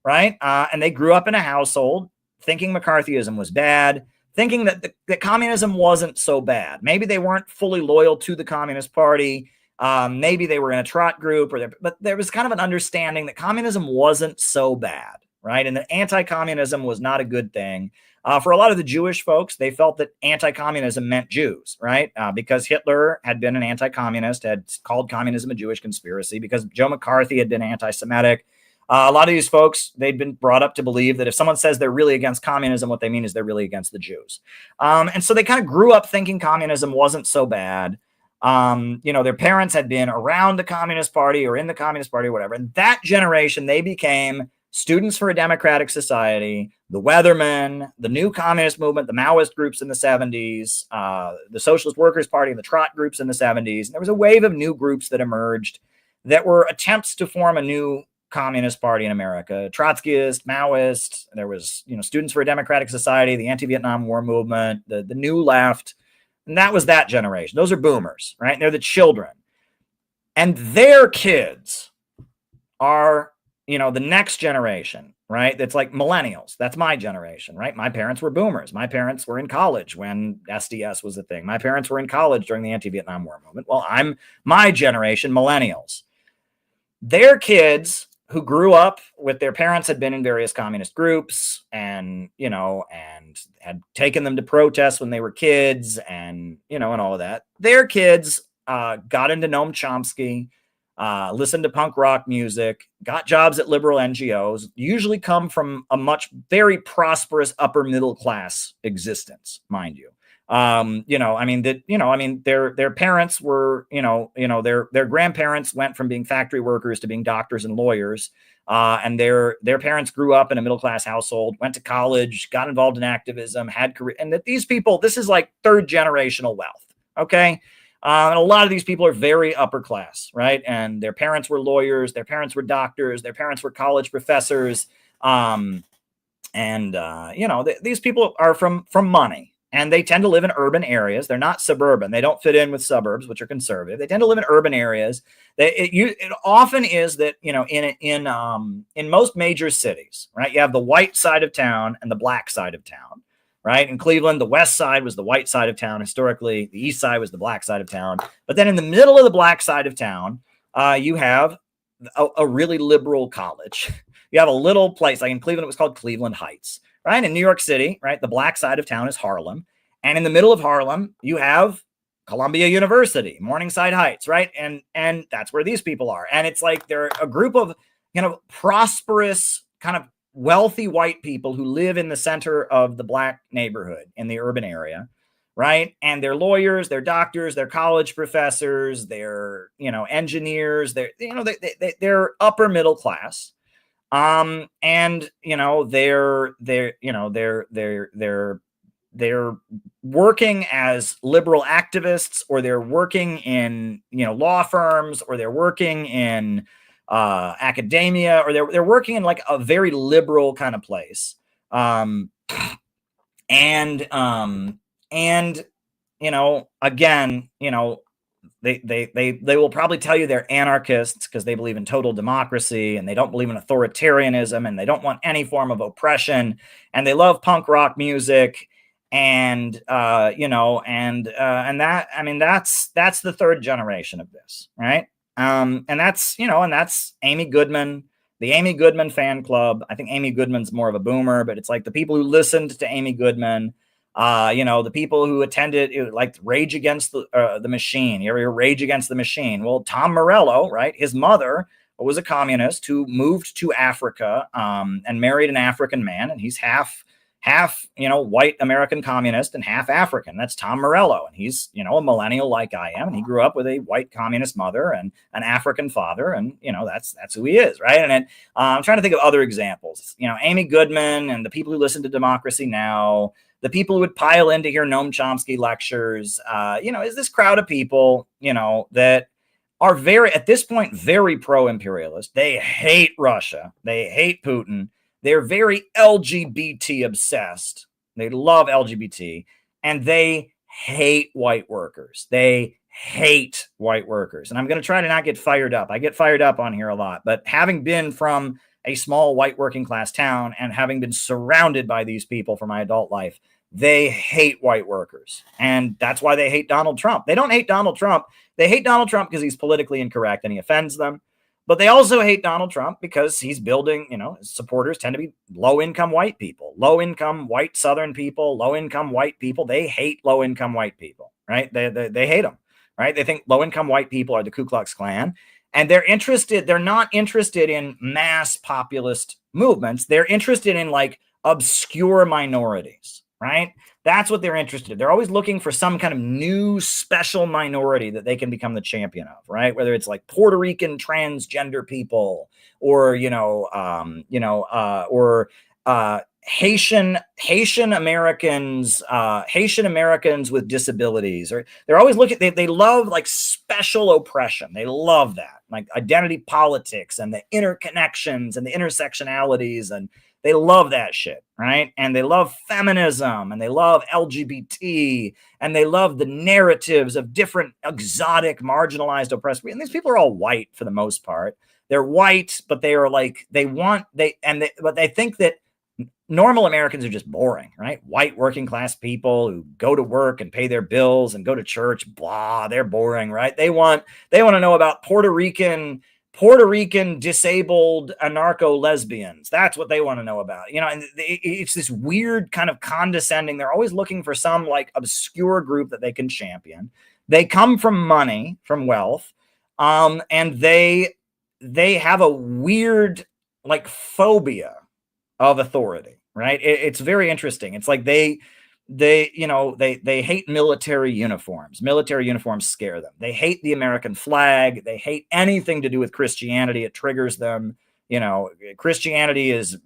Right. And they grew up in a household thinking McCarthyism was bad, thinking that communism wasn't so bad. Maybe they weren't fully loyal to the Communist Party. Maybe they were in a Trot group, but there was kind of an understanding that communism wasn't so bad. Right. And that anti-communism was not a good thing. For a lot of the Jewish folks, they felt that anti-communism meant Jews. Right. Because Hitler had been an anti-communist, had called communism a Jewish conspiracy, because Joe McCarthy had been anti-Semitic. A lot of these folks, they'd been brought up to believe that if someone says they're really against communism, what they mean is they're really against the Jews. And so they kind of grew up thinking communism wasn't so bad. Their parents had been around the Communist Party or in the Communist Party or whatever. And that generation, they became Students for a Democratic Society, the Weathermen, the New Communist Movement, the Maoist groups in the 70s, the Socialist Workers' Party and the Trot groups in the 70s. And there was a wave of new groups that emerged that were attempts to form a new communist party in America. Trotskyist, Maoist, there was, Students for a Democratic Society, the anti-Vietnam War movement, the New Left. And that was that generation. Those are boomers, right? And they're the children. And their kids are the next generation, right? That's like millennials. That's my generation, right? My parents were boomers. My parents were in college when SDS was a thing. My parents were in college during the anti-Vietnam War movement. Well, I'm my generation, millennials. Their kids who grew up with their parents had been in various communist groups and had taken them to protests when they were kids and all of that. Their kids got into Noam Chomsky, listened to punk rock music, got jobs at liberal NGOs, usually come from a very prosperous upper middle class existence, mind you. Their parents were, their grandparents went from being factory workers to being doctors and lawyers. And their parents grew up in a middle class household, went to college, got involved in activism, had career, and that these people, this is like third generational wealth. Okay. And a lot of these people are very upper class, right? And their parents were lawyers, their parents were doctors, their parents were college professors. These people are from money, and they tend to live in urban areas. They're not suburban. They don't fit in with suburbs, which are conservative. They tend to live in urban areas. It often is that, in most major cities, right? You have the white side of town and the black side of town. Right? In Cleveland, the west side was the white side of town. Historically, the east side was the black side of town. But then in the middle of the black side of town, you have a really liberal college. You have a little place, like in Cleveland, it was called Cleveland Heights, right? In New York City, right? The black side of town is Harlem. And in the middle of Harlem, you have Columbia University, Morningside Heights, right? And that's where these people are. And it's like they're a group of prosperous, kind of wealthy white people who live in the center of the black neighborhood in the urban area, right? And they're lawyers, they're doctors, they're college professors, they're engineers, they're upper middle class, they're working as liberal activists, or they're working in law firms, or they're working in academia, or they're working in like a very liberal kind of place. Again, they will probably tell you they're anarchists because they believe in total democracy and they don't believe in authoritarianism and they don't want any form of oppression, and they love punk rock music. And that's the third generation of this, right? And that's Amy Goodman, the Amy Goodman fan club. I think Amy Goodman's more of a boomer, but it's like the people who listened to Amy Goodman, the people who attended, like Rage Against the Machine. You ever hear Rage Against the Machine? Well, Tom Morello, right? His mother was a communist who moved to Africa and married an African man, and he's half white American communist and half African. That's Tom Morello. And he's, a millennial like I am. And he grew up with a white communist mother and an African father. And, that's who he is. Right. And I'm trying to think of other examples, Amy Goodman and the people who listen to Democracy Now!, the people who would pile in to hear Noam Chomsky lectures, is this crowd of people, that are at this point, very pro-imperialist. They hate Russia. They hate Putin. They're very LGBT obsessed. They love LGBT, and they hate white workers. They hate white workers. And I'm going to try to not get fired up. I get fired up on here a lot, but having been from a small white working class town and having been surrounded by these people for my adult life, they hate white workers. And that's why they hate Donald Trump. They don't hate Donald Trump. They hate Donald Trump because he's politically incorrect and he offends them. But they also hate Donald Trump because he's building, his supporters tend to be low-income white people, low-income white Southern people, low-income white people. They hate low-income white people, right? They hate them, right? They think low-income white people are the Ku Klux Klan. And they're not interested in mass populist movements. They're interested in like obscure minorities, right? That's what they're interested in. They're always looking for some kind of new special minority that they can become the champion of, right? Whether it's like Puerto Rican transgender people or Haitian Americans with disabilities, or they're always looking, they love like special oppression. They love that, like identity politics and the interconnections and the intersectionalities, and they love that shit, right? And they love feminism, and they love LGBT, and they love the narratives of different exotic, marginalized, oppressed. And these people are all white for the most part. They're white, but they are like, but they think that normal Americans are just boring, right? White working class people who go to work and pay their bills and go to church, blah, they're boring, right? They want to know about Puerto Rican disabled anarcho lesbians. That's what they want to know about, and it's this weird kind of condescending. They're always looking for some like obscure group that they can champion. They come from money, from wealth, and they have a weird like phobia of authority, right? It's very interesting. It's like they hate military uniforms. Military uniforms scare them. They hate the American flag. They hate anything to do with Christianity. It triggers them. Christianity is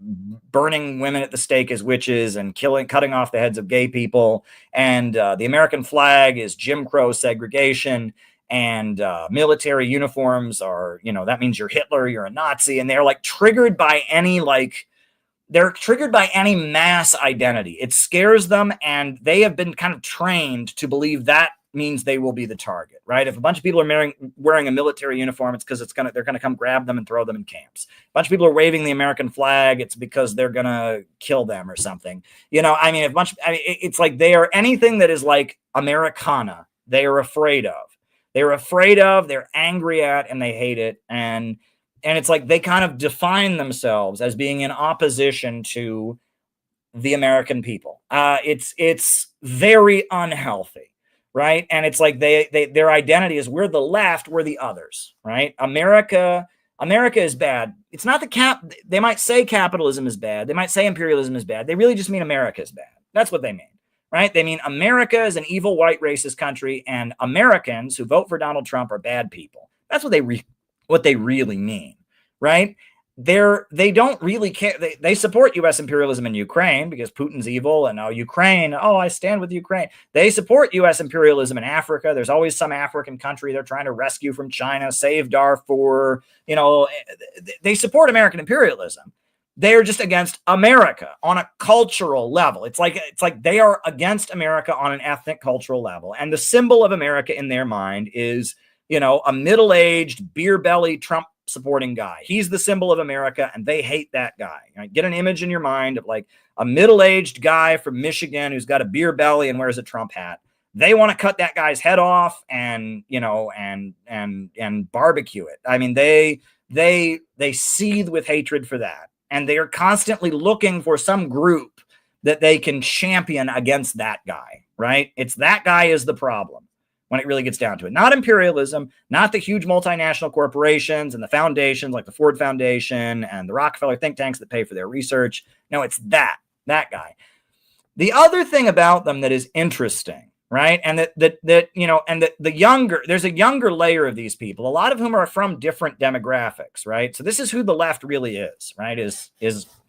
burning women at the stake as witches and cutting off the heads of gay people. And the American flag is Jim Crow segregation. And military uniforms are, that means you're Hitler, you're a Nazi. And they're like triggered by any mass identity. It scares them, and they have been kind of trained to believe that means they will be the target, right? If a bunch of people are wearing a military uniform, it's because they're gonna come grab them and throw them in camps. A bunch of people are waving the American flag, it's because they're gonna kill them or something. It's like they are anything that is like Americana, they are afraid of. They're angry at, and they hate it. And it's like they kind of define themselves as being in opposition to the American people. It's very unhealthy, right? And it's like their identity is, we're the left, we're the others, right? America is bad. It's not they might say capitalism is bad. They might say imperialism is bad. They really just mean America is bad. That's what they mean, right? They mean America is an evil, white, racist country, and Americans who vote for Donald Trump are bad people. That's what they really mean, right? They don't really care. They support U.S. imperialism in Ukraine because Putin's evil, and Ukraine, I stand with Ukraine. They support U.S. imperialism in Africa. There's always some African country they're trying to rescue from China, save Darfur. They support American imperialism. They're just against America on a cultural level. It's like they are against America on an ethnic, cultural level. And the symbol of America in their mind is, a middle-aged, beer-belly, Trump-supporting guy. He's the symbol of America, and they hate that guy. Right? Get an image in your mind of like a middle-aged guy from Michigan who's got a beer belly and wears a Trump hat. They want to cut that guy's head off and barbecue it. I mean, they seethe with hatred for that. And they are constantly looking for some group that they can champion against that guy, right? It's that guy is the problem when it really gets down to it. Not imperialism, not the huge multinational corporations and the foundations like the Ford Foundation and the Rockefeller think tanks that pay for their research. No, it's that guy. The other thing about them that is interesting, right? And there's a younger layer of these people, a lot of whom are from different demographics, right? So this is who the left really is, right?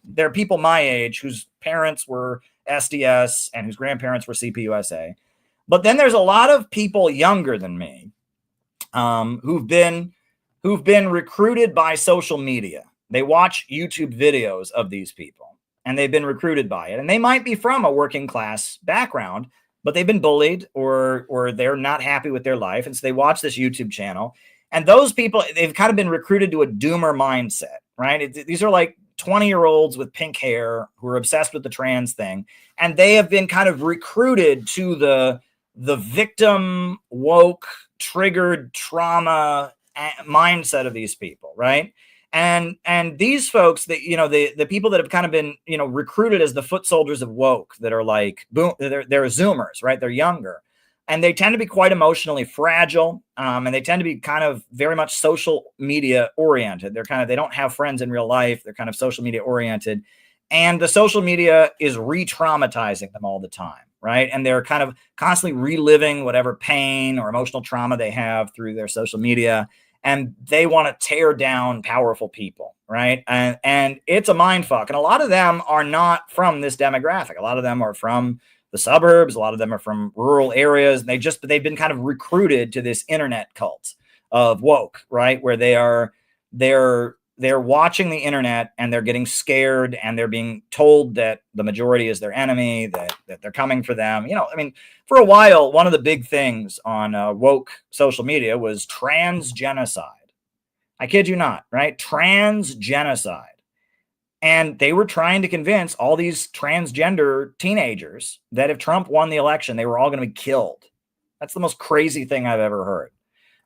They're people my age whose parents were SDS and whose grandparents were CPUSA. But then there's a lot of people younger than me who've been recruited by social media. They watch YouTube videos of these people, and they've been recruited by it. And they might be from a working class background, but they've been bullied or they're not happy with their life. And so they watch this YouTube channel. And those people, they've kind of been recruited to a doomer mindset, right? These are like 20-year-olds with pink hair who are obsessed with the trans thing. And they have been kind of recruited to the victim, woke, triggered trauma mindset of these people, right? And these folks that, the people that have kind of been, recruited as the foot soldiers of woke that are like, boom, they're Zoomers, right? They're younger. And they tend to be quite emotionally fragile. And they tend to be kind of very much social media oriented. They don't have friends in real life. They're kind of social media oriented. And the social media is re-traumatizing them all the time, right? And they're kind of constantly reliving whatever pain or emotional trauma they have through their social media. and they want to tear down powerful people, right? And it's a mind fuck. And a lot of them are not from this demographic. A lot of them are from the suburbs. A lot of them are from rural areas. And they've been kind of recruited to this internet cult of woke, right? Where they're watching the internet and they're getting scared and they're being told that the majority is their enemy, that they're coming for them. I mean, for a while, one of the big things on woke social media was trans genocide. I kid you not, right? Trans genocide. And they were trying to convince all these transgender teenagers that if Trump won the election, they were all going to be killed. That's the most crazy thing I've ever heard,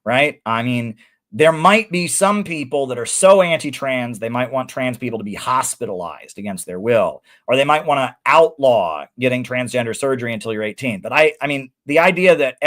right? I mean, there might be some people that are so anti-trans, they might want trans people to be hospitalized against their will, or they might want to outlaw getting transgender surgery until you're 18. But I mean, the idea that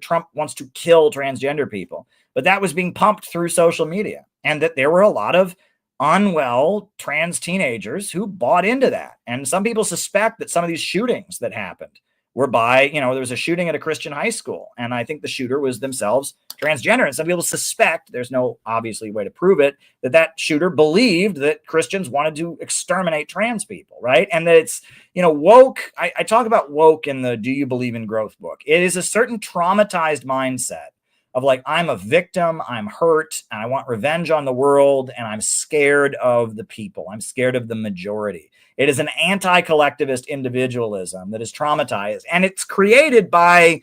Trump wants to kill transgender people, but that was being pumped through social media, and that there were a lot of unwell trans teenagers who bought into that. And some people suspect that some of these shootings that happened were by, there was a shooting at a Christian high school, and I think the shooter was themselves transgender. And some people suspect, there's no obviously way to prove it, that shooter believed that Christians wanted to exterminate trans people, right? And that it's, woke. I talk about woke in the Do You Believe in Growth book. It is a certain traumatized mindset of like, I'm a victim, I'm hurt, and I want revenge on the world, and I'm scared of the people. I'm scared of the majority. It is an anti-collectivist individualism that is traumatized, and it's created by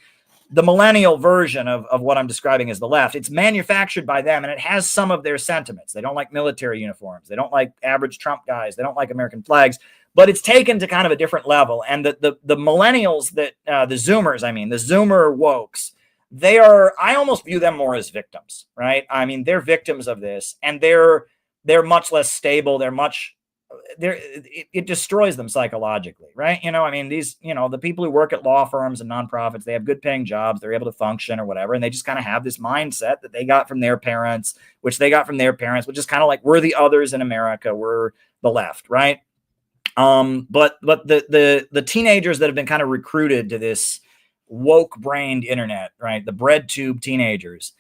the millennial version of what I'm describing as the left. It's manufactured by them, and it has some of their sentiments. They don't like military uniforms. They don't like average Trump guys. They don't like American flags, but it's taken to kind of a different level. And the millennials the Zoomers, the Zoomer wokes, I almost view them more as victims, right? I mean, they're victims of this, and they're much less stable. It destroys them psychologically, right? These, the people who work at law firms and nonprofits, they have good paying jobs, they're able to function or whatever. And they just kind of have this mindset that they got from their parents, which is kind of like, we're the others in America. We're the left, right? But the teenagers that have been kind of recruited to this woke brained internet, right? The bread tube teenagers,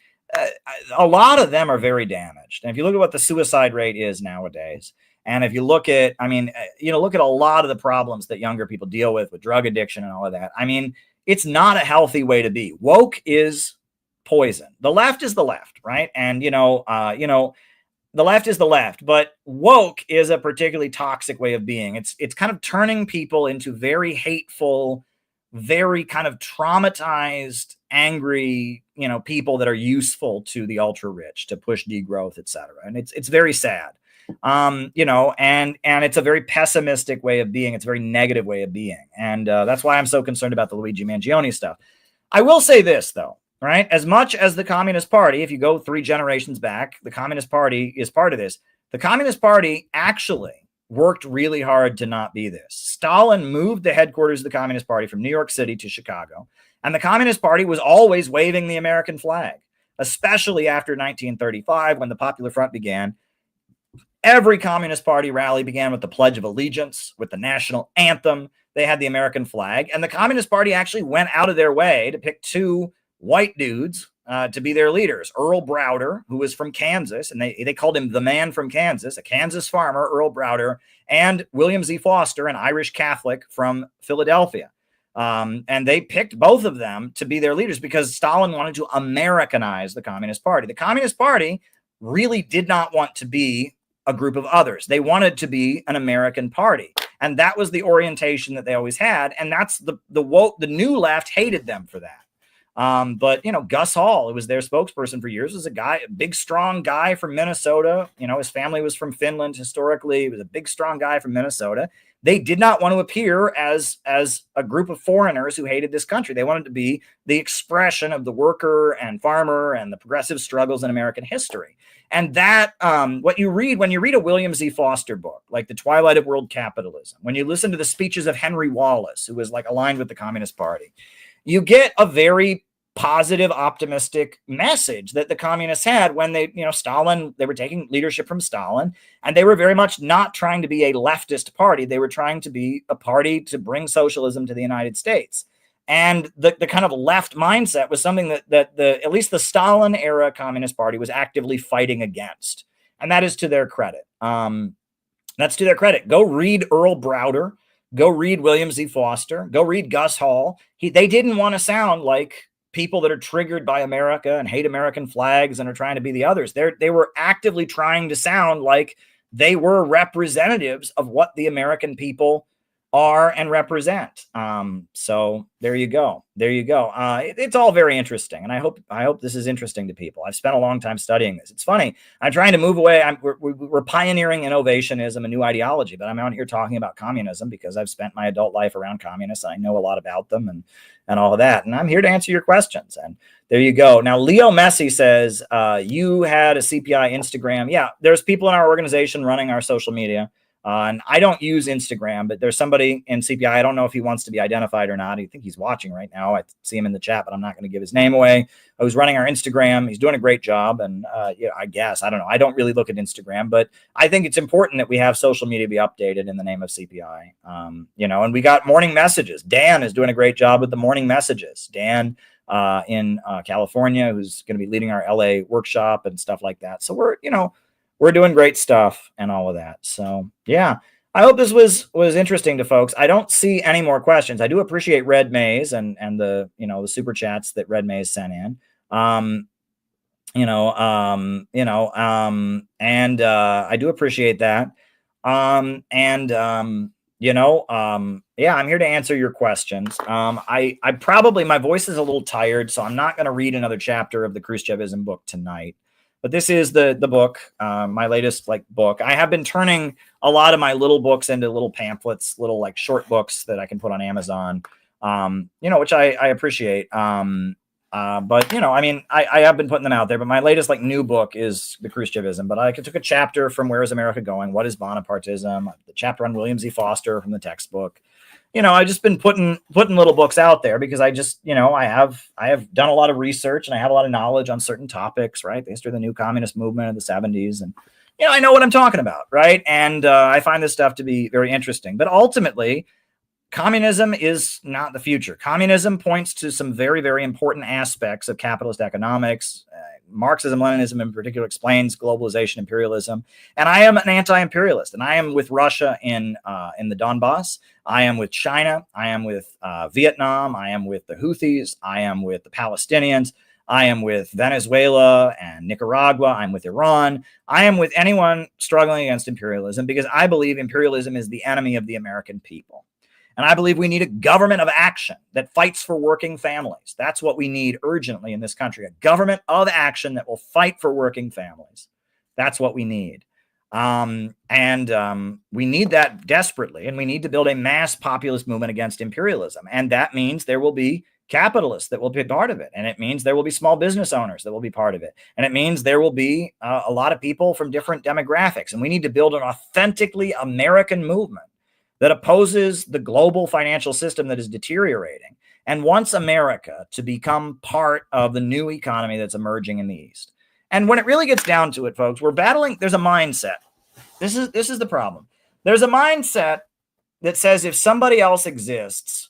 a lot of them are very damaged. And if you look at what the suicide rate is nowadays, and if you look at, look at a lot of the problems that younger people deal with drug addiction and all of that, it's not a healthy way to be. Woke is poison. The left is the left, right? And, the left is the left, but woke is a particularly toxic way of being. It's kind of turning people into very hateful, very kind of traumatized, angry, people that are useful to the ultra rich to push degrowth, etc. And it's very sad. And it's a very pessimistic way of being. It's a very negative way of being. And that's why I'm so concerned about the Luigi Mangione stuff. I will say this, though, right? As much as the Communist Party, if you go 3 generations back, the Communist Party is part of this. The Communist Party actually worked really hard to not be this. Stalin moved the headquarters of the Communist Party from New York City to Chicago. And the Communist Party was always waving the American flag, especially after 1935, when the Popular Front began. Every Communist Party rally began with the Pledge of Allegiance, with the national anthem. They had the American flag. And the Communist Party actually went out of their way to pick 2 white dudes to be their leaders. Earl Browder, who was from Kansas, and they called him the man from Kansas, a Kansas farmer, Earl Browder, and William Z. Foster, an Irish Catholic from Philadelphia. And they picked both of them to be their leaders because Stalin wanted to Americanize the Communist Party. The Communist Party really did not want to be a group of others. They wanted to be an American party. And that was the orientation that they always had. And that's the new left hated them for that. But Gus Hall, who was their spokesperson for years, was a big, strong guy from Minnesota. His family was from Finland historically. He was a big, strong guy from Minnesota. They did not want to appear as a group of foreigners who hated this country. They wanted to be the expression of the worker and farmer and the progressive struggles in American history. And that, when you read a William Z. Foster book, like The Twilight of World Capitalism, when you listen to the speeches of Henry Wallace, who was aligned with the Communist Party, you get a very positive, optimistic message that the communists had when they were taking leadership from Stalin, and they were very much not trying to be a leftist party. They were trying to be a party to bring socialism to the United States. And the kind of left mindset was something that at least the Stalin era Communist Party was actively fighting against. And that is to their credit. That's to their credit. Go read Earl Browder. Go read William Z. Foster. Go read Gus Hall. They didn't want to sound like people that are triggered by America and hate American flags and are trying to be the others. They were actively trying to sound like they were representatives of what the American people are and represent. So there you go. There you go. It's all very interesting, and I hope this is interesting to people. I've spent a long time studying this. It's funny. I'm trying to move away. We're pioneering innovationism, a new ideology, but I'm out here talking about communism because I've spent my adult life around communists. And I know a lot about them and all of that, and I'm here to answer your questions. And there you go. Now, Leo Messi says you had a CPI Instagram. Yeah, there's people in our organization running our social media. And I don't use Instagram, but there's somebody in CPI. I don't know if he wants to be identified or not. I think he's watching right now. I see him in the chat, but I'm not going to give his name away. Who's running our Instagram. He's doing a great job. And yeah, I guess, I don't know. I don't really look at Instagram, but I think it's important that we have social media be updated in the name of CPI. And we got morning messages. Dan is doing a great job with the morning messages. Dan in California, who's going to be leading our LA workshop and stuff like that. So we're doing great stuff and all of that. So yeah, I hope this was interesting to folks. I don't see any more questions. I do appreciate Red Maze and the the super chats that Red Maze sent in. And I do appreciate that. Yeah, I'm here to answer your questions. I probably, my voice is a little tired, so I'm not going to read another chapter of the Khrushchevism book tonight. But this is the book, my latest book. I have been turning a lot of my little books into little pamphlets, little short books that I can put on Amazon, which I appreciate. But I have been putting them out there. But my latest new book is the Khrushchevism. But I took a chapter from Where is America Going? What is Bonapartism? The chapter on William Z. Foster from the textbook. I've just been putting little books out there because I just, I have done a lot of research and I have a lot of knowledge on certain topics, right? The history of the new communist movement of the 70s. And, I know what I'm talking about, right? And I find this stuff to be very interesting. But ultimately, communism is not the future. Communism points to some very, very important aspects of capitalist economics. Marxism, Leninism in particular explains globalization, imperialism. And I am an anti-imperialist, and I am with Russia in the Donbass. I am with China. I am with Vietnam. I am with the Houthis. I am with the Palestinians. I am with Venezuela and Nicaragua. I'm with Iran. I am with anyone struggling against imperialism because I believe imperialism is the enemy of the American people. And I believe we need a government of action that fights for working families. That's what we need urgently in this country, a government of action that will fight for working families. That's what we need. We need that desperately, and we need to build a mass populist movement against imperialism. And that means there will be capitalists that will be part of it. And it means there will be small business owners that will be part of it. And it means there will be a lot of people from different demographics. And we need to build an authentically American movement that opposes the global financial system that is deteriorating and wants America to become part of the new economy that's emerging in the East. And when it really gets down to it, folks, we're battling, there's a mindset. This is the problem. There's a mindset that says if somebody else exists,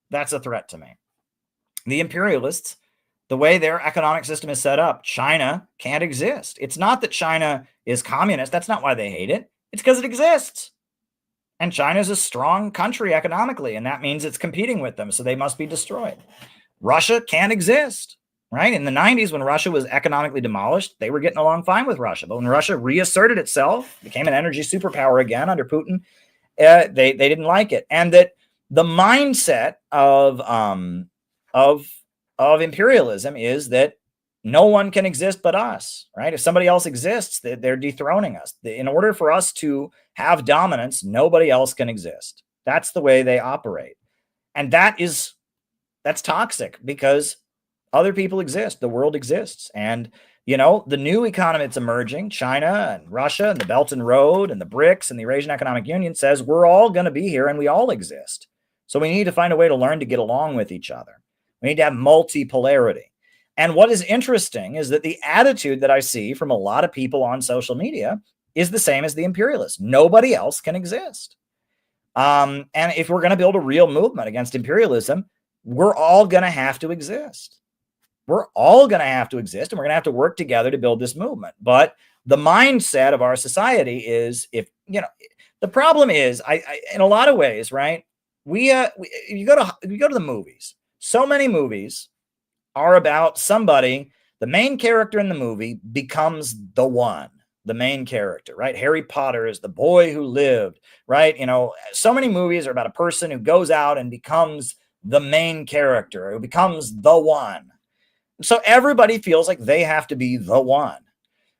that's a threat to me. The imperialists, the way their economic system is set up, China can't exist. It's not that China is communist. That's not why they hate it. It's because it exists. And China is a strong country economically, and that means it's competing with them, so they must be destroyed. Russia can't exist, right? In the 90s, when Russia was economically demolished, they were getting along fine with Russia. But when Russia reasserted itself, became an energy superpower again under Putin, they didn't like it. And that the mindset of imperialism is that no one can exist but us, right? If somebody else exists, they're dethroning us. In order for us to have dominance, nobody else can exist. That's the way they operate. And that's toxic because other people exist. The world exists. And, the new economy that's emerging, China and Russia and the Belt and Road and the BRICS and the Eurasian Economic Union says we're all going to be here and we all exist. So we need to find a way to learn to get along with each other. We need to have multipolarity. And what is interesting is that the attitude that I see from a lot of people on social media is the same as the imperialists. Nobody else can exist. And if we're going to build a real movement against imperialism, we're all going to have to exist. We're all going to have to exist, and we're going to have to work together to build this movement. But the mindset of our society is, if you know, the problem is, I in a lot of ways, right? You go to the movies. So many movies are about somebody. The main character in the movie becomes the one, the main character, right? Harry Potter is the boy who lived, right? You know, so many movies are about a person who goes out and becomes the main character, who becomes the one. So everybody feels like they have to be the one.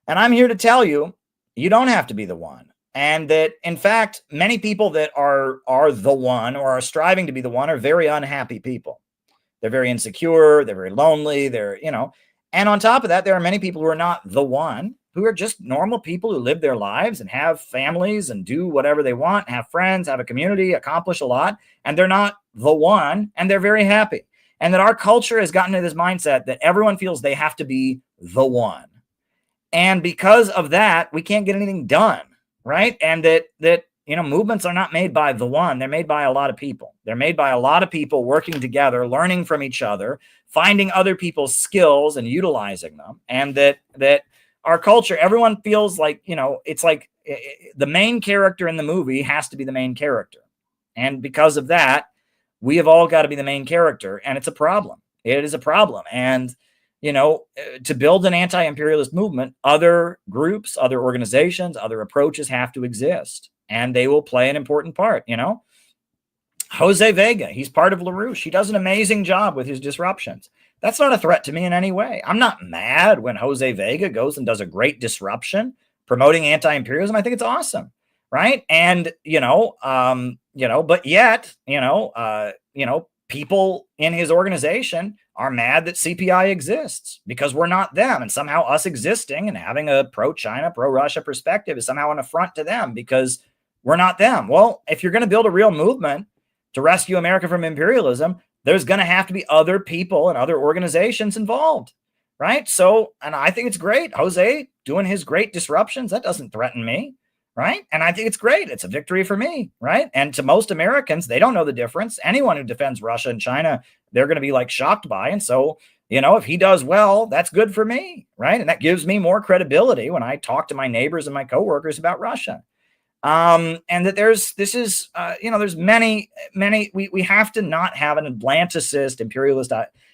And I'm here to tell you, you don't have to be the one. And that, in fact, many people that are the one or are striving to be the one are very unhappy people. They're very insecure. They're very lonely. They're, you know, and on top of that, there are many people who are not the one, who are just normal people who live their lives and have families and do whatever they want, have friends, have a community, accomplish a lot. And they're not the one, and they're very happy. And that our culture has gotten to this mindset that everyone feels they have to be the one. And because of that, we can't get anything done, right? And that you know, movements are not made by the one. They're made by a lot of people. They're made by a lot of people working together, learning from each other, finding other people's skills and utilizing them. And that our culture, everyone feels like, you know, it's like the main character in the movie has to be the main character. And because of that, we have all got to be the main character, and it's a problem. It is a problem. And, you know, to build an anti-imperialist movement, other groups, other organizations, other approaches have to exist, and they will play an important part. You know, Jose Vega, he's part of LaRouche. He does an amazing job with his disruptions. That's not a threat to me in any way. I'm not mad when Jose Vega goes and does a great disruption promoting anti-imperialism. I think it's awesome. Right. And, but yet, people in his organization are mad that CPI exists because we're not them. And somehow us existing and having a pro-China, pro-Russia perspective is somehow an affront to them because we're not them. Well, if you're going to build a real movement to rescue America from imperialism, there's going to have to be other people and other organizations involved. Right. So, and I think it's great. Jose doing his great disruptions, that doesn't threaten me. Right. And I think it's great. It's a victory for me. Right. And to most Americans, they don't know the difference. Anyone who defends Russia and China, they're going to be like shocked by. And so, you know, if he does well, that's good for me. Right. And that gives me more credibility when I talk to my neighbors and my coworkers about Russia. And that there's many, we have to not have an Atlanticist, imperialist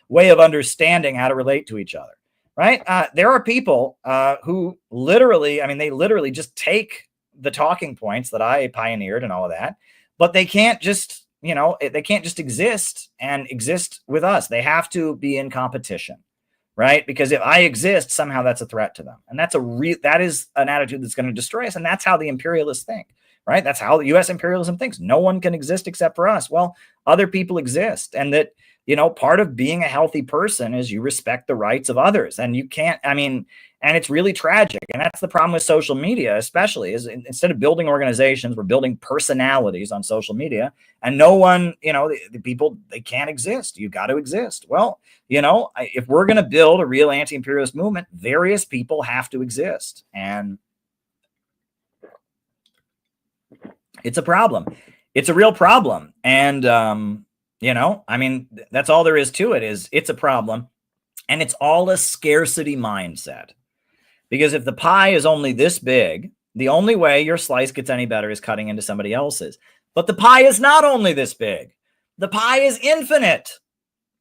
way of understanding how to relate to each other. Right. There are people who literally, they literally just take the talking points that I pioneered and all of that, but they can't just, exist and exist with us. They have to be in competition, right? Because if I exist, somehow that's a threat to them. And that is an attitude that's going to destroy us. And that's how the imperialists think, right? That's how the U.S. imperialism thinks. No one can exist except for us. Well, other people exist. And that, part of being a healthy person is you respect the rights of others. And you can't, and it's really tragic. And that's the problem with social media, especially, is instead of building organizations, we're building personalities on social media. And no one, the people, they can't exist. You've got to exist. Well, if we're going to build a real anti-imperialist movement, various people have to exist. And it's a problem. It's a real problem. And, that's all there is to it. It's a problem. And it's all a scarcity mindset. Because if the pie is only this big, the only way your slice gets any better is cutting into somebody else's. But the pie is not only this big. The pie is infinite.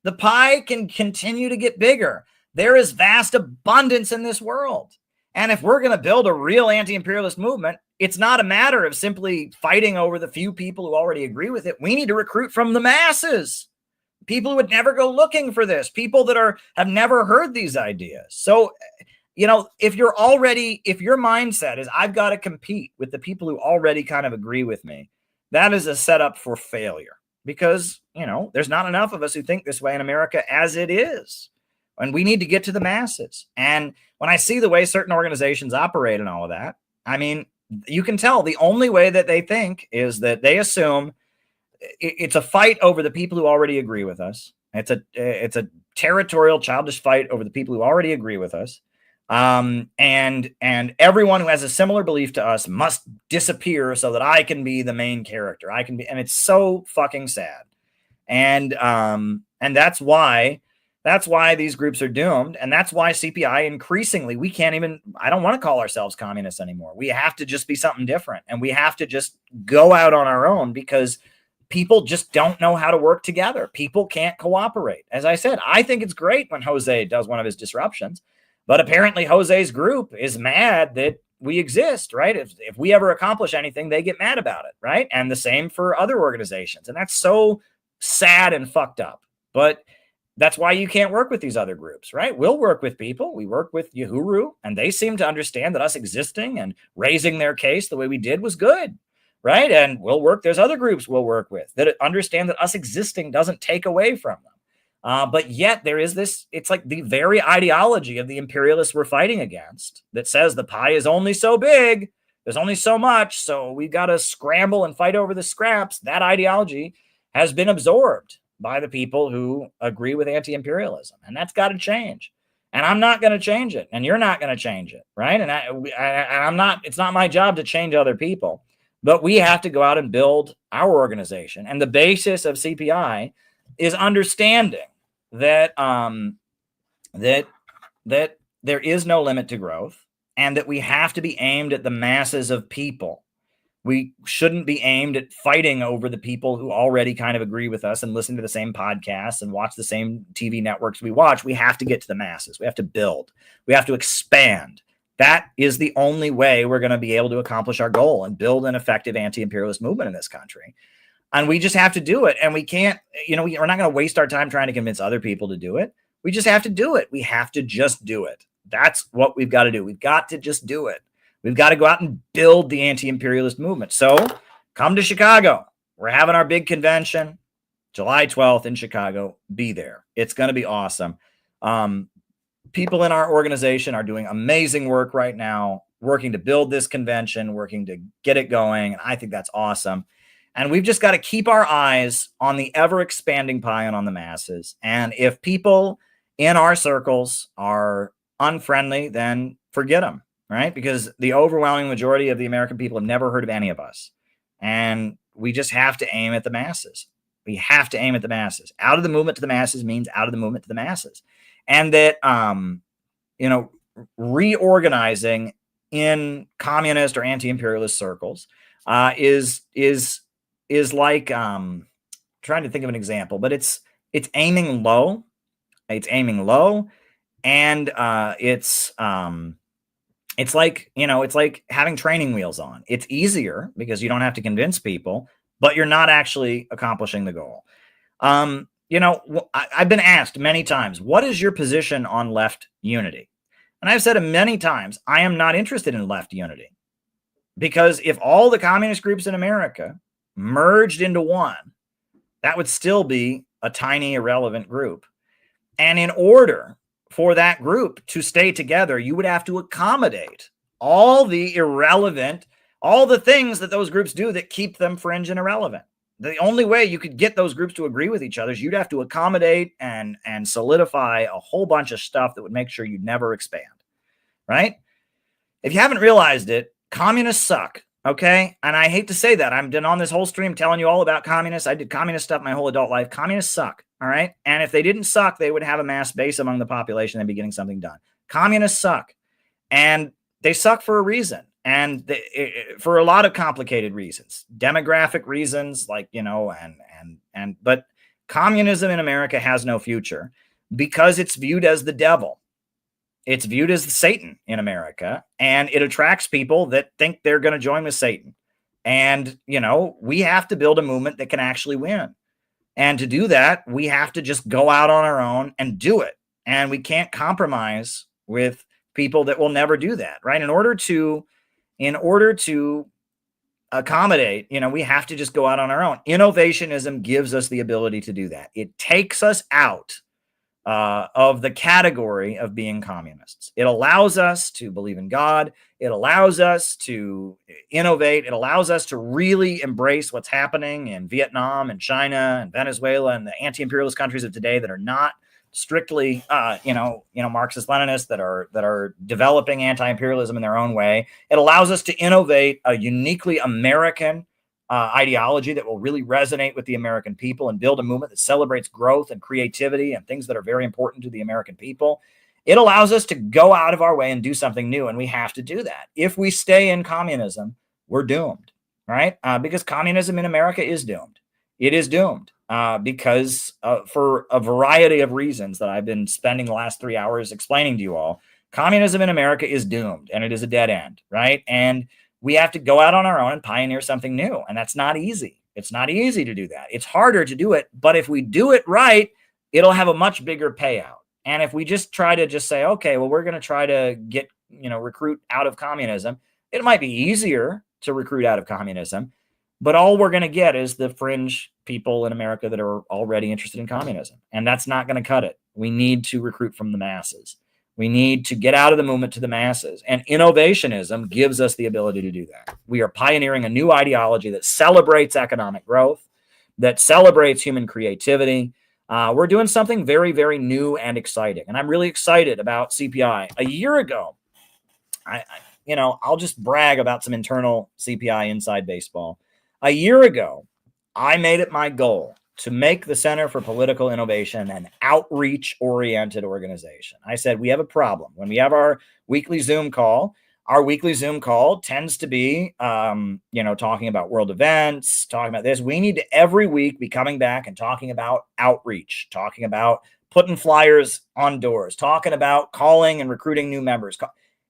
The pie can continue to get bigger. There is vast abundance in this world. And if we're going to build a real anti-imperialist movement, it's not a matter of simply fighting over the few people who already agree with it. We need to recruit from the masses. People who would never go looking for this. People that have never heard these ideas. So, if your mindset is, I've got to compete with the people who already kind of agree with me, that is a setup for failure because, there's not enough of us who think this way in America as it is. And we need to get to the masses. And when I see the way certain organizations operate and all of that, you can tell the only way that they think is that they assume it's a fight over the people who already agree with us. It's a territorial, childish fight over the people who already agree with us. And everyone who has a similar belief to us must disappear so that I can be the main character. I can be, and it's so fucking sad. And that's why these groups are doomed. And that's why CPI increasingly, I don't want to call ourselves communists anymore. We have to just be something different. And we have to just go out on our own because people just don't know how to work together. People can't cooperate. As I said, I think it's great when Jose does one of his disruptions, but apparently Jose's group is mad that we exist, right? If we ever accomplish anything, they get mad about it, right? And the same for other organizations. And that's so sad and fucked up. But that's why you can't work with these other groups, right? We'll work with people. We work with Uhuru, and they seem to understand that us existing and raising their case the way we did was good, right? And there's other groups we'll work with that understand that us existing doesn't take away from them. But yet there is this, it's like the very ideology of the imperialists we're fighting against that says the pie is only so big, there's only so much, so we've got to scramble and fight over the scraps. That ideology has been absorbed by the people who agree with anti-imperialism, and that's got to change. And I'm not going to change it, and you're not going to change it, right? And I'm not. It's not my job to change other people, but we have to go out and build our organization. And the basis of CPI is understanding that that there is no limit to growth, and that we have to be aimed at the masses of people. We shouldn't be aimed at fighting over the people who already kind of agree with us and listen to the same podcasts and watch the same TV networks we watch. We have to get to the masses. We have to build. We have to expand. That is the only way we're going to be able to accomplish our goal and build an effective anti-imperialist movement in this country. And we just have to do it. And we can't, we're not going to waste our time trying to convince other people to do it. We just have to do it. We have to just do it. That's what we've got to do. We've got to just do it. We've got to go out and build the anti-imperialist movement. So come to Chicago. We're having our big convention, July 12th in Chicago. Be there. It's going to be awesome. People in our organization are doing amazing work right now, working to build this convention, working to get it going. And I think that's awesome. And we've just got to keep our eyes on the ever-expanding pie and on the masses. And if people in our circles are unfriendly, then forget them. Right? Because the overwhelming majority of the American people have never heard of any of us. And we just have to aim at the masses. We have to aim at the masses. Out of the movement to the masses means out of the movement to the masses. And that, reorganizing in communist or anti-imperialist circles is like, trying to think of an example, but it's aiming low. It's aiming low. And it's like having training wheels on. It's easier because you don't have to convince people, but you're not actually accomplishing the goal. I've been asked many times, what is your position on left unity? And I've said it many times, I am not interested in left unity. Because if all the communist groups in America merged into one, that would still be a tiny, irrelevant group. And in order for that group to stay together, you would have to accommodate all the irrelevant, all the things that those groups do that keep them fringe and irrelevant. The only way you could get those groups to agree with each other is you'd have to accommodate and solidify a whole bunch of stuff that would make sure you'd never expand, right? If you haven't realized it, communists suck, okay? And I hate to say that. I've been on this whole stream telling you all about communists. I did communist stuff my whole adult life. Communists suck. All right. And if they didn't suck, they would have a mass base among the population and be getting something done. Communists suck. And they suck for a reason. And for a lot of complicated reasons, demographic reasons, but communism in America has no future because it's viewed as the devil. It's viewed as Satan in America, and it attracts people that think they're going to join with Satan. And, we have to build a movement that can actually win. And to do that, we have to just go out on our own and do it. And we can't compromise with people that will never do that, right? In order to accommodate, we have to just go out on our own. Innovationism gives us the ability to do that. It takes us out of the category of being communists. It allows us to believe in God. It allows us to innovate. It allows us to really embrace what's happening in Vietnam and China and Venezuela and the anti-imperialist countries of today that are not strictly, Marxist Leninists that are developing anti-imperialism in their own way. It allows us to innovate a uniquely American ideology that will really resonate with the American people and build a movement that celebrates growth and creativity and things that are very important to the American people. It allows us to go out of our way and do something new, and we have to do that. If we stay in communism, we're doomed, right? Because communism in America is doomed. It is doomed because for a variety of reasons that I've been spending the last 3 hours explaining to you all, communism in America is doomed, and it is a dead end, right? And we have to go out on our own and pioneer something new, and that's not easy. It's not easy to do that. It's harder to do it, but if we do it right, it'll have a much bigger payout. And if we just try to just say, okay, well, we're going to try to get, recruit out of communism, it might be easier to recruit out of communism, but all we're going to get is the fringe people in America that are already interested in communism. And that's not going to cut it. We need to recruit from the masses. We need to get out of the movement to the masses. And innovationism gives us the ability to do that. We are pioneering a new ideology that celebrates economic growth, that celebrates human creativity. We're doing something very, very new and exciting. And I'm really excited about CPI. A year ago, I'll just brag about some internal CPI inside baseball. A year ago, I made it my goal to make the Center for Political Innovation an outreach-oriented organization. I said, we have a problem. When we have our weekly Zoom call tends to be, talking about world events, talking about this. We need to every week be coming back and talking about outreach, talking about putting flyers on doors, talking about calling and recruiting new members.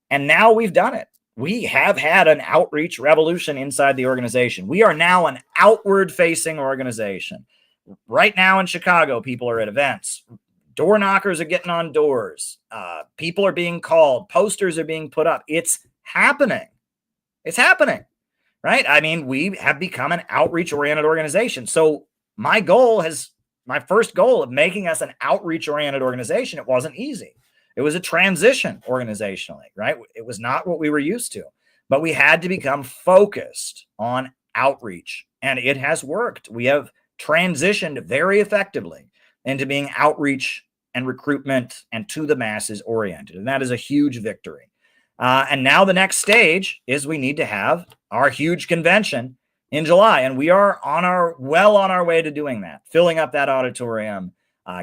And now we've done it. We have had an outreach revolution inside the organization. We are now an outward-facing organization. Right now in Chicago, people are at events. Door knockers are getting on doors. People are being called. Posters are being put up. It's happening. It's happening, right? I mean, we have become an outreach-oriented organization. So my first goal of making us an outreach-oriented organization, it wasn't easy. It was a transition organizationally, right? It was not what we were used to, but we had to become focused on outreach, and it has worked. We have transitioned very effectively into being outreach and recruitment and to the masses oriented, and that is a huge victory. And now the next stage is we need to have our huge convention in July, and we are well on our way to doing that, filling up that auditorium,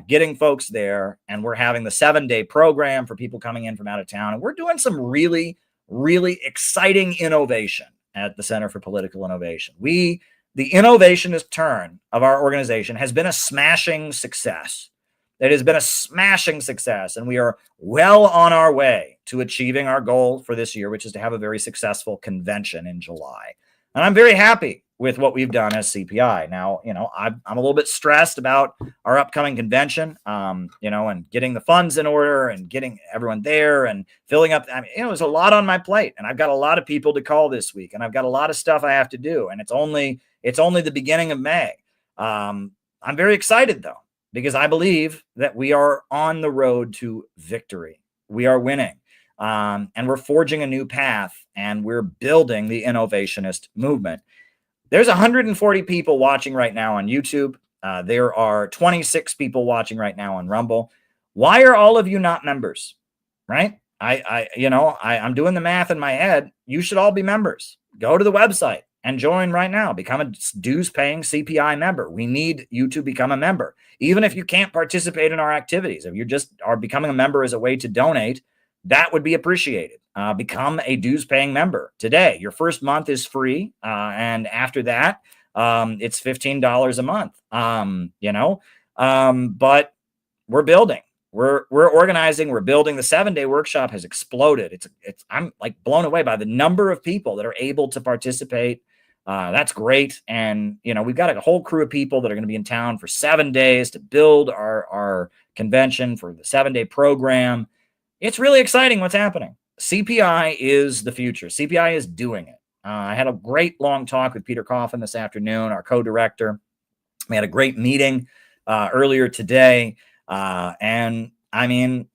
getting folks there, and we're having the 7-day program for people coming in from out of town. And we're doing some really, really exciting innovation at the Center for Political Innovation. The innovationist turn of our organization has been a smashing success. It has been a smashing success, and we are well on our way to achieving our goal for this year, which is to have a very successful convention in July. And I'm very happy with what we've done as CPI. Now, I'm a little bit stressed about our upcoming convention, and getting the funds in order and getting everyone there and filling up. I mean, there's a lot on my plate, and I've got a lot of people to call this week, and I've got a lot of stuff I have to do, and it's only the beginning of May. I'm very excited though, because I believe that we are on the road to victory. We are winning, and we're forging a new path, and we're building the innovationist movement. There's 140 people watching right now on YouTube. There are 26 people watching right now on Rumble. Why are all of you not members? Right? I'm doing the math in my head. You should all be members. Go to the website and join right now. Become a dues-paying CPI member. We need you to become a member. Even if you can't participate in our activities, if you just are becoming a member as a way to donate, that would be appreciated. Become a dues-paying member today. Your first month is free, and after that, it's $15 a month. But we're building. We're organizing. We're building. The 7-day workshop has exploded. I'm like blown away by the number of people that are able to participate. That's great, and we've got a whole crew of people that are going to be in town for 7 days to build our convention for the 7-day program. It's really exciting what's happening. CPI is the future. CPI is doing it. I had a great long talk with Peter Coffin this afternoon, our co-director. We had a great meeting earlier today. And I mean,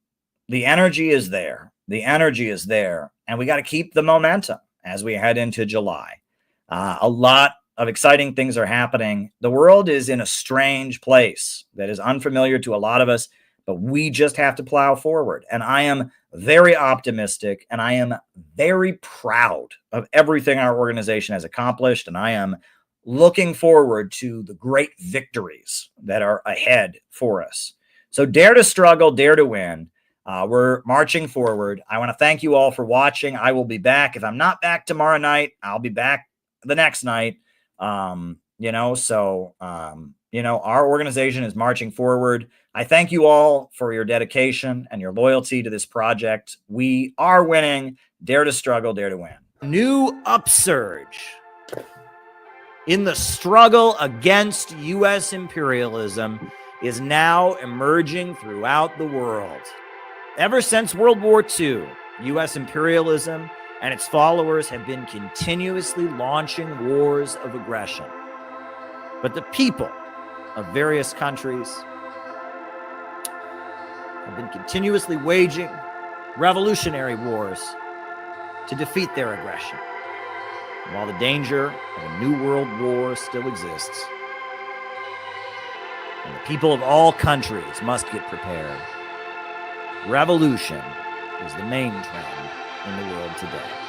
the energy is there. The energy is there. And we got to keep the momentum as we head into July. A lot of exciting things are happening. The world is in a strange place that is unfamiliar to a lot of us. but we just have to plow forward. And I am very optimistic, and I am very proud of everything our organization has accomplished. And I am looking forward to the great victories that are ahead for us. So dare to struggle, dare to win. We're marching forward. I want to thank you all for watching. I will be back. If I'm not back tomorrow night, I'll be back the next night. Our organization is marching forward. I thank you all for your dedication and your loyalty to this project. We are winning. Dare to struggle, dare to win. New upsurge in the struggle against U.S. imperialism is now emerging throughout the world. Ever since World War II, U.S. imperialism and its followers have been continuously launching wars of aggression. But the people of various countries have been continuously waging revolutionary wars to defeat their aggression. And while the danger of a new world war still exists, and the people of all countries must get prepared, revolution is the main trend in the world today.